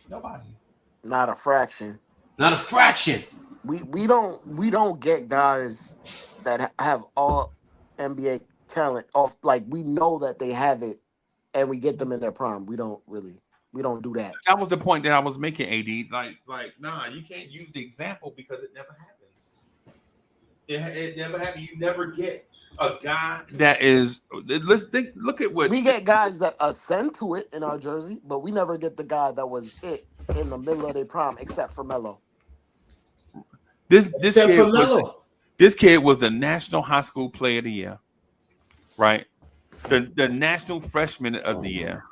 Nobody. Not a fraction. Not a fraction. We don't get guys that have all NBA talent off. Like we know that they have it, and we get them in their prime. We don't do that. That was the point that I was making, AD. Like, nah, you can't use the example because it never happens. It never happens. You never get a guy that is. Let's think. Look at what We get guys that ascend to it in our jersey, but we never get the guy that was it in the middle of their prime, except for Melo. this Except kid for was. Melo. This kid was the National High School Player of the Year, right? The National Freshman of the Year,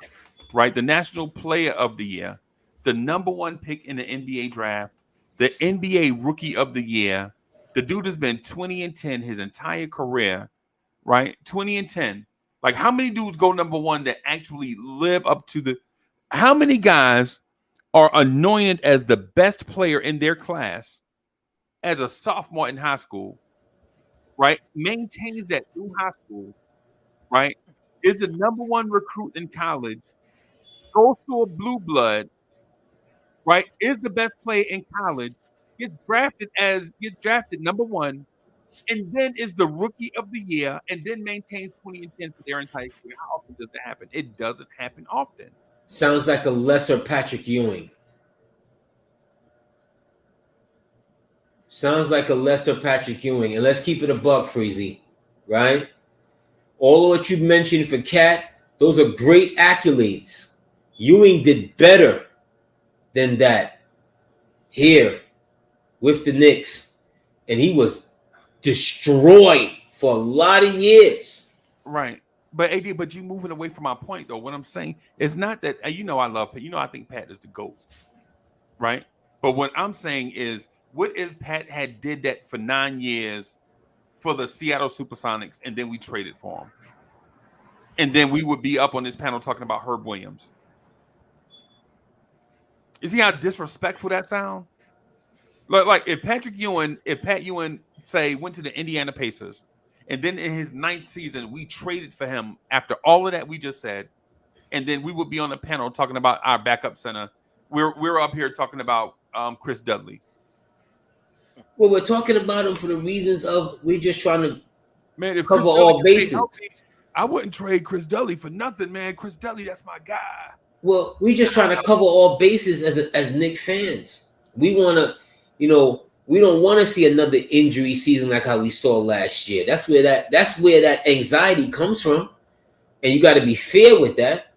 right? The National Player of the Year, the #1 pick in the NBA draft, the NBA Rookie of the Year. The dude has been 20-10 his entire career, right? 20-10. Like, how many dudes go #1 that actually live up to the? How many guys are anointed as the best player in their class as a sophomore in high school, right? Maintains that through high school, right? Is the #1 recruit in college, goes to a blue blood, right? Is the best player in college, gets drafted #1, and then is the rookie of the year, and then maintains 20-10 for their entire career. How often does that happen? It doesn't happen often. Sounds like a lesser Patrick Ewing. Sounds like a lesser Patrick Ewing. And let's keep it a buck, Freezy, right? All of what you mentioned for Cat, those are great accolades. Ewing did better than that here with the Knicks. And he was destroyed for a lot of years. Right. But AD, but you moving away from my point though. What I'm saying is not that I love Pat. I think Pat is the GOAT. Right. But what I'm saying is, what if Pat had did that for 9 years for the Seattle Supersonics, and then we traded for him? And then we would be up on this panel talking about Herb Williams. You see how disrespectful that sounds? Like if Pat Ewing, say, went to the Indiana Pacers, and then in his 9th season, we traded for him after all of that we just said, and then we would be on the panel talking about our backup center. We're up here talking about Chris Dudley. Well, we're talking about him for the reasons of we're just trying to if cover Chris all Dudley bases. Healthy, I wouldn't trade Chris Dudley for nothing, man. Chris Dudley, that's my guy. Well, we just trying to cover all bases as Knicks fans. We want to, we don't want to see another injury season like how we saw last year. That's where that anxiety comes from, and you got to be fair with that.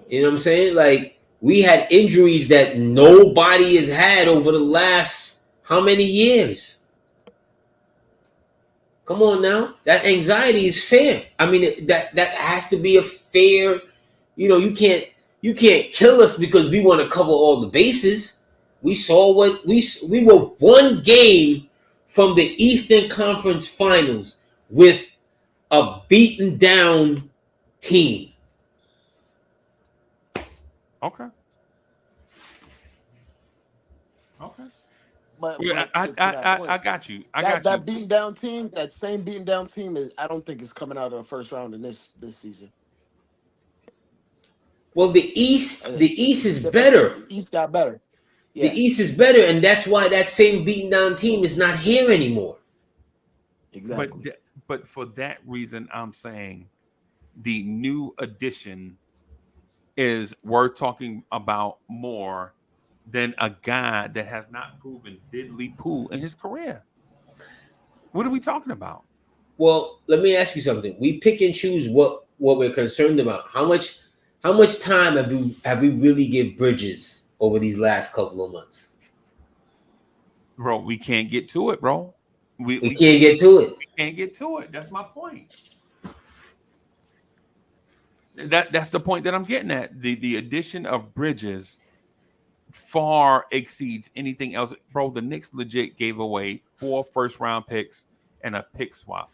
You know what I'm saying? Like, we had injuries that nobody has had over the last how many years? Come on now. That anxiety is fair. I mean, that has to be a fair, you can't kill us because we want to cover all the bases. We saw what we were one game from the Eastern Conference Finals with a beaten down team. Okay. But Yeah, to that point, I got you. I got you. that beaten down team, that same beaten down team I don't think is coming out of the first round in this season. Well, the East is better. The East got better. Yeah. The East is better, and that's why that same beaten down team is not here anymore. Exactly. But for that reason, I'm saying the new addition is we're talking about more than a guy that has not proven diddly poo in his career. What are we talking about? Well, let me ask you something. We pick and choose what we're concerned about. How much time have we really give Bridges over these last couple of months? Bro, we can't get to it, bro. We can't get to it. We can't get to it. That's my point. That's the point that I'm getting at. The addition of Bridges far exceeds anything else. Bro, the Knicks legit gave away 4 first-round picks and a pick swap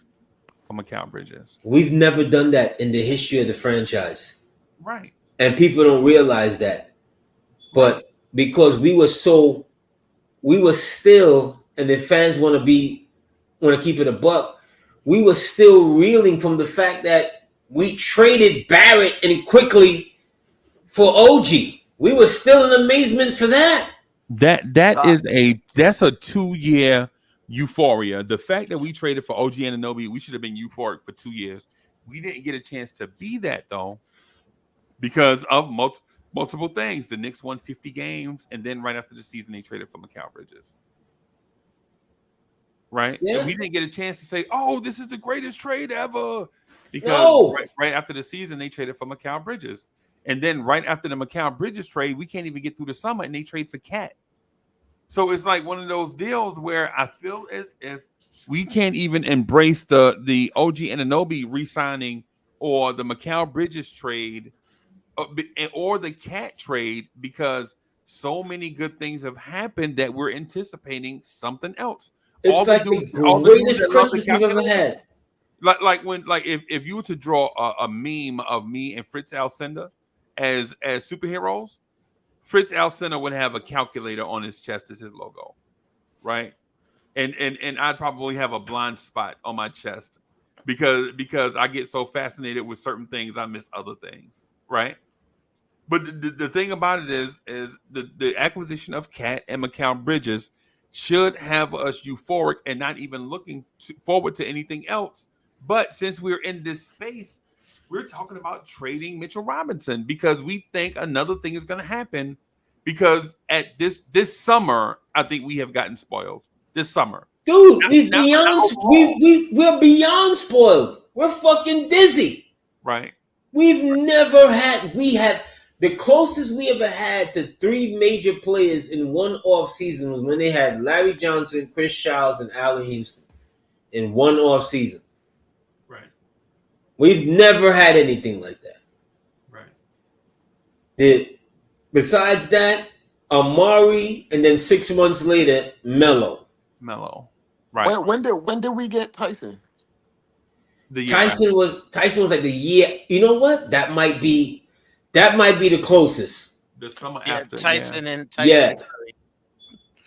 for Mikal Bridges. We've never done that in the history of the franchise. Right. And people don't realize that. But because we were still, and the fans want to keep it a buck, we were still reeling from the fact that we traded Barrett and quickly for OG. We were still in amazement for that. That's a 2-year euphoria. The fact that we traded for OG Anunoby, we should have been euphoric for 2 years. We didn't get a chance to be that though, because of multiple things. The Knicks won 50 games, and then right after the season, they traded for Mikal Bridges. Right? Yeah. And we didn't get a chance to say, "Oh, this is the greatest trade ever," because right after the season, they traded for Mikal Bridges, and then right after the Mikal Bridges trade, we can't even get through the summer, and they trade for Cat. So it's like one of those deals where I feel as if we can't even embrace the OG Anunoby re-signing or the Mikal Bridges trade or the Cat trade, because so many good things have happened that we're anticipating something else. It's like the greatest Christmas we've ever had. Like if you were to draw a meme of me and Fritz Alcindor as superheroes, Fritz Alcindor would have a calculator on his chest as his logo, right? And I'd probably have a blind spot on my chest because I get so fascinated with certain things, I miss other things, right? But the thing about it is the acquisition of Cat and Mikal Bridges should have us euphoric and not even looking forward to anything else. But since we're in this space, we're talking about trading Mitchell Robinson because we think another thing is going to happen. Because at this summer, I think we have gotten spoiled. This summer, dude, we're beyond spoiled. We're fucking dizzy. Right. We have the closest we ever had to 3 major players in one off season was when they had Larry Johnson, Chris Childs, and Allen Houston in one off season. Right. We've never had anything like that. Right. Besides that, Amari, and then 6 months later, Melo. Right. When did we get Tyson? Tyson was like the year. You know what? That might be the closest. The summer Yeah, after. Tyson yeah. and Tyson. Yeah. And Curry.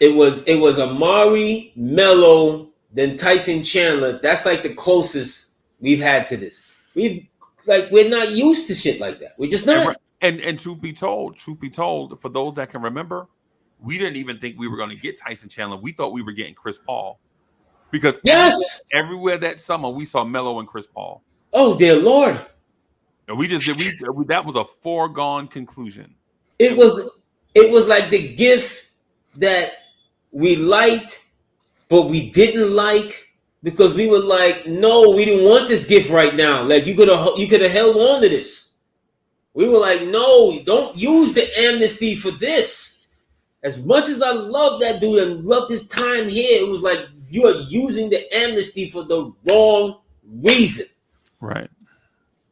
It was Amari, Melo, then Tyson Chandler. That's like the closest we've had to this. We're not used to shit like that. We're just not. And truth be told, for those that can remember, we didn't even think we were going to get Tyson Chandler. We thought we were getting Chris Paul. Because everywhere that summer we saw Melo and Chris Paul. Oh dear Lord! And that was a foregone conclusion. It was like the gift that we liked, but we didn't like because we were like, no, we didn't want this gift right now. Like you could have held on to this. We were like, no, don't use the amnesty for this. As much as I love that dude and loved his time here, it was like you are using the amnesty for the wrong reason. Right.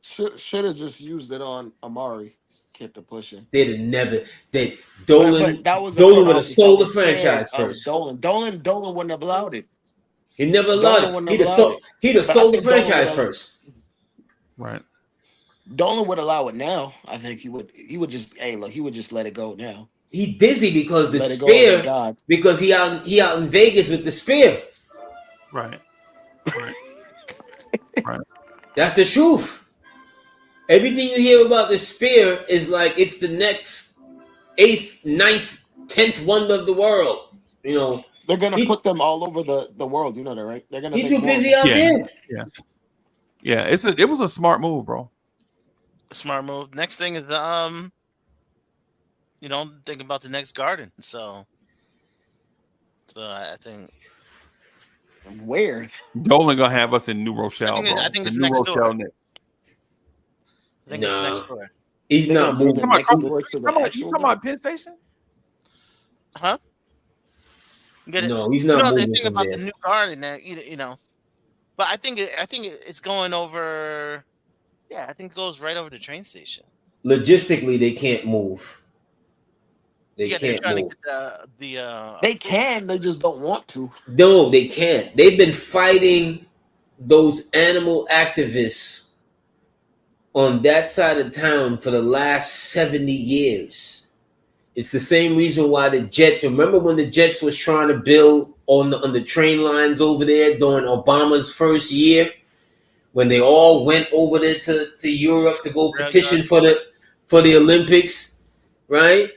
Should have just used it on Amari. Kept it pushing. They'd have never. Dolan would have sold the franchise first. Dolan wouldn't have allowed it. He never allowed it. He'd have sold the franchise first. Right. Dolan would allow it now. I think he would just let it go now. He dizzy because the spear, because he out in Vegas with the spear. Right. Right. That's the truth. Everything you hear about the spear is like it's the next 8th, 9th, 10th wonder of the world. You know, they're gonna put them all over the world. You know that, right? They're gonna. He's too busy out there. Yeah. It was a smart move, bro. Smart move. Next thing is think about the next Garden. So I think where Dolan gonna have us in New Rochelle. I think it's New next Rochelle door. Knicks. I think it's next door. He's not moving. You talking about Penn Station? Huh? No, he's not moving. The thing about the new Garden, but I think it's going over. Yeah, I think it goes right over the train station. Logistically, they can't move. They can't trying move. to get they can. They just don't want to. No, they can't. They've been fighting those animal activists on that side of town for the last 70 years. It's the same reason why the Jets. Remember when the Jets was trying to build on the train lines over there during Obama's first year? When they all went over there to Europe to go petition for the Olympics, right?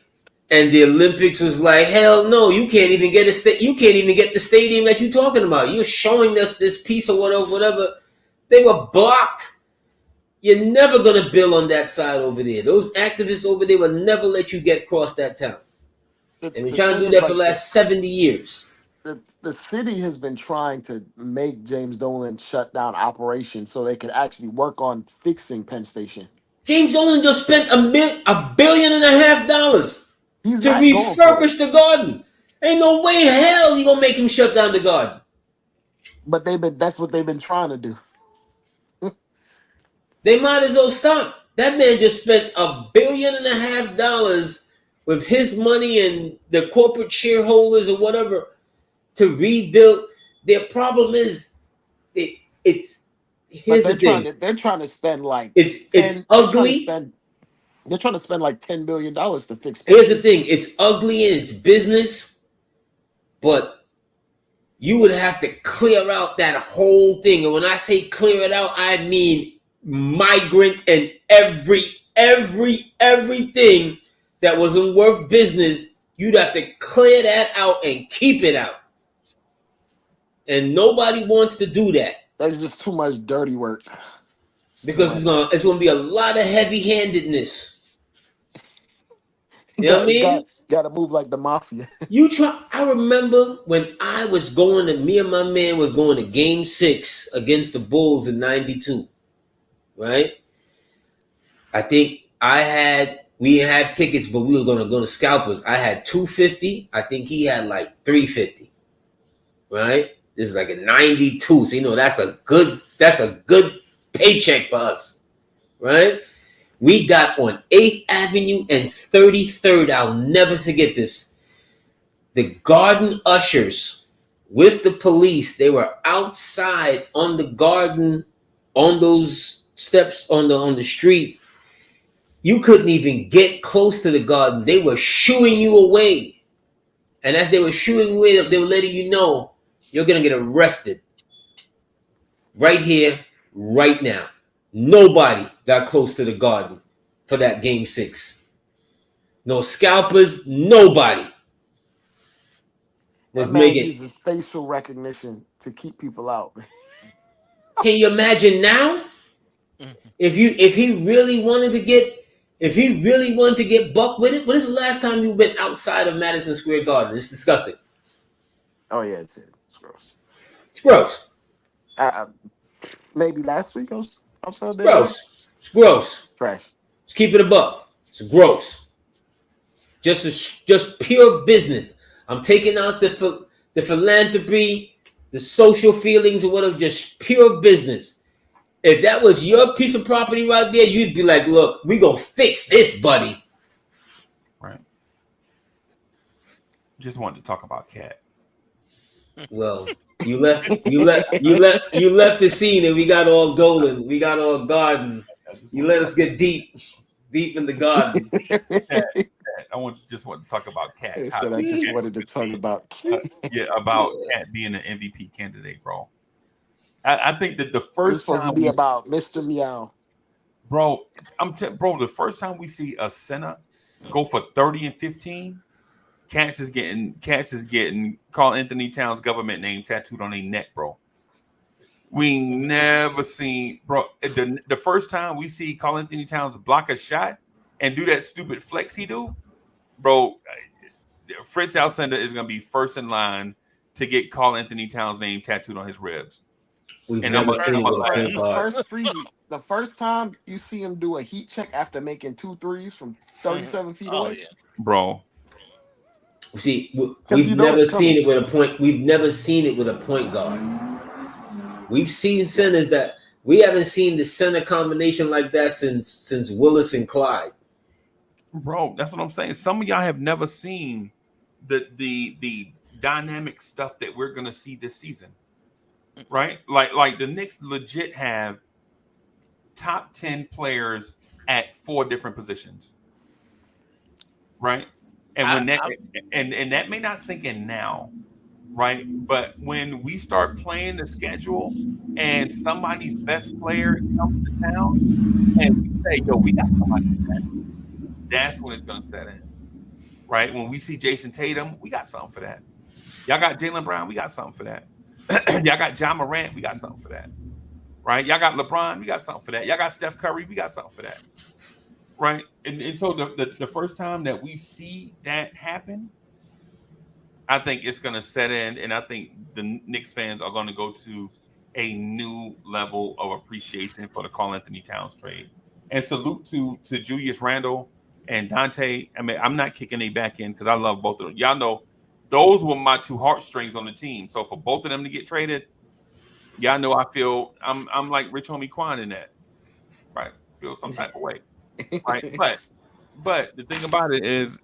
And the Olympics was like, hell no, you can't even get you can't even get the stadium that you're talking about. You're showing us this piece or whatever. They were blocked. You're never gonna build on that side over there. Those activists over there will never let you get across that town. And we're trying to do that for the last 70 years. The city has been trying to make James Dolan shut down operations so they could actually work on fixing Penn Station. James Dolan just spent $1.5 billion He's to not going for refurbish it. the Garden. Ain't no way in hell you gonna make him shut down the Garden. But that's what they've been trying to do. They might as well stop. That man just spent $1.5 billion with his money and the corporate shareholders or whatever to rebuild. Their problem is here's the thing. They're trying to spend like it's ugly. They're trying to spend like $10 billion to fix. Here's the thing. It's ugly and it's business, but you would have to clear out that whole thing. And when I say clear it out, I mean migrant and everything that wasn't worth business. You'd have to clear that out and keep it out. And nobody wants to do that. That's just too much dirty work. Because it's gonna be a lot of heavy-handedness. You know what I mean? Got to move like the mafia. I remember when me and my man was going to Game 6 against the Bulls in '92, right? I think we had tickets, but we were going to go to scalpers. I had $250. I think he had like $350, right? This is like a '92, so that's a good paycheck for us, right? We got on 8th Avenue and 33rd. I'll never forget this. The Garden ushers with the police, they were outside on the Garden, on those steps on the street. You couldn't even get close to the Garden. They were shooing you away. And as they were shooing you away, they were letting you know you're going to get arrested. Right here, right now. Nobody got close to the Garden for that Game 6. No scalpers, nobody was making. Uses facial recognition to keep people out. Can you imagine now? If he really wanted to get buck with it, when is the last time you went outside of Madison Square Garden? It's disgusting. Oh yeah, it's gross. It's gross. Maybe last week I was outside there. Gross. It's gross. Trash. Let's keep it a buck. It's gross. Just pure business. I'm taking out the philanthropy, the social feelings, or whatever. Just pure business. If that was your piece of property right there, you'd be like, "Look, we gonna fix this, buddy." Right. Just wanted to talk about Cat. Well, you left the scene, and we got all Dolan, we got all Garden. You let us get deep in the Garden. Just want to talk about Cat. I just wanted to talk about Cat. About Cat being an MVP candidate, bro. I think that the first supposed to be about Mr. Meow, bro. The first time we see a center go for 30 and 15, Cats is getting Karl Anthony Towns' government name tattooed on their neck, bro. We never seen, bro. The first time we see Karl Anthony Towns block a shot and do that stupid flex he do, bro. Fritz Alcindor is gonna be first in line to get Karl Anthony Towns' name tattooed on his ribs. The first time you see him do a heat check after making 2 threes from 37 feet away, bro. See, we've never seen it with a point. We've never seen it with a point guard. We've seen centers that we haven't seen the center combination like that since Willis and Clyde. Bro, that's what I'm saying. Some of y'all have never seen the dynamic stuff that we're gonna see this season, right? Like the Knicks legit have top 10 players at 4 different positions, right? And when that may not sink in now, right? But when we start playing the schedule and somebody's best player comes to town and we say, "Yo, we got somebody," that's when it's gonna set in. right? When we see Jason Tatum, we got something for that. Y'all got Jaylen Brown, we got something for that. Y'all got John Morant, we got something for that. Right? Y'all got LeBron, we got something for that. Y'all got Steph Curry, we got something for that. Right? And so the first time that we see that happen, I think it's going to set in, and I think the Knicks fans are going to go to a new level of appreciation for the Karl Anthony Towns trade. And salute to Julius Randle and Dante. I mean, I'm not kicking they back in because I love both of them. Y'all know those were my two heartstrings on the team. So for both of them to get traded, y'all know I feel I'm like Rich Homie Quan in that, right? Feel some type of way, right? But the thing about it is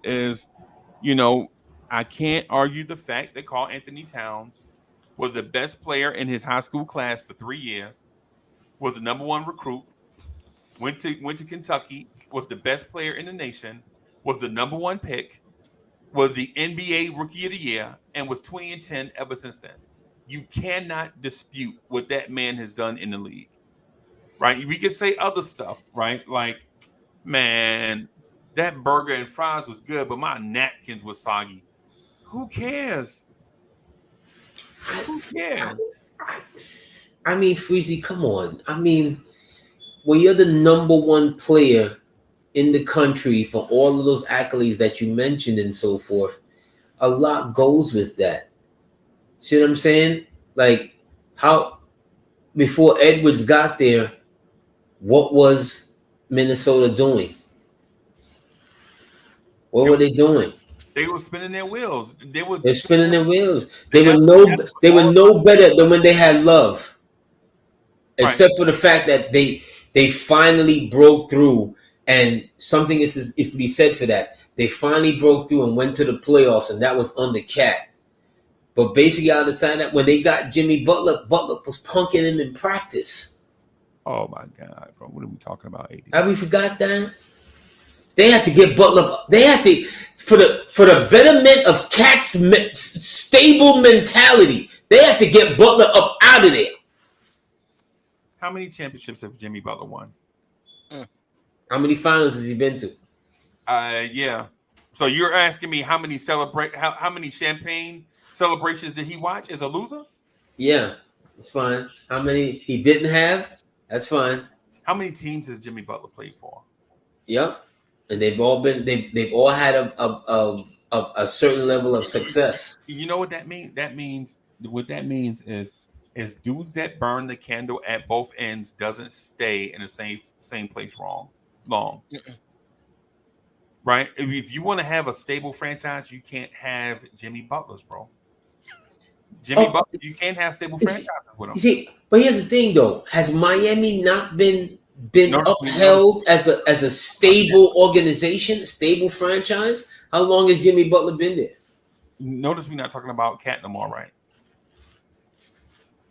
I can't argue the fact that Karl Anthony Towns was the best player in his high school class for 3 years, was the number one recruit, went to Kentucky, was the best player in the nation, was the number one pick, was the NBA Rookie of the Year, and was 20-10 ever since then. You cannot dispute what that man has done in the league, right? We could say other stuff, right? Like, man, that burger and fries was good, but my napkins was soggy. Who cares? Who cares? I mean, Freezy, come on. I mean, when you're the number one player in the country for all of those accolades that you mentioned and so forth, a lot goes with that. See what I'm saying? Like, how before Edwards got there, what was Minnesota doing? What were they doing? They were spinning their wheels. They're spinning their wheels. They were no better than when they had Love. Except for the fact that they finally broke through, and something is to be said for that. They finally broke through and went to the playoffs, and that was under Cat. But basically, I decided that when they got Jimmy Butler, Butler was punking him in practice. Oh my God, bro! What are we talking about? AD? Have we forgot that? They had to get Butler. They had to for the betterment of Cat's stable mentality. They had to get Butler up out of there. How many championships have Jimmy Butler won? How many finals has he been to? Yeah. So you're asking me how many champagne celebrations did he watch as a loser? Yeah, it's fine. How many he didn't have? That's fine. How many teams has Jimmy Butler played for? Yep. And they've all had a certain level of success. You know what that means? What that means is dudes that burn the candle at both ends doesn't stay in the same place long. Right? If you want to have a stable franchise, you can't have Jimmy Butlers, bro. Butler, you can't have stable franchises with him. You see, but here's the thing though. Has Miami not been upheld as a stable organization, a stable franchise? How long has Jimmy Butler been there? Notice we're not talking about Cat no more, right?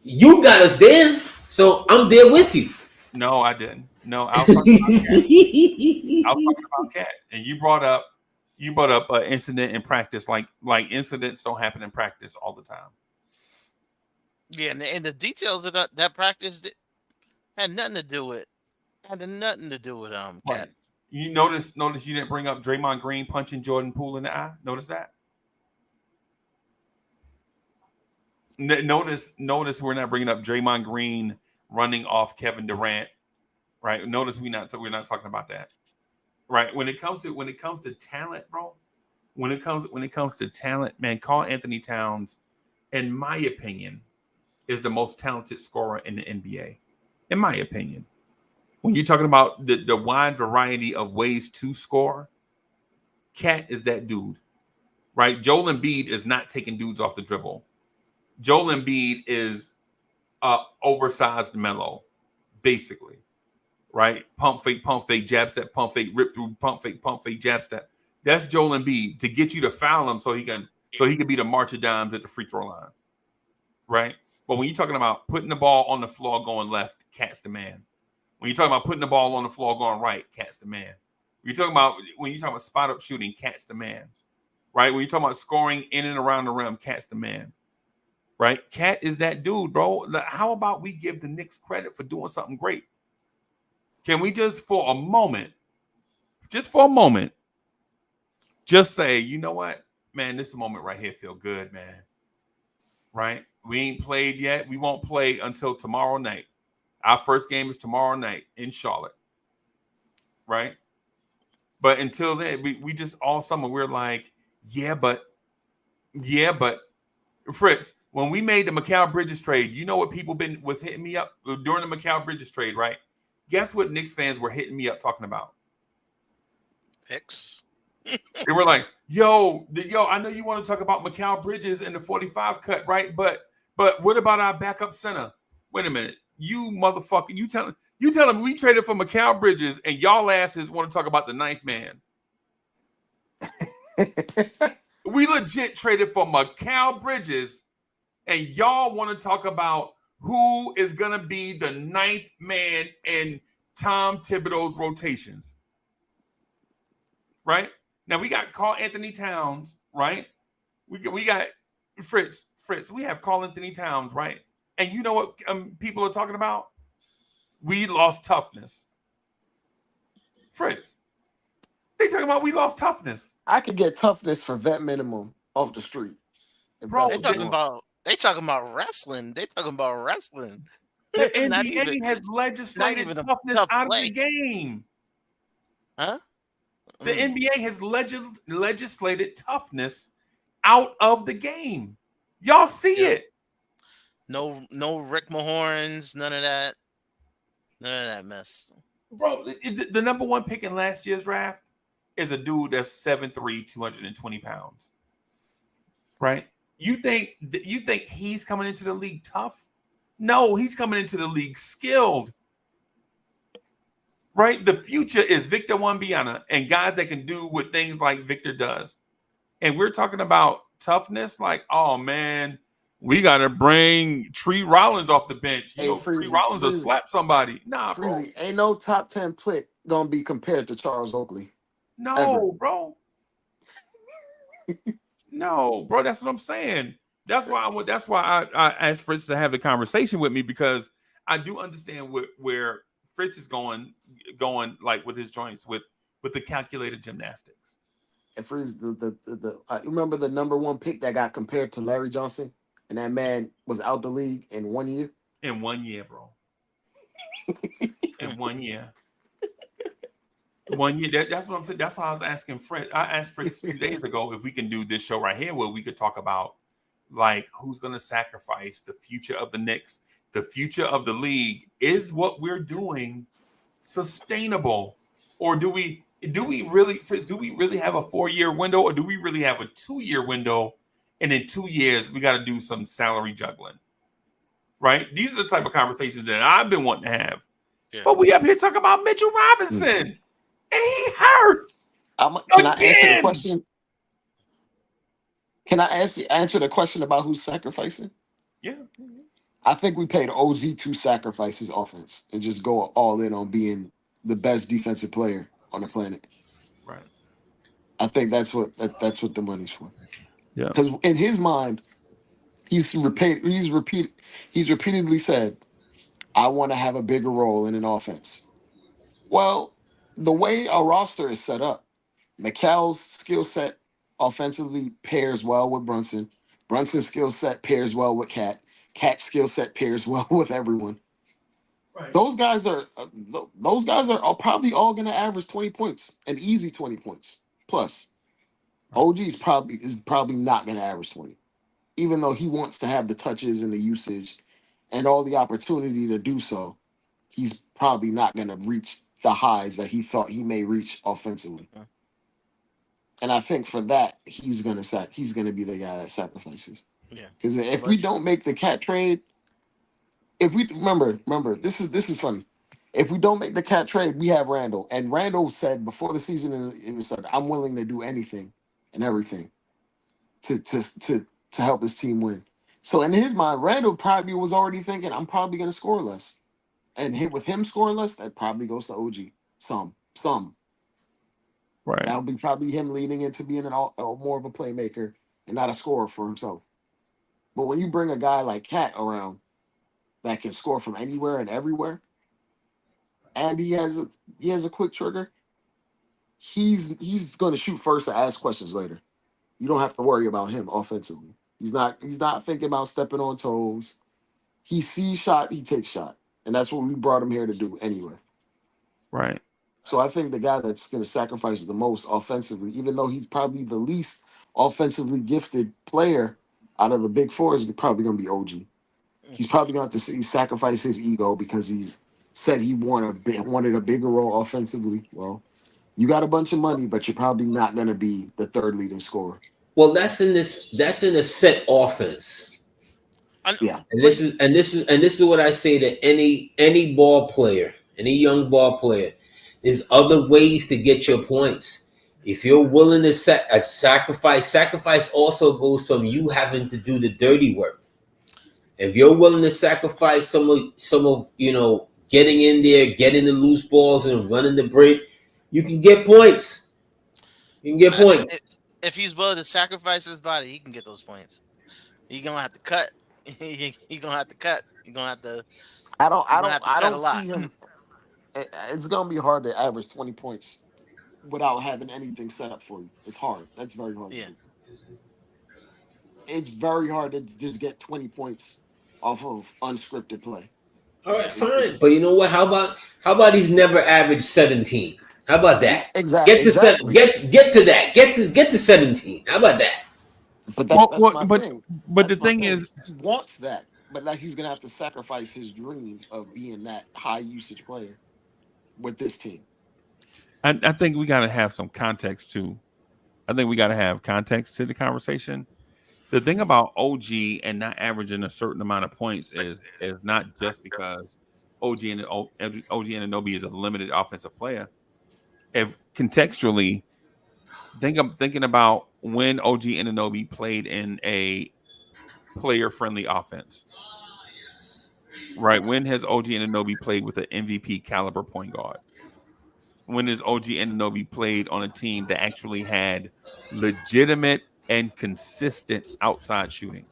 You got us there, so I'm there with you. No, I didn't. No, I was talking about Cat. I was talking about Cat, and you brought up an incident in practice. Like incidents don't happen in practice all the time. Yeah, and the details of that practice had nothing to do with Cat. Right. You notice you didn't bring up Draymond Green punching Jordan Poole in the eye. Notice that. Notice we're not bringing up Draymond Green running off Kevin Durant, right? Notice we're not talking about that, right? When it comes to talent, bro, when it comes to talent, man, Karl Anthony Towns, in my opinion, is the most talented scorer in the NBA. In my opinion, when you're talking about the wide variety of ways to score, Cat is that dude, right? Joel Embiid is not taking dudes off the dribble. Joel Embiid is oversized Melo, basically, right? Pump fake, jab step, pump fake, rip through, pump fake, jab step. That's Joel Embiid to get you to foul him so he can be the march of dimes at the free throw line, right? But when you're talking about putting the ball on the floor going left, Cat's the man. When you're talking about putting the ball on the floor going right, Cat's the man. When you're talking about spot up shooting, Cat's the man, right? When you're talking about scoring in and around the rim, Cat's the man. Right? Cat is that dude, bro. How about we give the Knicks credit for doing something great? Can we just for a moment, just say, you know what, man, this moment right here feel good, man. Right? We ain't played yet. We won't play until tomorrow night. Our first game is tomorrow night in Charlotte. Right? But until then, we just all summer we're like, yeah, but Fritz, when we made the Mikal Bridges trade, you know what people was hitting me up during the Mikal Bridges trade, right? Guess what Knicks fans were hitting me up talking about? Picks. They were like, yo, I know you want to talk about Mikal Bridges and the 45 cut, right? But what about our backup center? Wait a minute. You motherfucker, you telling me we traded for Mikal Bridges and y'all asses want to talk about the ninth man. We legit traded for Mikal Bridges and y'all want to talk about who is going to be the ninth man in Tom Thibodeau's rotations. Right? Now we got Karl Anthony Towns, right? We got Fritz, we have Karl Anthony Towns, right? And you know what people are talking about? We lost toughness. Fritz, they talking about we lost toughness. I could get toughness for vet minimum off the street. Bro, They talking about wrestling. They talking about wrestling. The NBA has legislated toughness out of the game. Huh? The NBA has legislated toughness out of the game. Y'all see it. No Rick Mahorns, none of that. None of that mess. Bro, the number one pick in last year's draft is a dude that's 7'3", 220 pounds. Right? You think he's coming into the league tough? No, he's coming into the league skilled. Right? The future is Victor Wembanyama and guys that can do what things like Victor does. And we're talking about toughness, like, oh man, we got to bring Tree Rollins off the bench. You know, Tree Rollins will slap somebody. Nah, bro. Ain't no top 10 pick gonna be compared to Charles Oakley. No, ever. bro. No, bro. That's what I'm saying. That's why I asked Fritz to have the conversation with me, because I do understand where Fritz is going like with his joints, with the calculated gymnastics. And Fritz, I remember the number one pick that got compared to Larry Johnson, and that man was out the league in 1 year. In 1 year, bro. In 1 year. 1 year. That's what I'm saying. That's why I was asking Fritz. I asked Fritz 2 days ago if we can do this show right here where we could talk about like who's going to sacrifice the future of the Knicks, the future of the league. Is what we're doing sustainable, or do we really, Fritz? Do we really have a 4-year window, or do we really have a 2-year window? And in 2 years, we got to do some salary juggling, right? These are the type of conversations that I've been wanting to have. Yeah. But we up here talking about Mitchell Robinson, and he hurt. Can I answer the question? Can I answer the question about who's sacrificing? Yeah. I think we paid OG to sacrifice his offense and just go all in on being the best defensive player on the planet. Right. I think that's what the money's for. Yeah. Because in his mind, he's repeatedly said, I want to have a bigger role in an offense. Well, the way our roster is set up, Mikal's skill set offensively pairs well with Brunson. Brunson's skill set pairs well with Cat. Cat's skill set pairs well with everyone. Right. Those guys are probably all going to average 20 points, an easy 20 points plus. OG is probably not going to average 20, even though he wants to have the touches and the usage and all the opportunity to do so. He's probably not going to reach the highs that he thought he may reach offensively. And I think for that, he's going to be the guy that sacrifices. Yeah. Because if we don't make the Cat trade, if we remember, this is funny. If we don't make the Cat trade, we have Randall, and Randall said before the season even started, I'm willing to do anything and everything to help his team win. So in his mind, Randall probably was already thinking, I'm probably going to score less. And with him scoring less, that probably goes to OG. Some. Right. That'll be probably him leaning into being more of a playmaker and not a scorer for himself. But when you bring a guy like Cat around that can score from anywhere and everywhere, and he has a quick trigger, he's going to shoot first and ask questions later. You don't have to worry about him offensively. He's not thinking about stepping on toes. He sees shot, he takes shot, and that's what we brought him here to do anyway. Right. So I think the guy that's going to sacrifice the most offensively, even though he's probably the least offensively gifted player out of the big four, is probably going to be OG. He's probably going to have to sacrifice his ego because he's said he wanted a bigger role offensively. Well, you got a bunch of money, but you're probably not going to be the third leading scorer. Well, that's in a set offense. Yeah. And this is what I say to any ball player, any young ball player. There's other ways to get your points. If you're willing to sacrifice also goes from you having to do the dirty work. If you're willing to sacrifice some of getting in there, getting the loose balls and running the break, you can get points. You can get points. If he's willing to sacrifice his body, he can get those points. He's gonna have to cut. He's gonna have to cut. You're gonna have to. I don't see him. It's gonna be hard to average 20 points without having anything set up for you. It's hard. That's very hard. Yeah. It's very hard to just get 20 points off of unscripted play. All right, fine. But you know what? How about he's never averaged 17? How about that? Exactly. Get to that. Get to 17. How about that? But that's my thing. But the thing is, he wants that, but like he's gonna have to sacrifice his dream of being that high usage player with this team. I think we got to have some context too. I think we got to have context to the conversation. The thing about OG and not averaging a certain amount of points is not just because OG Anunoby is a limited offensive player. If contextually, I'm thinking about when OG Anunoby played in a player-friendly offense. Right? When has OG Anunoby played with an MVP caliber point guard? When has OG Anunoby played on a team that actually had legitimate and consistent outside shooting?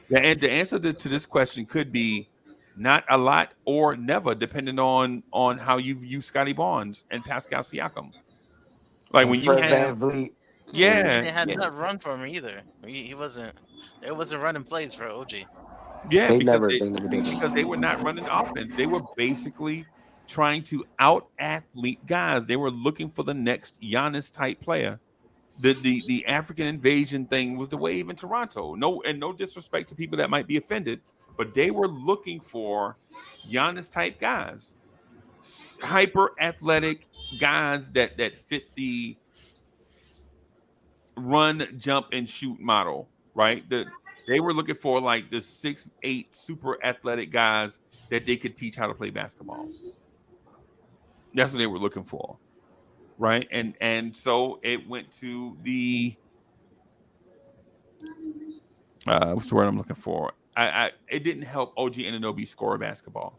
The answer to this question could be not a lot or never, depending on how you view Scotty Barnes and Pascal Siakam. Like when you have, they had not run for him either. He wasn't. It wasn't running plays for OG. Yeah, because they were not running offense. They were basically trying to out-athlete guys. They were looking for the next Giannis type player. The African invasion thing was the wave in Toronto. No disrespect to people that might be offended, but they were looking for Giannis type guys, hyper athletic guys that fit the run, jump, and shoot model, right? They were looking for like the 6'8" super athletic guys that they could teach how to play basketball. That's what they were looking for, right? And so it went to the what's the word I'm looking for? It didn't help OG Anunoby score basketball.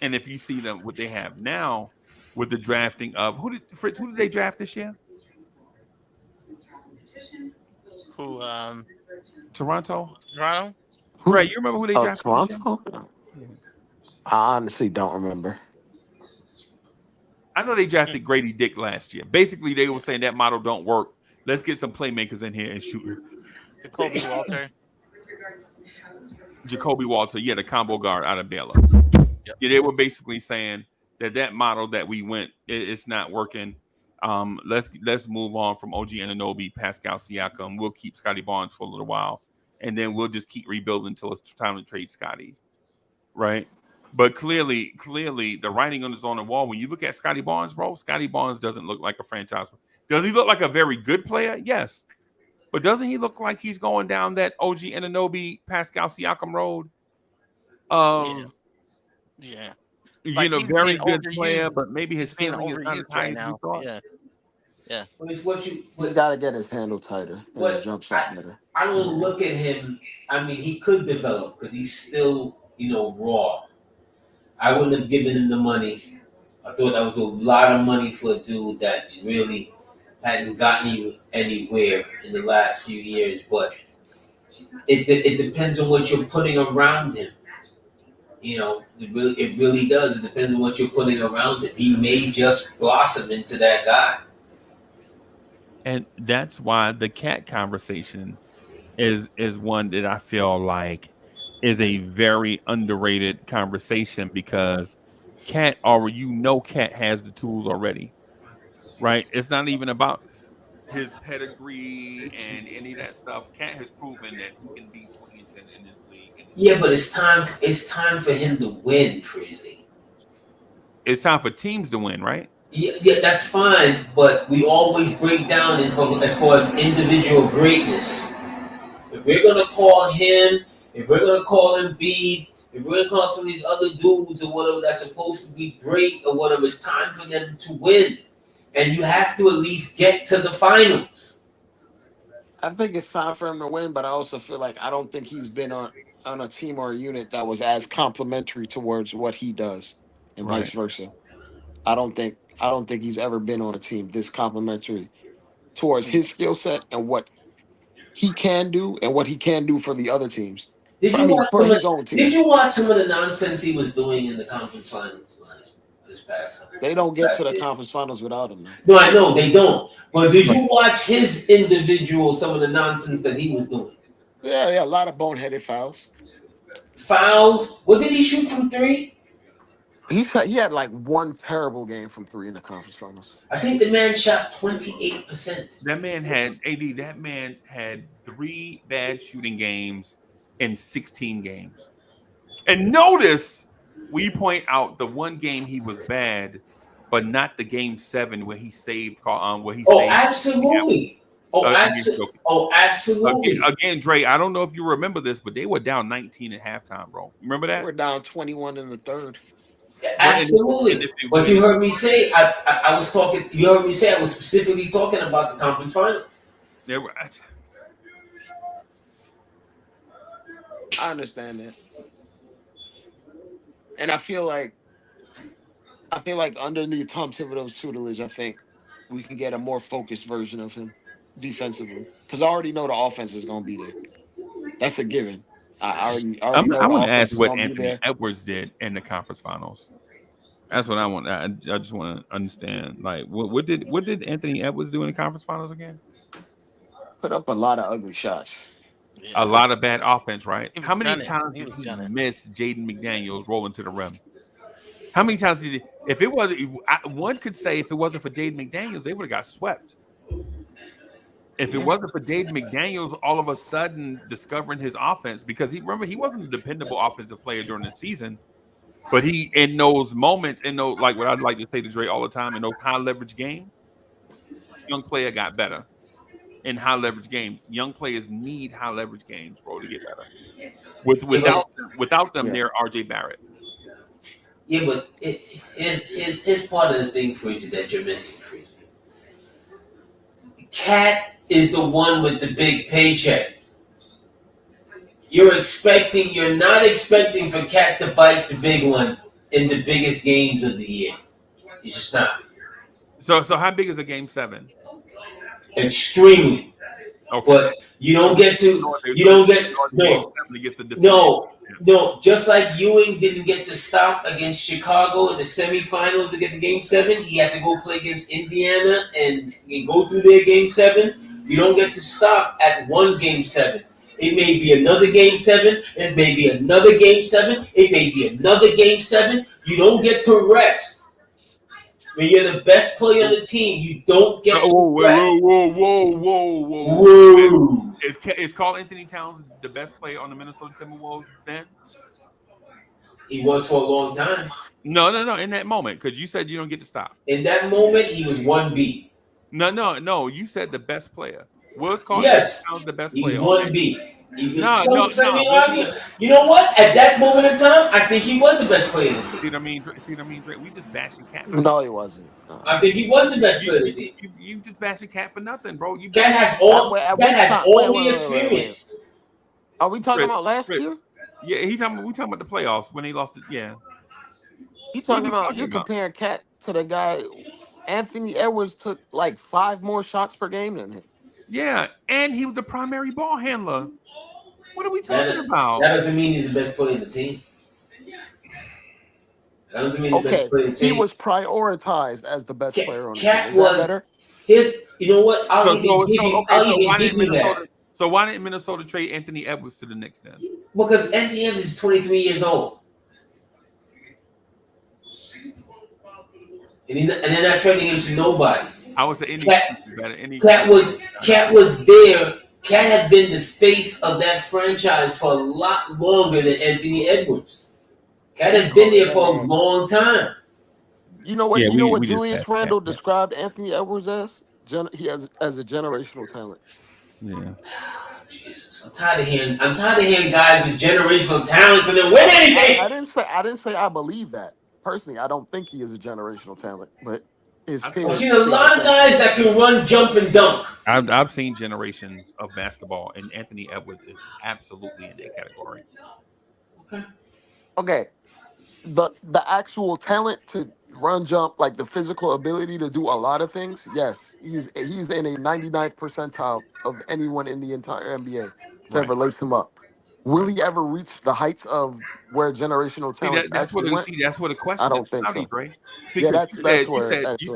And if you see them, what they have now with the drafting of who did they draft this year? Who? Toronto. Toronto. Right. You remember who they drafted? Toronto. I honestly don't remember. I know they drafted Grady Dick last year. Basically, they were saying that model don't work. Let's get some playmakers in here and shoot. Jacoby Walter. Jacoby Walter, yeah, the combo guard out of Baylor. Yep. Yeah, they were basically saying that model that we went, it's not working. Let's move on from OG Anunoby, Pascal Siakam. We'll keep Scotty Barnes for a little while, and then we'll just keep rebuilding until it's time to trade Scotty, right? But clearly, the writing is on the wall. When you look at Scotty Barnes, bro, Scotty Barnes doesn't look like a franchise. Does he look like a very good player? Yes. But doesn't he look like he's going down that OG Anunoby, Pascal Siakam road? Yeah. You know, very good player, but maybe his ceiling is not as high as you thought. Yeah. He's got to get his handle tighter and his jump shot better. I don't look at him. I mean, he could develop because he's still, raw. I wouldn't have given him the money. I thought that was a lot of money for a dude that really hadn't gotten anywhere in the last few years. But it depends on what you're putting around him. You know, it really does. It depends on what you're putting around him. He may just blossom into that guy. And that's why the Cat conversation is one that I feel like is a very underrated conversation because Cat Cat has the tools already, right? It's not even about his pedigree and any of that stuff. Cat has proven that he can be 20-10 in this league. Yeah, but it's time for him to win, Freezy. It's time for teams to win, right? Yeah, that's fine, but we always break down as far as individual greatness. If we're gonna call him, if we're gonna call Embiid, if we're gonna call some of these other dudes or whatever that's supposed to be great or whatever, it's time for them to win. And you have to at least get to the finals. I think it's time for him to win, but I also feel like I don't think he's been on a team or a unit that was as complimentary towards what he does and vice versa. I don't think he's ever been on a team this complimentary towards his skill set and what he can do and what he can do for the other teams. Did you watch some of the nonsense he was doing in the conference finals this past summer? They don't get to the conference finals without him. No, I know they don't. But did you watch his individual, some of the nonsense that he was doing? Yeah, a lot of boneheaded fouls. What did he shoot from three? He had like one terrible game from three in the conference finals. I think the man shot 28%. That man had 3 bad shooting games in 16 games. And notice we point out the one game he was bad, but not the game 7 where he saved. Absolutely. Absolutely. Again, Dre, I don't know if you remember this, but they were down 19 at halftime, bro. Remember that? They were down 21 in the third. Absolutely. But you heard me say I was talking. You heard me say I was specifically talking about the conference finals. I understand that, and I feel like underneath Tom Thibodeau's tutelage, I think we can get a more focused version of him defensively because I already know the offense is going to be there. That's a given. I want to ask what Anthony Edwards did in the conference finals. That's what I want. I just want to understand. Like, what did Anthony Edwards do in the conference finals again? Put up a lot of ugly shots. Yeah. A lot of bad offense, right? How many times did he miss Jaden McDaniels rolling to the rim? How many times did he? If it was, one could say if it wasn't for Jaden McDaniels, they would have got swept. If it wasn't for Jaden McDaniels all of a sudden discovering his offense, because he wasn't a dependable offensive player during the season, but he in those moments, like what I'd like to say to Dre all the time, in those high leverage games, young player got better. In high leverage games, young players need high leverage games, bro, to get better. Without them, they're RJ Barrett. Yeah, but here's part of the thing, Freezy, that you're missing, Freezy. Cat is the one with the big paychecks. You're not expecting for Cat to bite the big one in the biggest games of the year. You're just not. So how big is a game 7? Extremely. Okay. But you don't get. No, just like Ewing didn't get to stop against Chicago in the semifinals to get to game 7, he had to go play against Indiana and go through their game 7. You don't get to stop at one game 7. It may be another game 7. It may be another game 7. It may be another game 7. You don't get to rest. When you're the best player on the team, you don't get to rest. Whoa. Is Karl Anthony Towns the best player on the Minnesota Timberwolves then? He was for a long time. No. In that moment, because you said you don't get to stop. In that moment, he was 1B. No. You said the best player. Was Karl Anthony Towns the best player? He's 1B. No. You know what? At that moment in time, I think he was the best player in the team. See what I mean? We just bashing Cat. No, he wasn't. I think he was the best player in the team. You just bashing Cat for nothing, bro. Cat has all the experience. Are we talking about last year? Yeah, we talking about the playoffs when they lost it. Yeah. You're comparing Cat to the guy. Anthony Edwards took like 5 more shots per game than him. Yeah, and he was the primary ball handler. What are we talking about? That doesn't mean he's the best player in the team. That doesn't mean the best Okay, player in he tape. was prioritized as the best player on the team. Cat Is that was. better? You know what? I'll even give you that. So why didn't Minnesota trade Anthony Edwards to the Knicks then? Because Anthony Edwards is 23 years old. And they're not trading him to nobody. I would say Cat was there. Cat had been the face of that franchise for a lot longer than Anthony Edwards. Cat had been there for a long time. You know what? Yeah, you know we what just Julius passed Randle that. described Anthony Edwards as? He has as a generational talent. Yeah. Jesus, I'm tired of hearing guys with generational talents and then win anything. I didn't say I believe that. Personally, I don't think he is a generational talent, but his peers. I've seen a lot of guys that can run, jump, and dunk. I've seen generations of basketball, and Anthony Edwards is absolutely in that category. Okay. The actual talent to run, jump, like the physical ability to do a lot of things, yes, he's in a 99th percentile of anyone in the entire NBA to ever lace him up. Will he ever reach the heights of where generational talent That's what went? that's what the question I don't is. think How do so. you, Gray? See, Yeah, you that's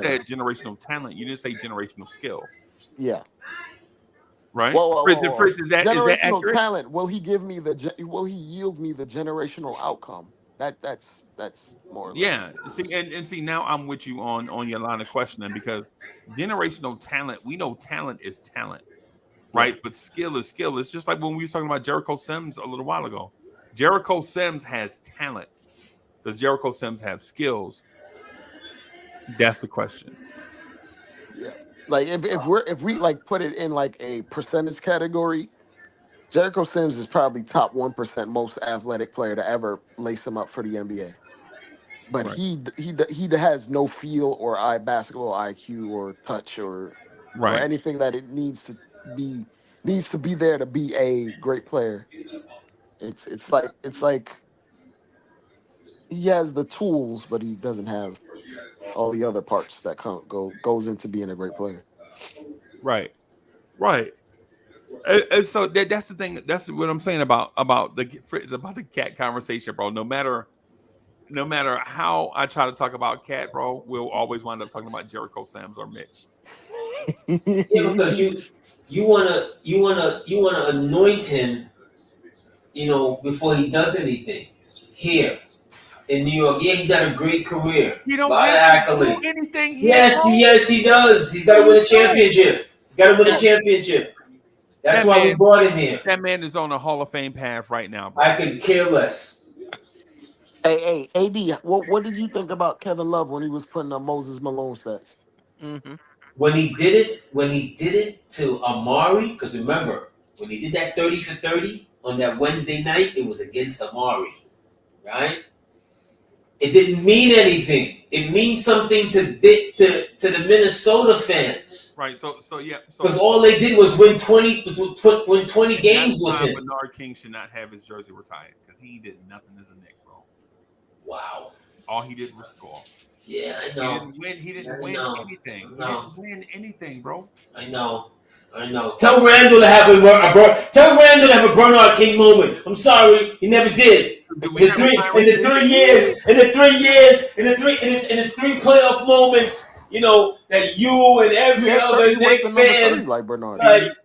said generational talent. You didn't say generational skill, yeah. right? Whoa. Fritz, is that Generational accurate? talent. Will he yield me the generational outcome? That's more. or less. Yeah. See, and see, now I'm with you on your line of questioning, because generational talent, we know talent is talent, right? But skill is skill. It's just like when we were talking about Jericho Sims a little while ago. Jericho Sims has talent. Does Jericho Sims have skills? That's the question. Yeah. Like if we like put it in like a percentage category, Jericho Sims is probably top 1% most athletic player to ever lace him up for the NBA. But Right. he has no feel or basketball IQ or touch or anything that it needs to be there to be a great player. It's like he has the tools, but he doesn't have all the other parts that goes into being a great player. Right. And so that's the thing. That's what I'm saying about the Cat conversation, bro. No matter how I try to talk about Cat, bro, we'll always wind up talking about Jericho Sims or Mitch. Yeah, because you wanna anoint him, before he does anything here in New York. Yeah, he's got a great career. He don't a lot of have to do accolades. anything here, Yes, bro. yes, he does. He's got to win a championship. That's why we brought him here. That man is on a Hall of Fame path right now, bro. I could care less. Hey, AD, what did you think about Kevin Love when he was putting up Moses Malone stats? Mm-hmm. When he did it to Amari, because remember, when he did that 30 for 30 on that Wednesday night, it was against Amari, right? It didn't mean anything. It means something to the Minnesota fans. Right. So yeah. Because all they did was win 20 games with him. Bernard King should not have his jersey retired because he did nothing as a Knick, bro. Wow. All he did was score. Yeah, I know. He didn't win anything. No. He didn't win anything, bro. I know. Tell Randall to have a Bernard King moment. I'm sorry, he never did. In his 3 playoff moments, that you and every other Knicks fan, like Bernard.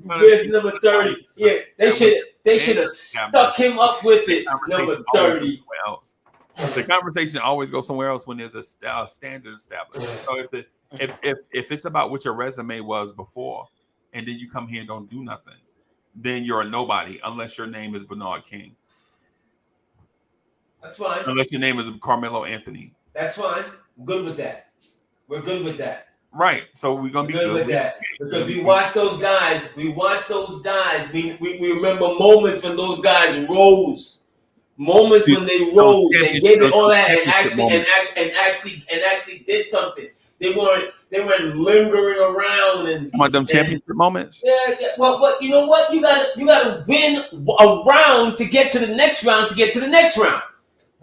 Where's number 30? Yeah, they should have stuck him up with it. Number 30. The conversation always goes somewhere else when there's a standard established. So if it's about what your resume was before, and then you come here and don't do nothing, then you're a nobody unless your name is Bernard King. That's fine. Unless your name is Carmelo Anthony. That's fine. Good with that. We're good with that. Right. So we're gonna be good with that because we watch those guys. We remember moments when those guys rose. Moments when they rose and gave it all that and actually did something. They weren't lingering around and about them championship moments. Yeah. Well, but you know what? You gotta win a round to get to the next round.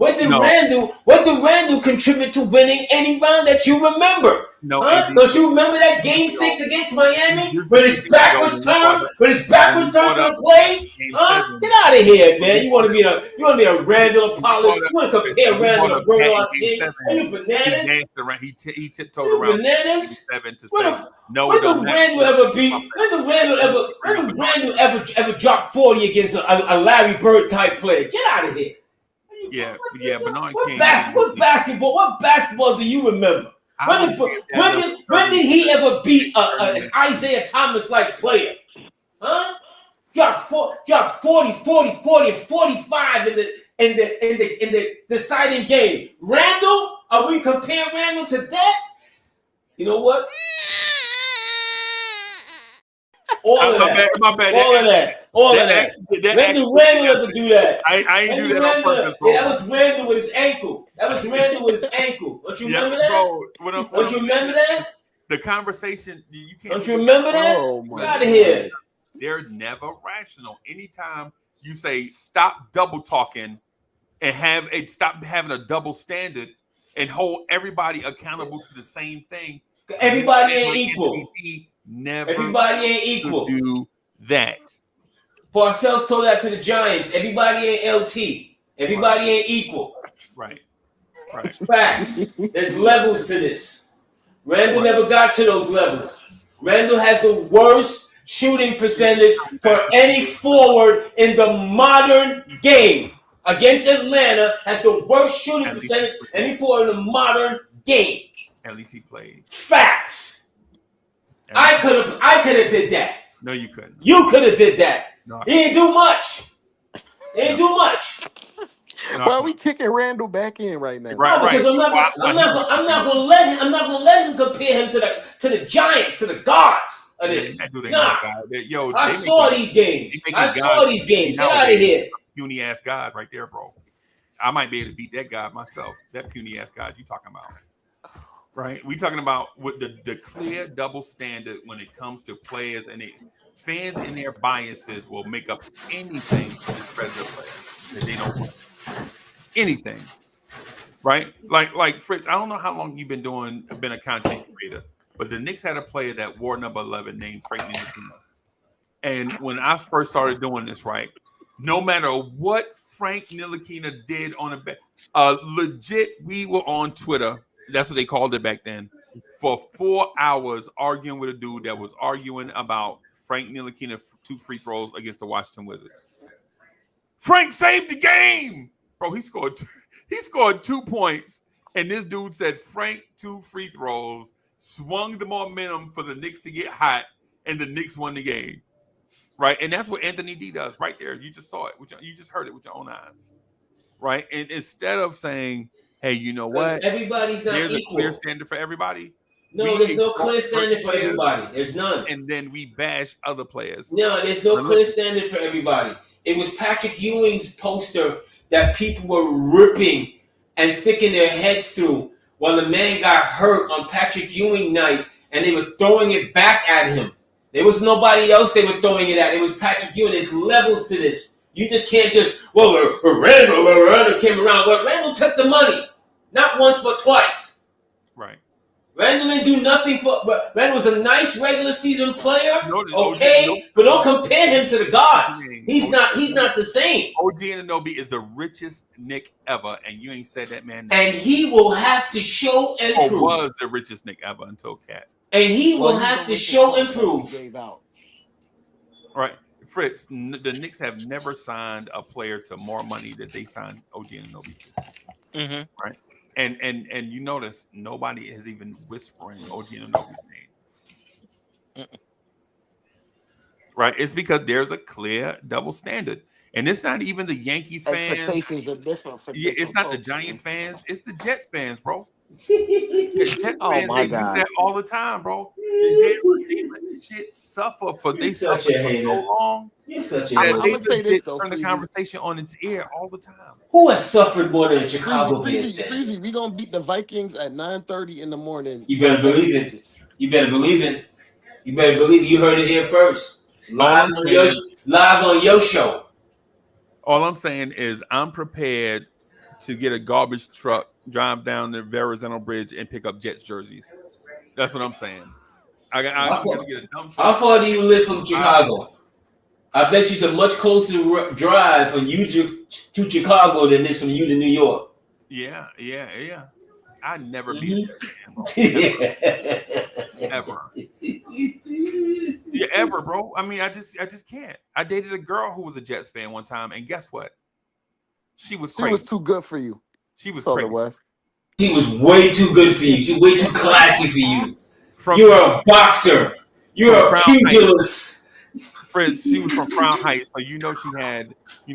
What did Randall contribute to winning any round that you remember? No, huh? Don't you remember that game 6 against Miami? When his back was turned to the play? Huh? Get out of here, man. You want to be a Randall Pollard? You want to compare Randall to Bernard King? Are you bananas? He tiptoed around. Bananas? 7 to 7. No, when did Randall ever drop 40 against a Larry Bird type player? Get out of here. Yeah, Bernard King. What basketball do you remember? When did he ever beat an Isaiah Thomas like player? Huh? Drop 40, and 45 in the deciding game. Randall? Are we comparing Randall to that? You know what? All of that. When did Randall ever do that? I ain't do that on purpose, bro. That was Randall with his ankle. Don't you remember that? Don't you remember that? The conversation, you can't. Don't you remember that? Get out of here. They're never rational. Anytime you say stop double talking and stop having a double standard and hold everybody accountable to the same thing. Everybody ain't equal. Everybody ain't equal. Do that. Parcells told that to the Giants. Everybody ain't LT. Everybody ain't equal. Right. Facts. There's levels to this. Randall never got to those levels. Randall has the worst shooting percentage for any forward in the modern game. Against Atlanta, has the worst shooting percentage any forward in the modern game. At least he played. Facts. I could have did that. No, you couldn't. You could have did that. No. He didn't do much. Why are we kicking Randall back in right now? Because I'm not gonna let him compare him to the Giants, to the gods of this. I saw these games. Get out of here. Puny ass God right there, bro. I might be able to beat that guy myself. That puny ass God you talking about. Right? We talking about with the clear double standard when it comes to players, and fans and their biases will make up anything to discredit a player that they don't want. Anything. Right? Like Fritz, I don't know how long you've been a content creator, but the Knicks had a player that wore number 11 named Frank Ntilikina. And when I first started doing this, right, no matter what Frank Ntilikina did on a bet, legit, we were on Twitter. That's what they called it back then. For 4 hours arguing with a dude that was arguing about Frank Ntilikina 2 free throws against the Washington Wizards. Frank saved the game, bro. He scored 2 points, and this dude said Frank 2 free throws swung the momentum for the Knicks to get hot, and the Knicks won the game. Right, and that's what Anthony D does right there. You just saw it. You just heard it with your own eyes. Right, and instead of saying, hey, you know what? Everybody's not equal. There's a clear standard for everybody. No, there's no clear standard for everybody. There's none. And then we bash other players. No, there's no clear standard for everybody. It was Patrick Ewing's poster that people were ripping and sticking their heads through while the man got hurt on Patrick Ewing night, and they were throwing it back at him. There was nobody else they were throwing it at. It was Patrick Ewing. There's levels to this. You just can't Randall came around. Well, Randall took the money. Not once, but twice. Right. Randall didn't do nothing for. Randall was a nice regular season player, but don't compare him to the gods. He's not the same. OG Anunoby is the richest Knick ever, and you ain't said that, man. And he will have to show and prove. Was the richest Knick ever until Cat. And he will have to show and prove. Gave out. Right, Fritz. The Knicks have never signed a player to more money that they signed OG Anunoby to. Mm-hmm. Right. And you notice nobody is even whispering OG Anunoby's name. Right? It's because there's a clear double standard. And it's not even the Yankees fans. Expectations are different for it's not the Giants fans, it's the Jets fans, bro. Jets fans, they do that all the time, bro. They let shit suffer for they suffer for so long. You're such a I'm gonna say this though. Turn the conversation on its ear all the time. Who has suffered more than Chicago? Breezy, we gonna beat the Vikings at 9:30 in the morning. You better believe it. You better believe it. You better believe it. You heard it here first. Live on your show. All I'm saying is I'm prepared to get a garbage truck, drive down the Verrazano Bridge, and pick up Jets jerseys. That's what I'm saying. I gotta get a dump truck. How far do you live from Chicago? I bet you it's a much closer drive from you to Chicago than this from you to New York. Yeah. I'd never be a Jets fan, bro. Ever. Yeah, ever, bro. I mean, I just can't. I dated a girl who was a Jets fan one time, and guess what? She was She crazy. was too good for you. She was So crazy. it was. He was way too good for you. She was way too classy for you. From, You're a boxer. You're a Crown pugilist. Fritz, she was from Crown Heights, so you know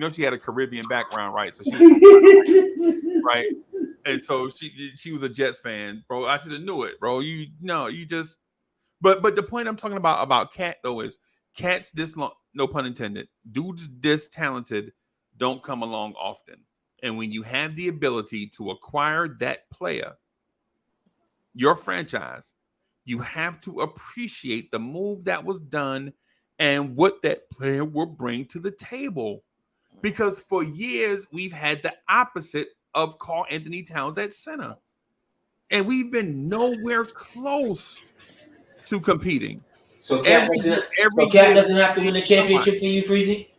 she had a Caribbean background, right? So she was right, and so she was a Jets fan, bro. I should have knew it, bro. But the point I'm talking about Cat though is Cat's this long, no pun intended. Dudes this talented don't come along often, and when you have the ability to acquire that player, your franchise, you have to appreciate the move that was done and what that player will bring to the table. Because for years, we've had the opposite of Karl Anthony Towns at center. And we've been nowhere close to competing. So Cat doesn't have to win the championship for you, Freezy?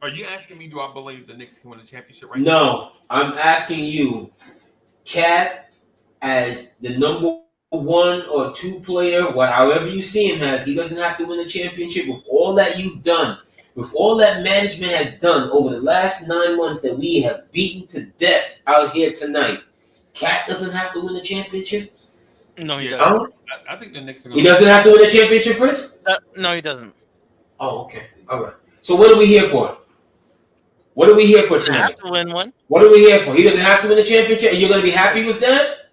Are you asking me, do I believe the Knicks can win the championship right No, I'm asking you, Cat, as the number 1 or 2 player, however you see him as, he doesn't have to win a championship with all that you've done, with all that management has done over the last 9 months that we have beaten to death out here tonight. Cat doesn't have to win a championship? No, he Yeah, doesn't. I think the Knicks are He doesn't have to win a championship first? No, he doesn't. Oh, okay. All right. So what are we here for? What are we here for He doesn't tonight? have to win one. What are we here for? He doesn't have to win a championship, and you're going to be happy with that?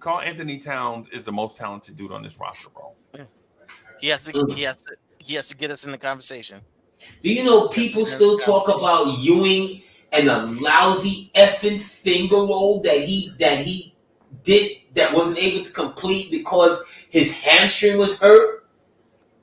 Karl Anthony Towns is the most talented dude on this roster, bro. He has to get us in the conversation. Do you know people still talk about Ewing and the lousy effing finger roll that he did that wasn't able to complete because his hamstring was hurt?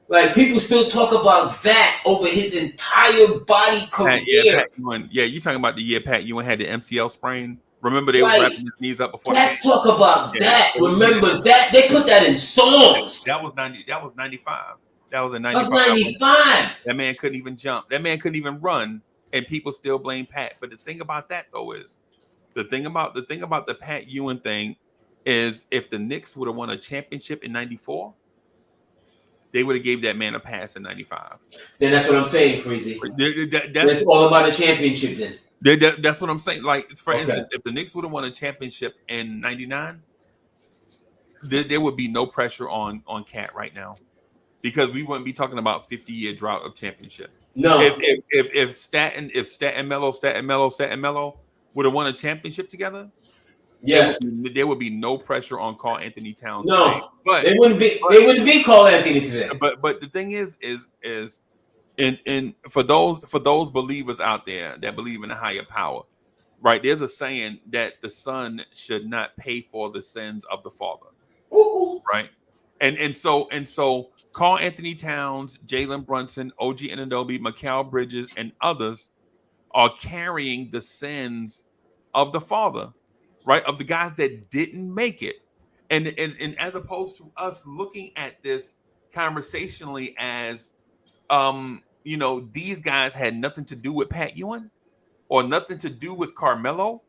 Like, people still talk about that over his entire body career. Pat Ewing. Yeah, you talking about the year Pat Ewing had the MCL sprain? Remember they were wrapping his knees up before. Let's talk about that. Remember that they put that in songs. That was 90. That was 95. That was in That 95. was 95. That man couldn't even jump. That man couldn't even run, and people still blame Pat. But the thing about that though is, the thing about the Pat Ewing thing is, if the Knicks would have won a championship in '94, they would have gave that man a pass in '95. Then that's what I'm saying, Freezy. That's That's all about a championship then. That's what I'm saying. Like, for instance, if the Knicks would have won a championship in '99, there would be no pressure on Cat right now, because we wouldn't be talking about 50-year drought of championship. No. If Stat and Melo would have won a championship together, Yes. there would be no pressure on Karl Anthony Towns. No. Today. But They wouldn't be Karl Anthony today. But the thing is and for those believers out there that believe in a higher power, right? There's a saying that the son should not pay for the sins of the father, right? And so Karl Anthony Towns, Jalen Brunson, OG Anunoby, Mikal Bridges, and others are carrying the sins of the father, right? Of the guys that didn't make it, and as opposed to us looking at this conversationally as these guys had nothing to do with Pat Ewing or nothing to do with Carmelo.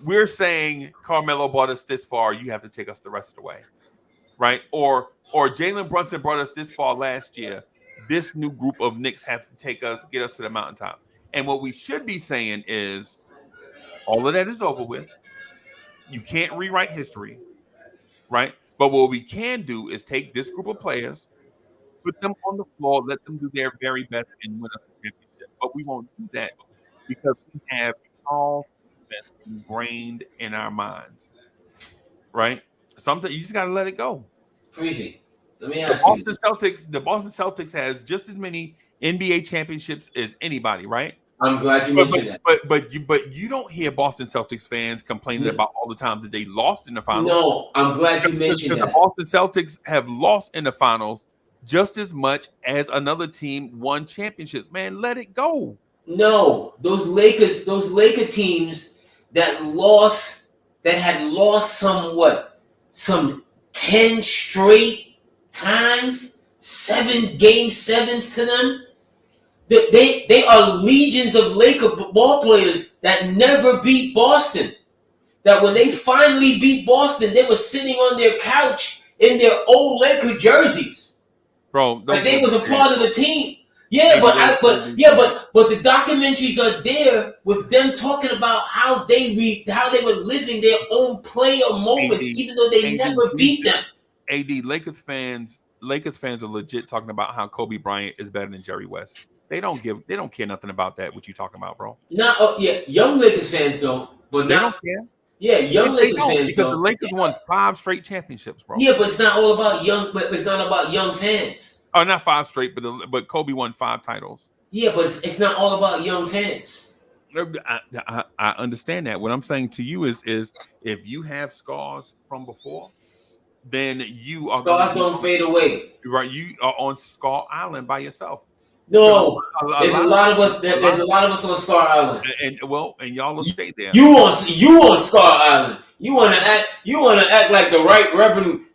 We're saying Carmelo brought us this far, you have to take us the rest of the way, right? Or Jalen Brunson brought us this far last year. This new group of Knicks have to get us to the mountaintop. And what we should be saying is, all of that is over with. You can't rewrite history, right? But what we can do is take this group of players, put them on the floor, let them do their very best, and win us a championship. But we won't do that because we have all that's ingrained in our minds, right? Sometimes you just got to let it go. Freezy, let me ask you. The Boston Celtics has just as many NBA championships as anybody, right? I'm glad you mentioned that. But you don't hear Boston Celtics fans complaining about all the times that they lost in the finals. No, I'm glad you mentioned that. The Boston Celtics have lost in the finals just as much as another team won championships. Man, let it go. No, those Laker teams that had lost some 10 straight times, 7 game 7s to them. They are legions of Laker ball players that never beat Boston. That when they finally beat Boston, they were sitting on their couch in their old Laker jerseys. Bro, Like they was a part of the team. Yeah, but the documentaries are there with them talking about how they were living their own player moments, even though they never beat them. AD, Lakers fans are legit talking about how Kobe Bryant is better than Jerry West. They don't care nothing about that. What you talking about, bro? Young Lakers fans don't, but they don't care. Yeah, young Lakers fans because don't. The Lakers won 5 straight championships, bro. Yeah, but it's not all about young. But it's not about young fans. Oh, not 5 straight, but Kobe won 5 titles. Yeah, but it's not all about young fans. I understand that. What I'm saying to you is if you have scars from before, then you are gonna fade away. Right, you are on Scar Island by yourself. No, there's a lot of us. There's a lot of us on Scar Island, and y'all will stay there. You on Scar Island. You wanna act like the right Reverend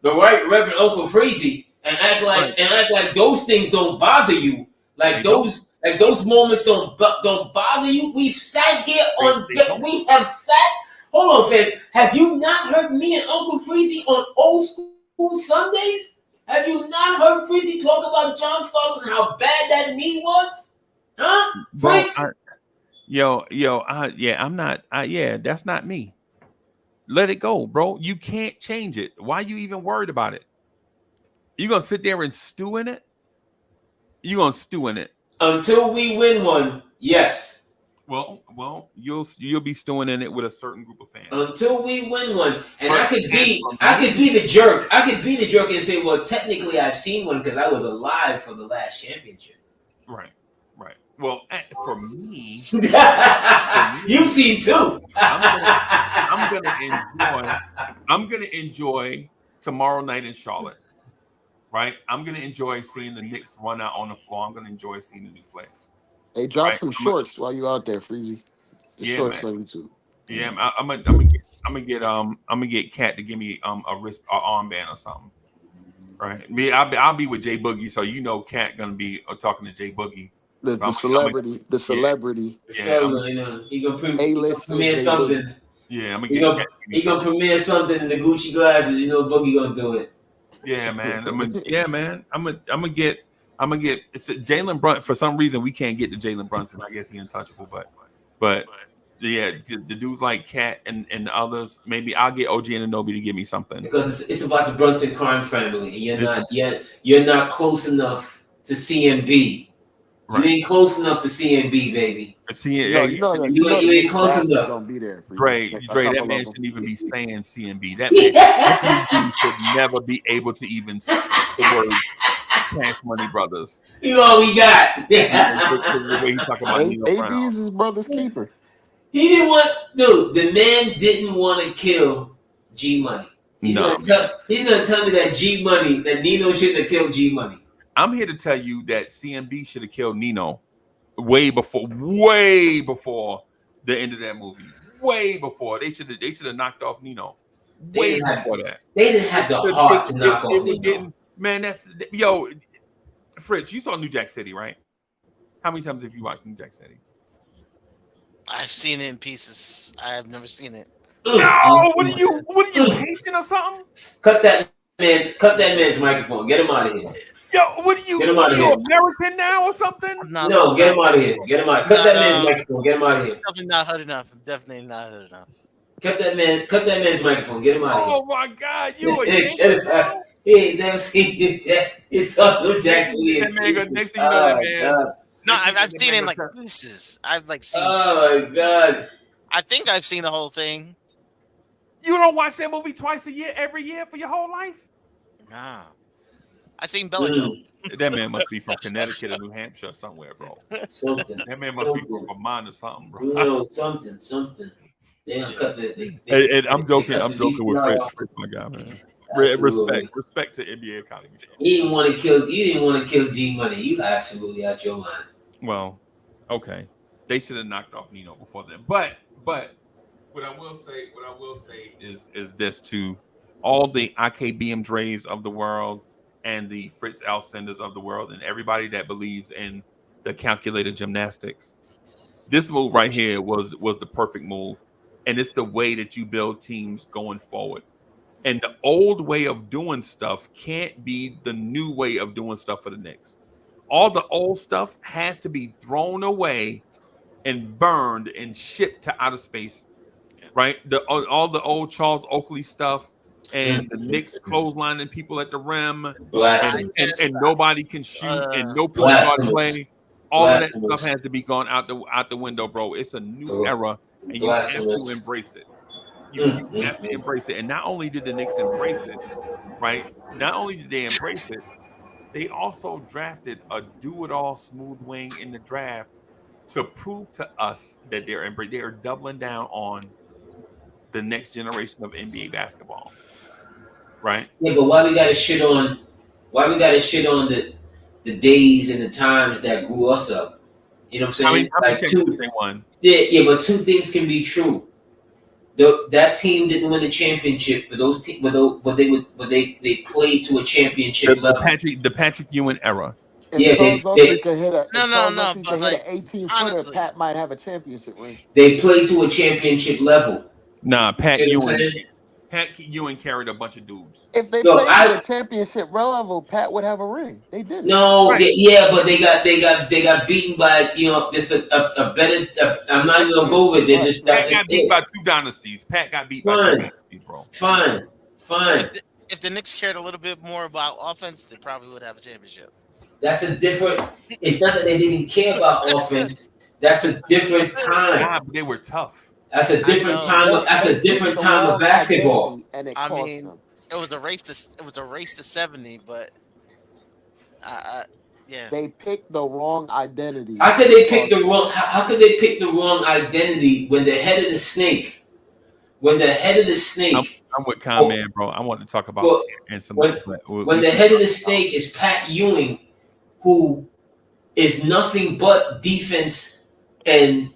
Uncle Freezy, and act like those things don't bother you. Like those moments don't bother you. We've sat here we have sat. Hold on, fans. Have you not heard me and Uncle Freezy on Old School Sundays? Have you not heard Freezy talk about John Starks and how bad that knee was? Huh? Fritz? That's not me. Let it go, bro. You can't change it. Why are you even worried about it? You gonna sit there and stew in it? You gonna stew in it until we win one? Yes. Well, you'll be stewing in it with a certain group of fans until we win one. And I could be the jerk. I could be the jerk and say, well, technically, I've seen one because I was alive for the last championship. Right. Well, for me, you've seen too. I'm gonna enjoy tomorrow night in Charlotte. Right, I'm gonna enjoy seeing the Knicks run out on the floor. I'm gonna enjoy seeing the new players. Hey, drop some shorts while you out there, Freezy. Shorts on YouTube. Yeah, I'm gonna get Cat to give me a armband or something. Right, me, I'll be with Jay Boogie, so you know Cat gonna be talking to Jay Boogie. The celebrity. Yeah, he gonna premiere something. Yeah, he gonna premiere something in the Gucci glasses. You know, Boogie gonna do it. Yeah, man. I'm gonna get. It's Jalen Brunson. For some reason, we can't get to Jalen Brunson. I guess he's untouchable, but yeah, the dudes like Cat and the others. Maybe I'll get OG Anunoby to give me something because it's about the Brunson crime family, and you're not close enough to CMB. Right. You ain't close enough to CMB, baby. You ain't close enough. Don't be there. Dre, that man shouldn't even be saying CMB. That man should never be able to even speak the word Cash Money Brothers. You all we got. The way he talk about AB is his brother's keeper. He didn't want, dude. The man didn't want to kill G Money. He's gonna tell me that G Money, that Nino shouldn't have killed G Money. I'm here to tell you that CMB should have killed Nino way before the end of that movie. Way before they should have knocked off Nino. Way before that. They didn't have the heart to knock off Nino. Man, Fritz, you saw New Jack City, right? How many times have you watched New Jack City? I've seen it in pieces. I have never seen it. No, what are you Haitian or something? Cut that man's microphone. Get him out of here. Yo, what are you? Are you American now or something? No, get him out of here. Get him out. Cut that man's microphone. Get him out of here. Definitely not heard enough. Definitely not heard enough. Cut that man's microphone. Get him out of here. Oh my God, you he ain't never seen New Jack. He saw New Jack City. Next thing you know, man. No, I've seen it in like pieces. I've like seen. Oh my God. I think I've seen the whole thing. You don't watch that movie twice a year, every year for your whole life? Nah. I seen Bellico. That man must be from Connecticut or New Hampshire somewhere, bro. Something. That man must be from Vermont or something, bro. You know, something. They don't cut and I'm joking with Fred, my guy, man. Respect to NBA Academy. You didn't want to kill G Money. You absolutely out your mind. Well, okay. They should have knocked off Nino before then. But what I will say is this to all the IKBM Dre's of the world and the Fritz Alcindors of the world and everybody that believes in the calculated gymnastics. This move right here was the perfect move. And it's the way that you build teams going forward. And the old way of doing stuff can't be the new way of doing stuff for the Knicks. All the old stuff has to be thrown away and burned and shipped to outer space, right? All the old Charles Oakley stuff and the Knicks clotheslining people at the rim and nobody can shoot and no point guard play. All of that stuff has to be gone out the window, bro. It's a new era, and you have to embrace it. You have to embrace it. And not only did the Knicks embrace it, right? Not only did they embrace it, they also drafted a do-it-all smooth wing in the draft to prove to us that they are doubling down on the next generation of NBA basketball, right? Yeah, but why we gotta shit on the days and the times that grew us up? You know what I'm saying? How many championships they won? Yeah, but two things can be true. That team didn't win the championship, but they played to a championship level. The Patrick Ewing era. If Yeah, Charles they could hit a, but hit an 18-footer, Pat might have a championship ring. They played to a championship level. Nah, Pat You know what I'm Ewing. saying? Pat Ewing carried a bunch of dudes. If they No, played at a championship level, Pat would have a ring. They didn't. No, Right. but they got beaten by just a better. I'm not even gonna go with it. Pat got beat by two dynasties. Pat got beat by two dynasties, bro. Fine. If the Knicks cared a little bit more about offense, they probably would have a championship. That's a different. It's not that they didn't care about offense. That's a different time. Yeah, but they were tough. That's a different time. That's a different time of basketball. And it I cost mean, them. it was a race to 70, but yeah. They picked the wrong identity. How could they pick the wrong? How could they pick the wrong identity when the head of the snake? When the head of the snake. I'm with Con Man, bro. I want to talk about Well, and some. when the head of the snake is Pat Ewing, who is nothing but defense and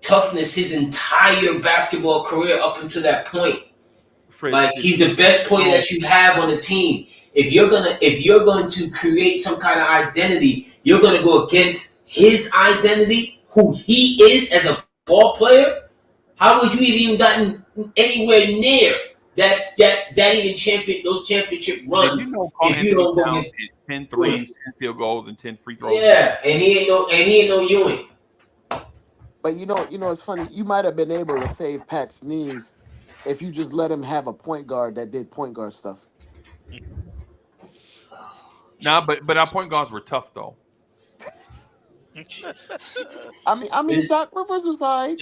toughness his entire basketball career up until that point. Fritz, Like he's the best player that you have on the team. If you're going to create some kind of identity, you're gonna go against his identity, who he is as a ball player. How would you have even gotten anywhere near that even those championship runs if you don't go against 10 threes, 10 field goals, and 10 free throws? Yeah, and he ain't no Ewing. But you know, it's funny. You might have been able to save Pat's knees if you just let him have a point guard that did point guard stuff. Nah, but our point guards were tough though. I mean, Doc Rivers was alright.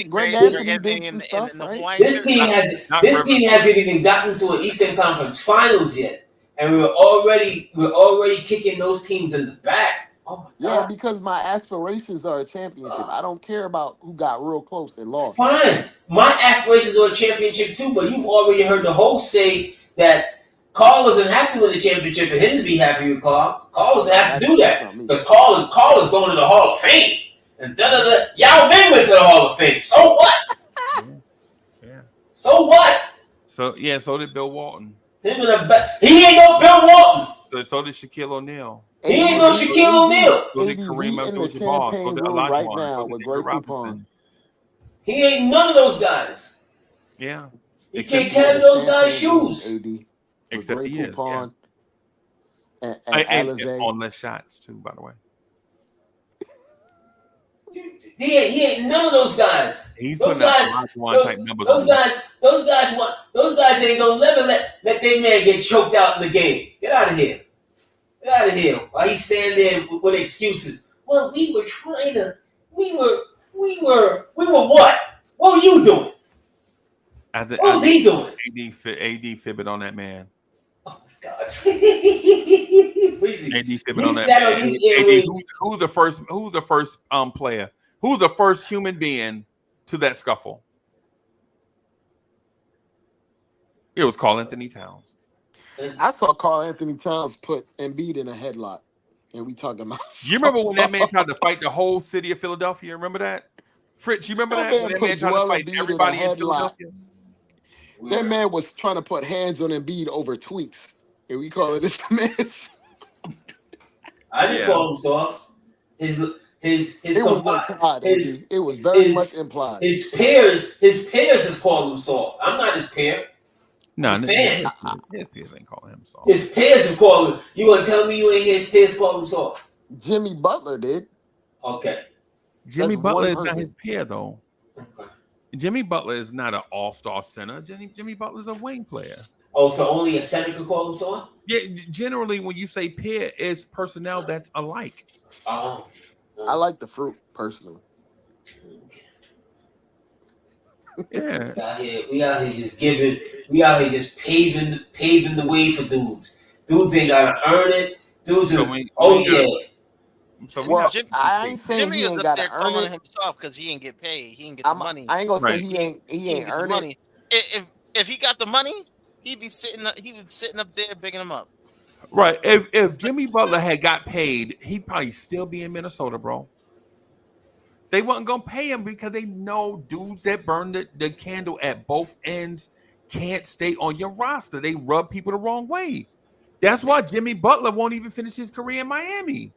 Greg Anthony did some stuff, right? This team hasn't even gotten to an Eastern Conference Finals yet, and we're already kicking those teams in the back. Oh my God. Yeah, because my aspirations are a championship. I don't care about who got real close and lost. Fine, my aspirations are a championship too, but you've already heard the host say that Carl doesn't have to win the championship for him to be happy with Carl. Carl doesn't have to do that because Carl is going to the Hall of Fame. And Yao Ming went to the Hall of Fame. So what? Yeah. So what? So did Bill Walton. He ain't no Bill Walton. So did Shaquille O'Neal. He ain't no Shaquille O'Neal. So did Kareem Abdul-Jabbar. So did right Olajuwon. now So with did Greg David Robinson. He ain't none of those guys. Yeah. He can't carry those guys' shoes. AD. Except Greg he is. Poupon Yeah. and And Alizé. on less shots too, by the way. He ain't none of those guys. He's Those putting up guys, Olajuwon type numbers. on those guys ain't gonna never let their man get choked out in the game. Get out of here. Get out of here. Why he stand there with excuses? Well, we were what? What were you doing? What was he doing? AD fibbing on that man. Oh my God. AD fibbing on that sat on man. these earrings. Who's the first player? Who's the first human being to that scuffle? It was Karl Anthony Towns. I saw Karl Anthony Towns put Embiid in a headlock and we talking about. You remember when that man tried to fight the whole city of Philadelphia? Remember that? Fritz, you remember That that? man When that put man tried to Joel fight Embiid in a everybody in headlock. Philadelphia? That man was trying to put hands on Embiid over tweets, and we call it this mess. I didn't Yeah. call him soft. His It was implied, Andy. It was very much implied. His peers has called him soft. I'm not his peer. No, I'm a fan. his peers ain't calling him soft. His peers have called him. You want to tell me you ain't hear his peers call him soft? Jimmy Butler did. Okay. Jimmy That's Butler one is not person. his peer, though. Okay. Jimmy Butler is not an all-star center. Jimmy Butler's a wing player. Oh, so only a center could call him soft? Yeah, generally when you say peer, it's personnel that's alike. Oh. I like the fruit personally. Yeah. We out here just giving. We out here just paving the way for dudes. Dudes ain't gotta earn it. Dudes is, So we yeah. So we Well, not, I ain't saying Jimmy he is ain't up gotta there earn calling it. himself because he ain't get paid. He ain't get the money. I ain't gonna Right. say he ain't get the earned money. it. If he got the money, he was sitting up there bigging him up. right. If Jimmy Butler had got paid, he'd probably still be in Minnesota, bro. They wasn't gonna pay him because they know dudes that burn the candle at both ends can't stay on your roster. They rub people the wrong way. That's why Jimmy Butler won't even finish his career in Miami.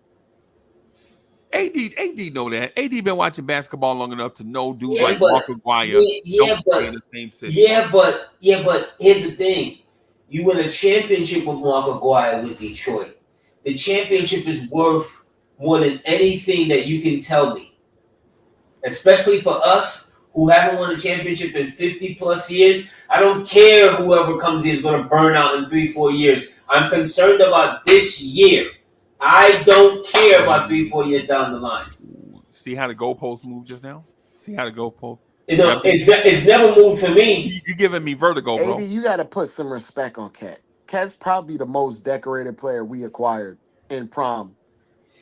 AD know that. AD been watching basketball long enough to know dudes like Mark Aguirre don't stay in the same city. Yeah, but here's the thing: you win a championship with Mark Aguirre with Detroit. The championship is worth more than anything that you can tell me. Especially for us who haven't won a championship in 50 plus years. I don't care whoever comes in is going to burn out in 3-4 years. I'm concerned about this year. I don't care about 3-4 years down the line. See how the goalposts move just now? See how the goalpost? It's never moved for me. You giving me vertigo, bro. AD, you got to put some respect on Cat. Cat's probably the most decorated player we acquired in prom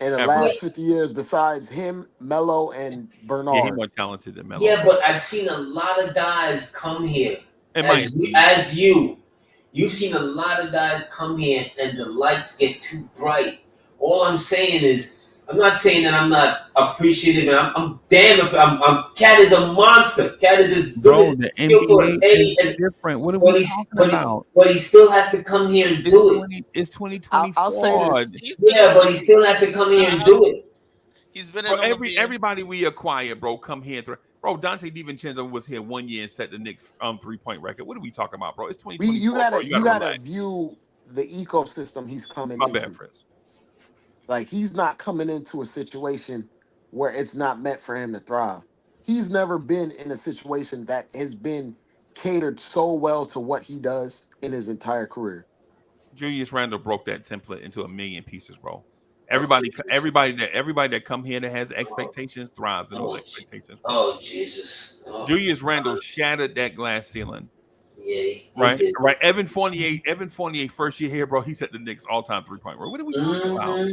in the Ever. last 50 years, besides him, Melo, and Bernard. Yeah, he's more talented than Melo. Yeah, but I've seen a lot of guys come here. It You've seen a lot of guys come here and the lights get too bright. All I'm saying is, I'm not saying that I'm not appreciative. I'm Cat is a monster. Cat is as good as skillful as any. Different. What are we talking about? But he still has to come here and do it. It's 2024. I'll say this. Yeah, but he still has to come here and do it. He's been Bro, in everybody we acquire, bro, come here. Bro, Dante DiVincenzo was here 1 year and set the Knicks 3-point record. What are we talking about, bro? It's 2024. You gotta view the ecosystem he's coming My into. bad, Fritz. Like, he's not coming into a situation where it's not meant for him to thrive. He's never been in a situation that has been catered so well to what he does in his entire career. Julius Randle broke that template into a million pieces, bro. Everybody that come here that has expectations thrives in those expectations. Bro. Oh, Jesus. Oh. Julius Randle shattered that glass ceiling. Yeah, right. Evan Fournier, first year here, bro. He set the Knicks all-time 3-point. What are we talking about?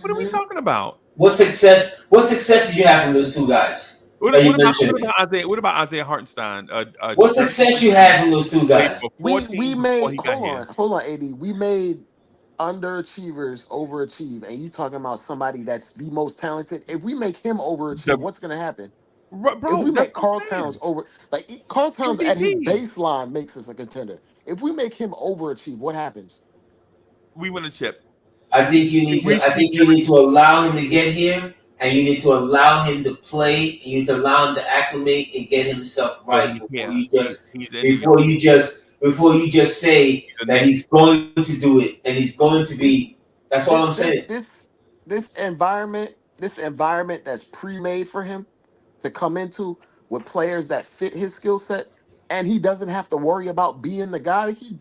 What are we talking about? What success did you have from those two guys? What about Isaiah Hartenstein? What success you had from those two guys? We made hold on, AD. We made underachievers overachieve, and you talking about somebody that's the most talented. If we make him overachieve, what's gonna happen? Bro, if we make Karl Towns Karl Towns at his baseline makes us a contender. If we make him overachieve, what happens? We win a chip. I think you need to allow him to get here, and you need to allow him to play, and you need to allow him to acclimate and get himself right before you just say that he's going to do it and he's going to be. That's all I'm saying. This environment that's pre-made for him to come into with players that fit his skill set, and he doesn't have to worry about being the guy. He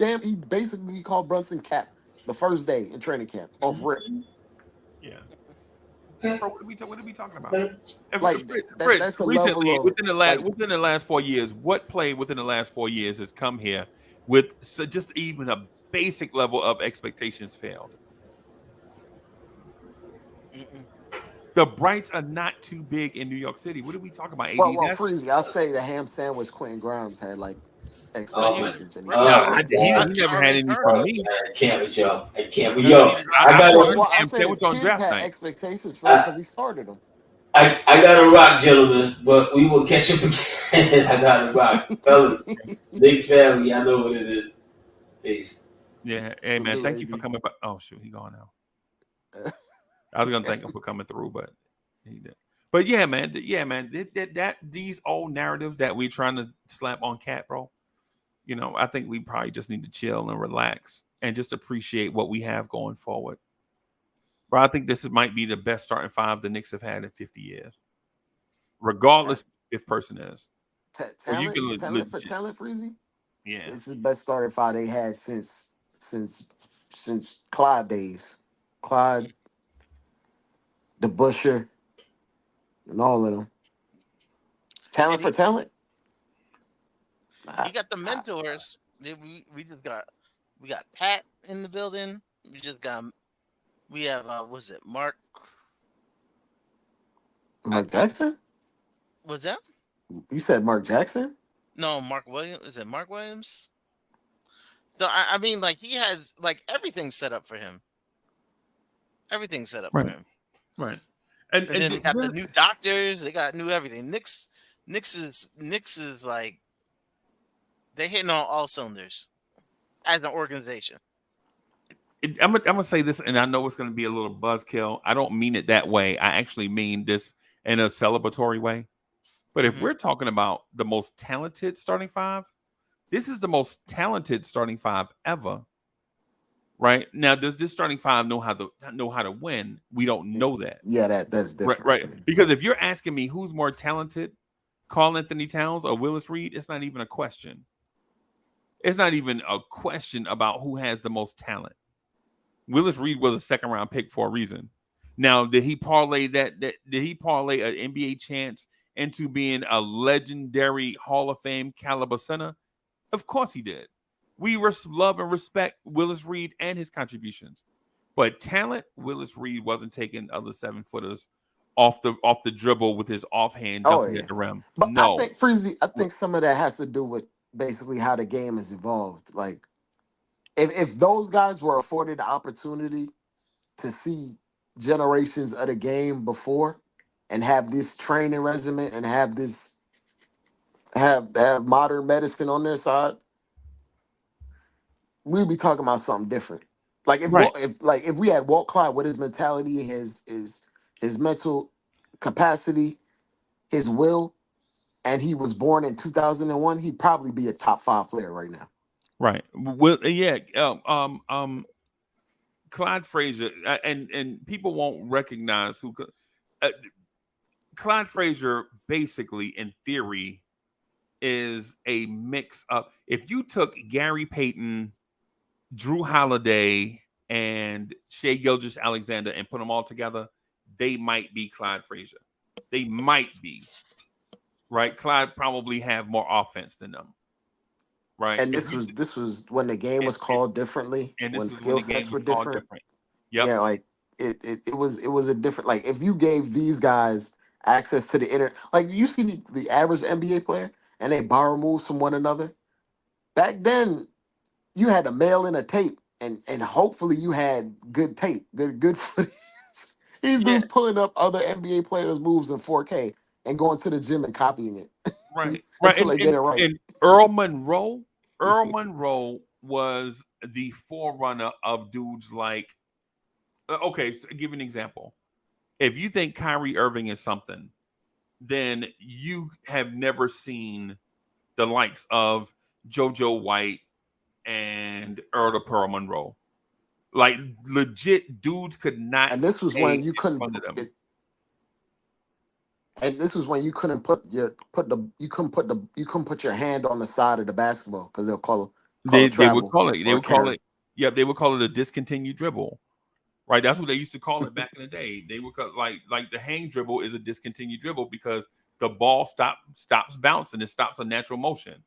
basically called Brunson Cap the first day in training camp off rip. Yeah. Bro, what are we talking about? Like, that's a recently, level within the last 4 years, what play within the last 4 years has come here with just even a basic level of expectations failed? The Brights are not too big in New York City. What are we talking about? AD? Well, Freezy, I'll say the ham sandwich Quentin Grimes had, like, expectations. Rick He Carlisle never had any from me. I can't with y'all. I can't with No, y'all. he was I got Well, to. I Sam, said what's his on kids draft had night? expectations for him because he started them. I got to rock, gentlemen, but we will catch up again. I got to rock, fellas. Knicks family, I know what it is. Peace. Yeah, hey man, Salute, thank you for AB. coming. Oh shoot, he gone now. I was gonna thank him for coming through, but he did. But yeah, man, that these old narratives that we trying to slap on Cat, bro. You know, I think we probably just need to chill and relax and just appreciate what we have going forward. But I think this might be the best starting five the Knicks have had in 50 years, regardless if person is. Or you Talent, can talent for legit, talent, Freezy. yeah, This is the best starting five they had since Clyde days. Clyde, the Busher, and all of them. Talent And for talent. he got the mentors. We got Pat in the building. We have was it Mark? Mark Jackson. Was that? You said Mark Jackson. No, Mark Williams. Is it Mark Williams? So I mean, like he has like everything set up for him. Everything's set up for him. right. And then they got the new doctors. They got new everything. Knicks is like they hitting on all cylinders as an organization. I'm gonna say this, and I know it's gonna be a little buzzkill. I don't mean it that way. I actually mean this in a celebratory way. But if we're talking about the most talented starting five, this is the most talented starting five ever. Right now, does this starting five know how to win? We don't know that. Yeah, that's different. Right. Because if you're asking me who's more talented, Karl Anthony Towns or Willis Reed, it's not even a question. It's not even a question about who has the most talent. Willis Reed was a second round pick for a reason. Now, did he parlay did he parlay an NBA chance into being a legendary Hall of Fame caliber center? Of course he did. We love and respect Willis Reed and his contributions. But talent, Willis Reed wasn't taking other 7-footers off the dribble with his offhand dunking at the rim. But No. I think Freezy, I think some of that has to do with basically how the game has evolved. Like if those guys were afforded the opportunity to see generations of the game before and have this training regimen and have modern medicine on their side, we'd be talking about something different. Like if we had Walt Clyde with his mentality, his mental capacity, his will, and he was born in 2001, he'd probably be a top 5 player right now. Right. Well, yeah. Clyde Frazier, and people won't recognize who. Clyde Frazier, basically, in theory, is a mix up. If you took Gary Payton, Drew Holiday, and Shai Gilgeous-Alexander and put them all together, they might be Clyde Frazier. They might be. Right? Clyde probably have more offense than them. Right. And this was when the game was called differently, and when skill sets were different. Yep. Yeah, like it was a different, like if you gave these guys access to the internet, like you see the average NBA player and they borrow moves from one another. Back then, you had to mail in a tape and hopefully you had good tape, good footage. These dudes pulling up other NBA players' moves in 4K and going to the gym and copying it. Right. Until they get it right. And Earl Monroe was the forerunner of dudes like, okay, so give you an example. If you think Kyrie Irving is something, then you have never seen the likes of JoJo White and Earl Pearl Monroe. Like legit dudes could not. And this was when you couldn't put them. And this was when you couldn't put your hand on the side of the basketball because they would call it. Yeah, they would call it a discontinued dribble. Right, that's what they used to call it back in the day. They would like the hang dribble is a discontinued dribble because the ball stops bouncing, it stops a natural motion.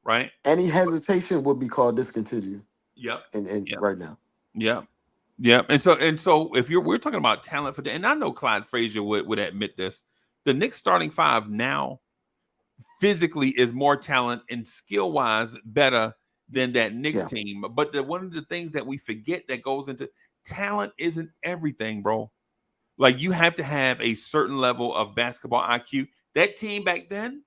Right. Any hesitation would be called discontinued. Yep. And right now. Yep. Yep. And so if we're talking about talent for the, and I know Clyde Frazier would admit this, the Knicks starting five now physically is more talent and skill wise better than that Knicks Yeah. team. But one of the things that we forget that goes into talent isn't everything, bro. Like you have to have a certain level of basketball IQ. That team back then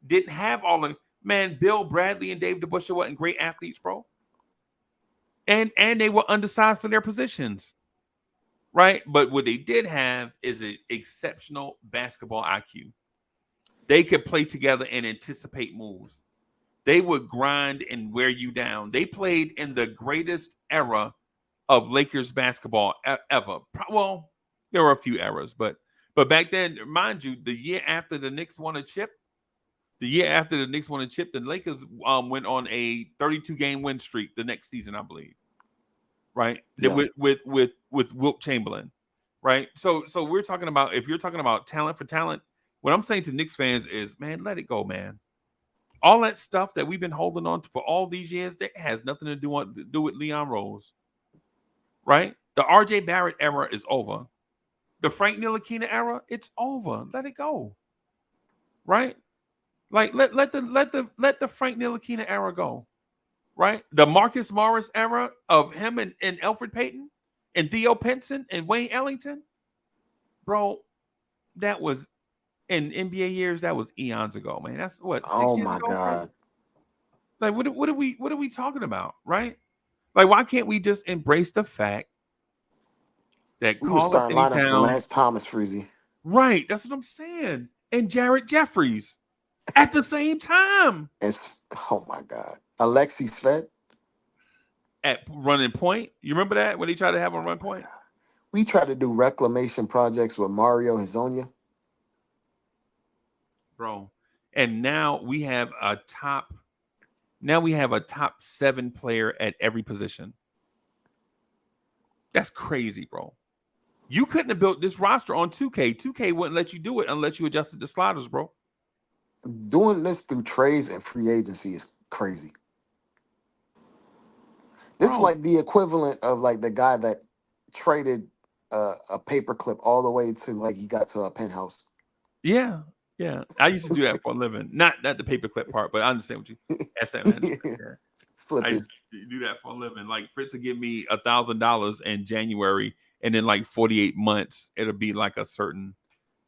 didn't have all the man. Bill Bradley and Dave DeBusschere weren't great athletes, bro. And they were undersized for their positions, right? But what they did have is an exceptional basketball IQ. They could play together and anticipate moves. They would grind and wear you down. They played in the greatest era of Lakers basketball ever. Well, there were a few eras, but back then, mind you, the year after the Knicks won a chip, the Lakers went on a 32-game win streak the next season, I believe. Right? Yeah. With Wilt Chamberlain. Right? So we're talking about, if you're talking about talent for talent, what I'm saying to Knicks fans is, man, let it go, man. All that stuff that we've been holding on to for all these years, that has nothing to do with Leon Rose. Right? The RJ Barrett era is over. The Frank Ntilikina era, it's over. Let it go. Right? Like let the Frank Ntilikina era go. Right? The Marcus Morris era of him and Elfrid Payton and Theo Pinson and Wayne Ellington. Bro, that was in NBA years, that was eons ago, man. That's what, 6 Oh years my ago, God. Chris? Like what are we talking about, right? Like, why can't we just embrace the fact that We were Karl starting Anthony lineups for Towns, Lance Thomas, Freezy. right? That's what I'm saying. And Jarrett Jeffries at the same time And oh my God. Alexi Svet. at running point. You remember that when he tried to have him run point? We tried to do reclamation projects with Mario Hezonja. Bro. And now we have a top 7 player at every position. That's crazy, bro. You couldn't have built this roster on 2K. 2K wouldn't let you do it unless you adjusted the sliders, bro. Doing this through trades and free agency is crazy. This is Bro. like the equivalent of like the guy that traded a paperclip all the way to like he got to a penthouse. Yeah. I used to do that for a living. Not the paperclip part, but I understand what you yeah. Flip I it. used to do that for a living. Like Fritz would give me $1,000 in January, and then like 48 months, it'll be like a certain.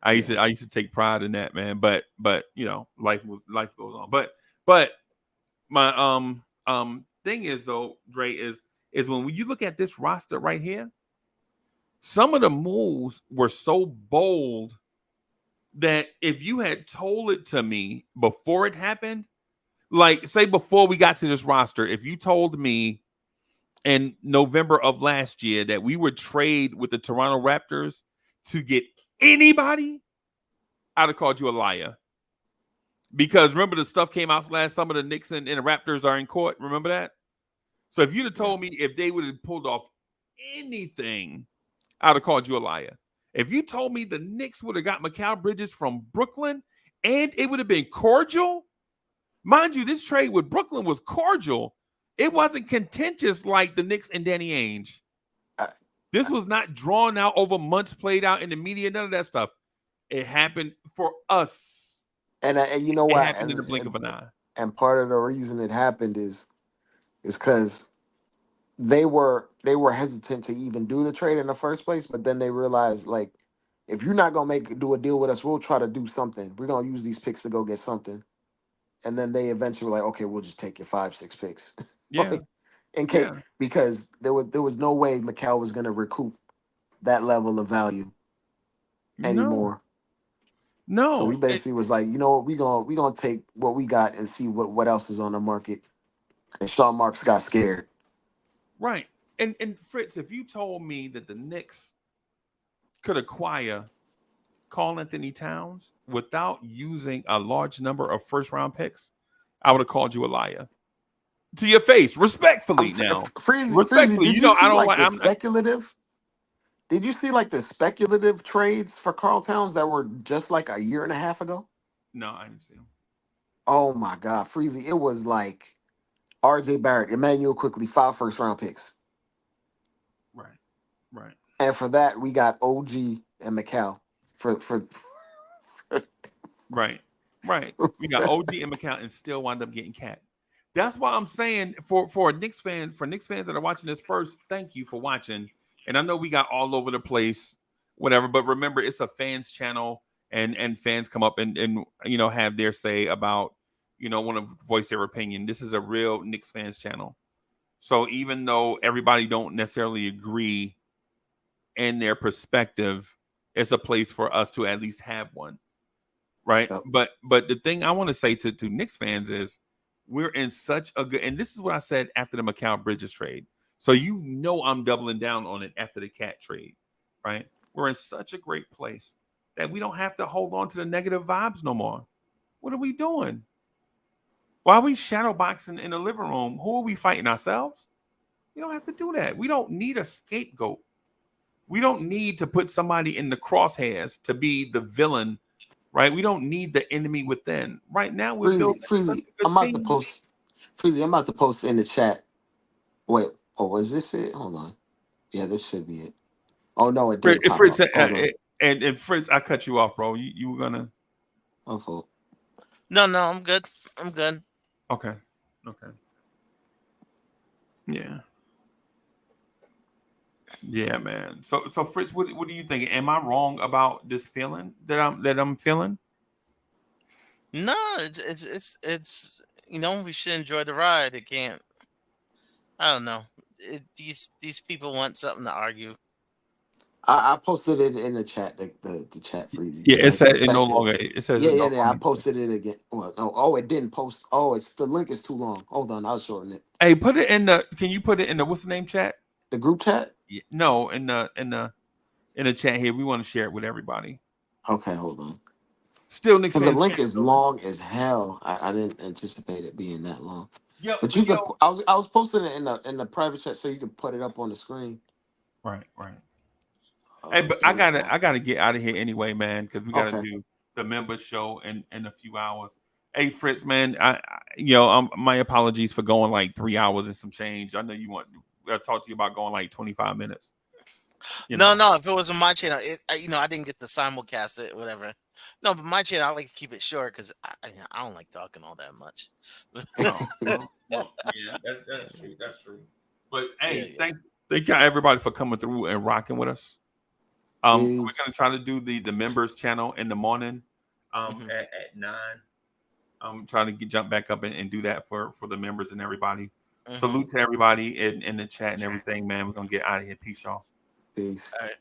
I used to take pride in that, man. But you know, life goes on. But my thing is though, Dre, is when you look at this roster right here, some of the moves were so bold that if you had told it to me before it happened, like say before we got to this roster, if you told me in November of last year that we would trade with the Toronto Raptors to get anybody, I'd have called you a liar. Because remember, the stuff came out last summer, the Knicks and the Raptors are in court. Remember that? So if you'd have told me if they would have pulled off anything, I'd have called you a liar. If you told me the Knicks would have got Mikal Bridges from Brooklyn and it would have been cordial, mind you, this trade with Brooklyn was cordial. It wasn't contentious like the Knicks and Danny Ainge. This was not drawn out over months, played out in the media, none of that stuff. It happened for us. And you know It what? happened in the blink of an eye. And part of the reason it happened is because they were hesitant to even do the trade in the first place, but then they realized, like, if you're not gonna do a deal with us, we'll try to do something. We're gonna use these picks to go get something. And then they eventually were like, okay, we'll just take your 5-6 picks. Yeah. Like, in case, because there was no way Mikal was gonna recoup that level of value anymore. No. So we basically was like, you know what, we gonna take what we got and see what else is on the market. And Sean Marks got scared. Right. And Fritz, if you told me that the Knicks could acquire Karl Anthony Towns without using a large number of first-round picks, I would have called you a liar. To your face, respectfully now. Freezy, did you see I don't like like the speculative? Did you see like the speculative trades for Karl Towns that were just like a year and a half ago? No, I didn't see them. Oh my God, Freezy! It was like RJ Barrett, Emmanuel Quickly, 5 first-round picks. Right. And for that, we got OG and Mikal for Right. Right. We got OG and McCown and still wind up getting Cat. That's why I'm saying for Knicks fans that are watching this first, thank you for watching. And I know we got all over the place, whatever, but remember it's a fans channel and fans come up and have their say about, want to voice their opinion. This is a real Knicks fans channel. So even though everybody don't necessarily agree in their perspective, it's a place for us to at least have one. Right. Yep. But the thing I want to say to Knicks fans is we're in such a good, and this is what I said after the Mikal Bridges trade. So I'm doubling down on it after the Cat trade, right? We're in such a great place that we don't have to hold on to the negative vibes no more. What are we doing? Why are we shadow boxing in the living room? Who are we fighting, ourselves? We don't have to do that. We don't need a scapegoat. We don't need to put somebody in the crosshairs to be the villain. Right, we don't need the enemy within. Right now, we're building. Freezy, I'm about to post. Freezy, I'm about to post in the chat. Wait, was this it? Hold on. Yeah, this should be it. Oh no, it did. Fritz, and Fritz, I cut you off, bro. You were gonna. My fault. No, I'm good. I'm good. Okay. Yeah, man. So Fritz, what do you think? Am I wrong about this feeling that I'm feeling? No, it's we should enjoy the ride. It can't. I don't know. These people want something to argue. I posted it in the chat, the chat Freezy. Yeah, it says it no longer. It says yeah. I posted it again. Well, no, it didn't post. Oh, the link is too long. Hold on, I'll shorten it. Hey, put it in the. Can you put it in the what's the name chat? The group chat? No, in the chat here. We want to share it with everybody. Okay, hold on. Still, Knicks fans. The link is long as hell. I didn't anticipate it being that long. Yeah, but you can. I was posting it in the private chat so you can put it up on the screen. Right. Hey, but I gotta get out of here anyway, man, because we gotta do the member show in a few hours. Hey, Fritz, man, my apologies for going like 3 hours and some change. I know you want. I talked to you about going like 25 minutes. No. If it was on my channel, I didn't get the simulcast it, whatever. No, but my channel, I like to keep it short because I don't like talking all that much. No. Yeah, that's true. But hey, thank you everybody for coming through and rocking with us. We're gonna try to do the members channel in the morning, at 9. I'm trying to jump back up and do that for the members and everybody. Salute to everybody in the chat and everything, man. We're gonna get out of here. Peace, y'all. Peace. All right.